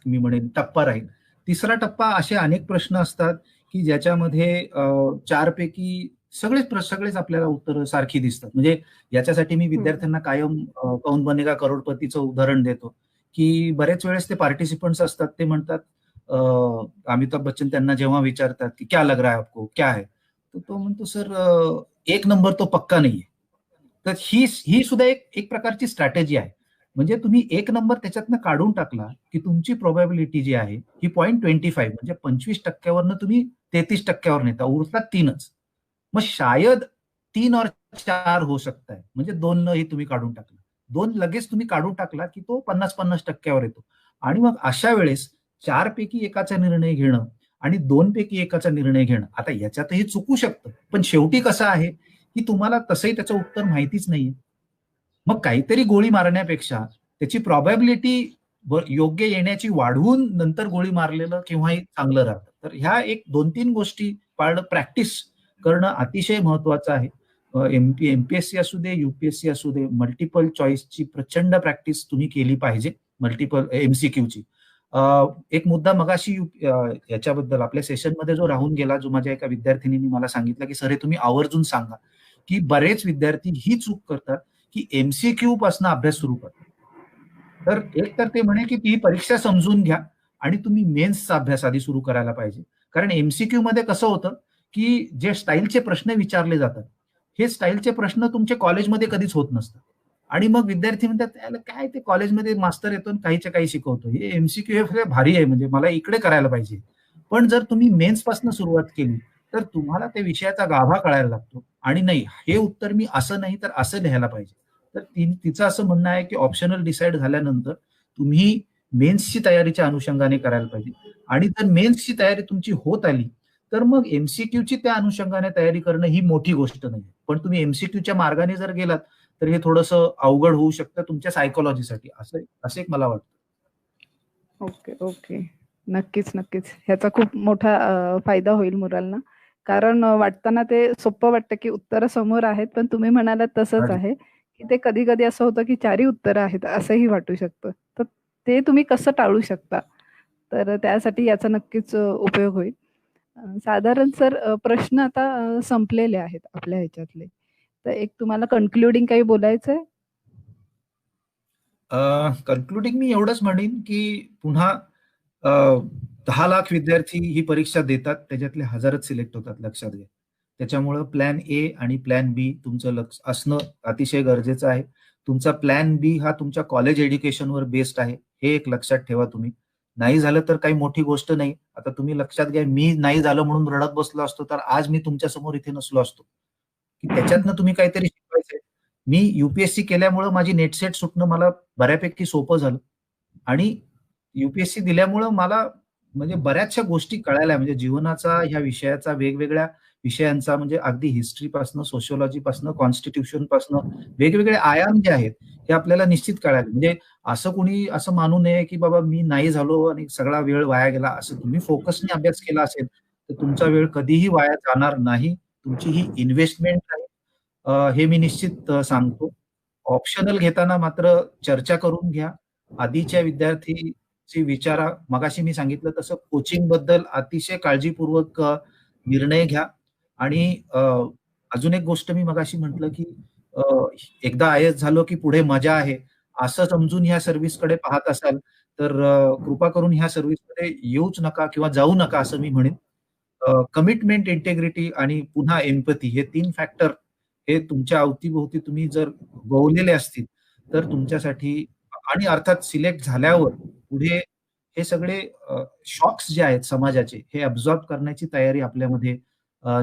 B: मी म्हणेन टप्पा राहील. तिसरा टप्पा, असे अनेक प्रश्न असतात की ज्याच्यामध्ये 4 पैकी सगळेच आपल्याला उत्तर सारखी दिसतात. म्हणजे याच्यासाठी मी विद्यार्थ्यांना कायम कौन बनेगा करोडपतीचं उदाहरण देतो की बरेच वेळेस ते पार्टिसिपंट्स असतात, ते म्हणतात, अमिताभ बच्चन त्यांना जेव्हा विचारतात की क्या लग रहा है आपको, क्या है, तर तो म्हणतो, सर 1 नंबर तो पक्का नाहीये. तर ही सुद्धा एक प्रकारची स्ट्रॅटेजी आहे. म्हणजे तुम्ही 1 नंबर त्याच्यातनं काढून टाकला की तुमची प्रोबॅबिलिटी जी आहे ही 0.25, म्हणजे 25% तुम्ही 33% नेता, उरतात 3च. मग शायद 3 और 4 हो सकता है, म्हणजे 2 ही तुम्ही काढून टाकला, 2 लगेच तुम्ही काढून टाकला की तो 50-50% येतो. आणि मग अशा वेळेस 4 पैकी एकाचा निर्णय घेणं आणि 2 पैकी एकाचा निर्णय घेणं, आता याच्यातही चुकू शकतं, पण शेवटी कसं आहे की तुम्हाला तसंही त्याचं उत्तर माहितीच नाहीये. मग काहीतरी गोळी मारण्यापेक्षा त्याची प्रोबॅबिलिटी योग्य येण्याची वाढवून नंतर गोळी मारलेलं केव्हाही चांगलं राहतं. तर ह्या एक 2-3 गोष्टी पाळणं, प्रॅक्टिस करणं अतिशय महत्वाचं आहे. एमपीएससी असू दे, युपीएससी असू दे, मल्टिपल चॉईसची प्रचंड प्रॅक्टिस तुम्ही केली पाहिजे, मल्टिपल एमसीक्यूची. एक मुद्दा मगाशी याच्याबद्दल आपल्या सेशनमध्ये जो राहून गेला, जो माझ्या एका विद्यार्थिनींनी मला सांगितलं की सर हे तुम्ही आवर्जून सांगा, की बरेच विद्यार्थी ही चूक करतात की एमसीक्यू पासून अभ्यास सुरू करतात. तर एक तर ते म्हणे की ती परीक्षा समजून घ्या आणि तुम्ही मेन्सचा अभ्यास आधी सुरू करायला पाहिजे. कारण एमसीक्यू मध्ये कसं होतं, की जे स्टाईलचे प्रश्न विचारले जातात, हे स्टाईलचे प्रश्न तुमच्या कॉलेजमध्ये कधीच होत नसतात. आणि मग विद्यार्थी म्हणतात, "त्याला काय ते कॉलेजमध्ये मास्तर येतो आणि काहीच्या काही शिकवतो. हे एमसीक्यू हे फार भारी आहे, म्हणजे मला इकडे करायला पाहिजे." पण जर तुम्ही मेन्सपासून सुरुवात केली, तर तुम्हाला त्या विषयाचा गाभा कळायला लागतो आणि नाही, हे उत्तर मी असं नाही तर असं लिहायला पाहिजे. तर तिचं असं म्हणणं आहे, की ऑप्शनल डिसाईड झाल्यानंतर तुम्ही मेन्सची तयारीच्या अनुषंगाने करायला पाहिजे आणि जर मेन्सची तयारी तुमची होत आली, तर मग एमसीक्यूची त्या अनुषंगाने तयारी करणं ही मोठी गोष्ट नाही. पण तुम्ही एमसीक्यूच्या मार्गाने जर गेलात, तर हे थोडंसं अवघड होऊ शकतं तुमच्या सायकॉलॉजीसाठी, असं एक मला वाटतं.
A: Okay, okay. नक्कीच, नक्कीच. ह्याचा खूप मोठा फायदा होईल मुलांना. कारण वाटताना ते सोपं वाटतं, की उत्तरं समोर आहेत, पण तुम्ही म्हणालात तसंच
B: आणि
A: आहे, की ते कधी-कधी असं होतं, की 4ही उत्तरं आहेत असंही वाटू शकतं. तर ते तुम्ही कसं टाळू शकता? तर त्यासाठी याचा नक्कीच उपयोग होईल. साधारण सर प्रश्न आता संपलेले आहेत आपल्या ह्याच्यातले. तर एक तुम्हाला कन्क्लुडिंग काही बोलायचंय?
B: कन्क्लुडिंग मी एवढंच म्हणेन, की पुन्हा 10 लाख विद्यार्थी ही परीक्षा देतात. त्याच्यातले 1000च सिलेक्ट होतात, लक्षात घ्या. त्याच्यामुळं प्लॅन ए आणि प्लॅन बी तुमचं लक्ष असणं अतिशय गरजेचं आहे. तुमचा प्लॅन बी हा तुमच्या कॉलेज एज्युकेशनवर बेस्ड आहे. हे एक लक्षात ठेवा तुम्ही. नाही झालं तर काही मोठी गोष्ट नाही. आता तुम्ही लक्षात घ्या, मी नाही झालं म्हणून रडत बसलो असतो, तर आज मी तुमच्यासमोर इथे नसलो असतो. की त्याच्यातनं तुम्ही काहीतरी शिकवायचंय. मी यूपीएससी केल्यामुळं माझी नेट सेट सुटणं मला बऱ्यापैकी सोपं झालं आणि यूपीएससी दिल्यामुळं मला म्हणजे बऱ्याचशा गोष्टी कळायल्या, म्हणजे जीवनाचा, ह्या विषयाचा, वेगवेगळ्या विषयांचा, म्हणजे अगदी हिस्ट्रीपासनं, सोशिओलॉजीपासनं, कॉन्स्टिट्यूशनपासनं वेगवेगळे आयाम जे आहेत, हे आपल्याला निश्चित कळाले. म्हणजे असं कोणी असं मानू नये, की बाबा मी नाही झालो आणि सगळा वेळ वाया गेला. असं तुम्ही फोकसने अभ्यास केला असेल, तर तुमचा वेळ कधीही वाया जाणार नाही. तुमची ही इन्व्हेस्टमेंट आहे. हे मी निश्चित सांगतो. ऑप्शनल घेताना मात्र चर्चा करून घ्या. आधीच्या विद्यार्थीची विचारा. मगाशी मी सांगितलं तसं कोचिंगबद्दल अतिशय काळजीपूर्वक निर्णय घ्या आणि अजून एक गोष्ट मी मगाशी म्हटलं, की अ, एकदा आय-एस झालो, की पुढे मजा आहे, असं समजून ह्या सर्व्हिसकडे पाहत असाल, तर कृपा करून ह्या सर्व्हिसमध्ये येऊच नका किंवा जाऊ नका असं मी म्हणेन. कमिटमेंट, इंटिग्रिटी आणि पुन्हा एम्पॅथी हे 3 फॅक्टर हे तुमच्या अवती-भोवती तुम्ही जर गोवलेले असतील, तर तुमच्यासाठी आणि अर्थात सिलेक्ट झाल्यावर पुढे हे सगळे शॉक्स जे आहेत समाजाचे, हे अब्सॉर्ब करण्याची तयारी आपल्यामध्ये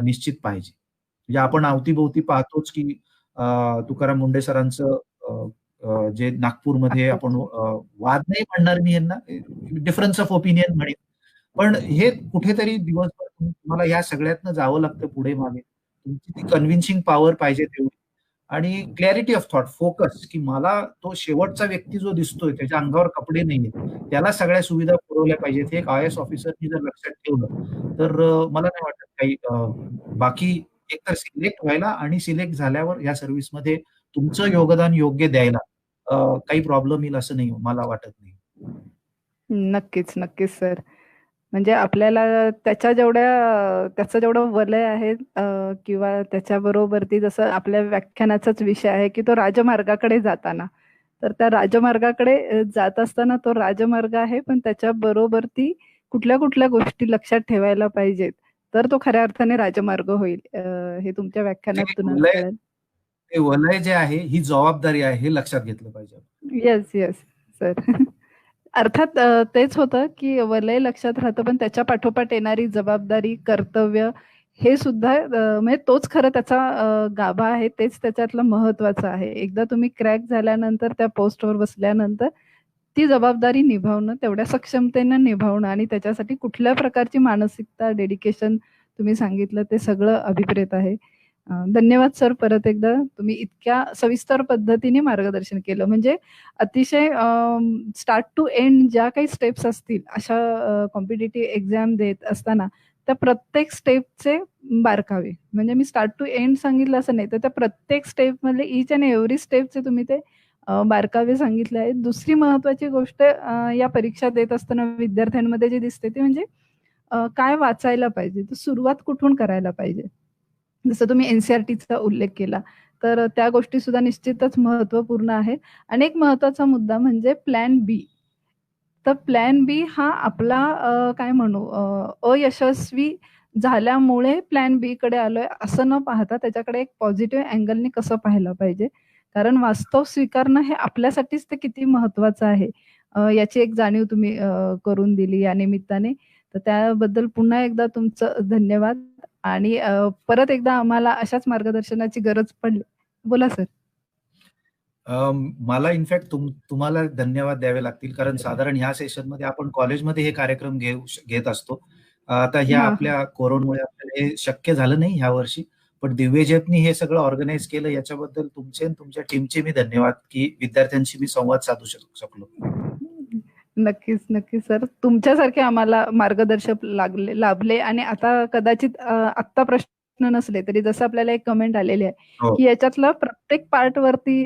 B: निश्चित पाहिजे. म्हणजे आपण अवती-भोवती पाहतोच, की तुकाराम मुंढे सरांचं अ, अ, जे नागपूरमध्ये आपण वाद नाही म्हणणार मी यांना, डिफरन्स ऑफ ओपिनियन म्हणेन. पण हे कुठेतरी दिवसभर तुम्हाला या सगळ्यातनं जावं लागतं पुढे-मागे. तुमची ती कन्व्हिन्सिंग पॉवर पाहिजे तेवढी आणि क्लॅरिटी ऑफ थॉट, फोकस, की मला तो शेवटचा व्यक्ती जो दिसतोय, त्याच्या अंगावर कपडे नाहीयेत. त्याला सगळ्या सुविधा पुरवल्या पाहिजेत. हे एक आय-एस ऑफिसरनी जर लक्षात ठेवलं, तर मला नाही वाटत काही बाकी एकतर सिलेक्ट व्हायला आणि सिलेक्ट झाल्यावर या सर्व्हिसमध्ये तुमचं योगदान योग्य द्यायला काही प्रॉब्लेम येईल असं नाही, मला वाटत नाही.
A: नक्कीच, नक्कीच सर. म्हणजे आपल्याला त्याचं जेवढं वलय आहे किंवा त्याच्याबरोबरती जसं आपल्या व्याख्यानाचाच विषय आहे, की तो राजमार्गाकडे जाताना. तर त्या राजमार्गाकडे जात असताना तो राजमार्ग आहे, पण त्याच्याबरोबर ती कुठल्या-कुठल्या गोष्टी लक्षात ठेवायला पाहिजेत, तर तो खऱ्या अर्थाने राजमार्ग होईल. हे तुमच्या
B: ते
A: व्याख्यानातून आज
B: वलय
A: कळेल.
B: ते वलय जे आहे, ही जबाबदारी आहे, हे लक्षात घेतलं पाहिजे.
A: Yes, yes sir. अर्थात तेच होतं, की वलय लक्षात राहतं, पण त्याच्या पाठोपाठ येणारी जबाबदारी, कर्तव्य हे सुद्धा म्हणजे तोच खरं त्याचा गाभा आहे. तेच त्याच्यातलं महत्त्वाचं आहे. एकदा तुम्ही क्रॅक झाल्यानंतर, त्या पोस्टवर बसल्यानंतर ती जबाबदारी निभावणं, तेवढ्या सक्षमतेनं निभावणं आणि त्याच्यासाठी कुठल्या प्रकारची मानसिकता, डेडिकेशन तुम्ही सांगितलं ते सगळं अभिप्रेत आहे. धन्यवाद सर परत एकदा. तुम्ही इतक्या सविस्तर पद्धतीने मार्गदर्शन केलं. म्हणजे अतिशय स्टार्ट टू एंड ज्या काही स्टेप्स असतील अशा कॉम्पिटिटिव्ह एक्झाम देत असताना त्या प्रत्येक स्टेपचे बारकावे म्हणजे मी स्टार्ट टू एंड सांगितलं असं नाही, तर त्या प्रत्येक स्टेपमधले ईच अँड एव्हरी स्टेपचे तुम्ही ते बारकावे सांगितले आहेत. दुसरी महत्त्वाची गोष्ट या परीक्षा देत असताना विद्यार्थ्यांमध्ये जी दिसते ती म्हणजे काय वाचायला पाहिजे, तर सुरुवात कुठून करायला पाहिजे. जसं तुम्ही एन-सी-आर-टीचा उल्लेख केला, तर त्या गोष्टीसुद्धा निश्चितच महत्त्वपूर्ण आहेत. आणि एक महत्त्वाचा मुद्दा म्हणजे प्लॅन बी. तर प्लॅन बी हा आपला काय म्हणू अयशस्वी झाल्यामुळे प्लॅन बी कडे आलोय असं न पाहता त्याच्याकडे एक पॉझिटिव्ह अँगलने कसं पाहायला पाहिजे. कारण वास्तव स्वीकारणं हे आपल्यासाठीच ते किती महत्वाचं आहे. याची एक जाणीव तुम्ही करून दिली या निमित्ताने. तर त्याबद्दल पुन्हा एकदा तुमचं धन्यवाद आणि परत एकदा आम्हाला अशाच मार्गदर्शनाची गरज पडली. बोला सर.
B: मला इनफॅक्ट तुम्हाला धन्यवाद द्यावे लागतील, कारण साधारण ह्या सेशनमध्ये आपण कॉलेजमध्ये हे कार्यक्रम घेत असतो. आता ह्या
A: हां, हां.
B: आपल्या कोरोनामुळे आपल्याला हे शक्य झालं नाही ह्या वर्षी, पण दिव्यज्योतनी हे सगळं ऑर्गनाईज केलं, याच्याबद्दल तुमचे आणि तुमच्या टीमचे मी धन्यवाद की विद्यार्थ्यांशी मी संवाद साधू शकलो.
A: नक्कीच, नक्कीच सर. तुमच्यासारखे आम्हाला मार्गदर्शक लाभले आणि आता कदाचित आत्ता प्रश्न नसले तरी जसं आपल्याला एक कमेंट आलेली आहे,
B: हो.
A: की याच्यातला प्रत्येक पार्ट वरती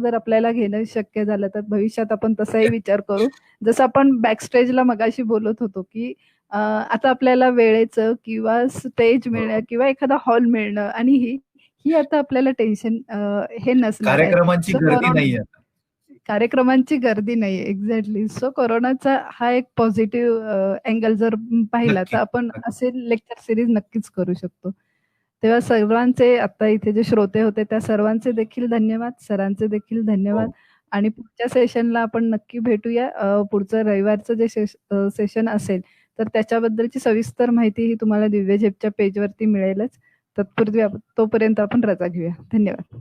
A: जर आपल्याला घेणं शक्य झालं तर भविष्यात आपण तसाही विचार करू. जसं आपण बॅकस्टेजला मगाशी बोलत होतो, की आता आपल्याला वेळेचं किंवा स्टेज मिळणं
B: हो.
A: किंवा एखादा हॉल मिळणं आणि ही आता आपल्याला टेन्शन हे नसणार आहे.
B: कार्यक्रमांची
A: सो
B: गर्दी नाहीये आता.
A: कार्यक्रमांची गर्दी नाहीये. एक्झॅक्टली. सो कोरोनाचा हा एक पॉझिटिव्ह अँगल जर पाहिला तर
B: नक्की,
A: आपण
B: नक्की.
A: असे लेक्चर सीरीज नक्कीच करू शकतो. तेव्हा सर्वांचे आता इथे जे श्रोते होते त्या सर्वांचे देखील धन्यवाद, सरांचे देखील
B: हो.
A: धन्यवाद आणि पुढच्या सेशनला आपण नक्की भेटूया. पुढचं रविवारचं जे सेशन असेल तर त्याच्याबद्दलची सविस्तर माहिती ही तुम्हाला दिव्य झेपच्या पेजवरती मिळेलच. तत्पूर्वी तोपर्यंत आपण रजा घेऊया. धन्यवाद.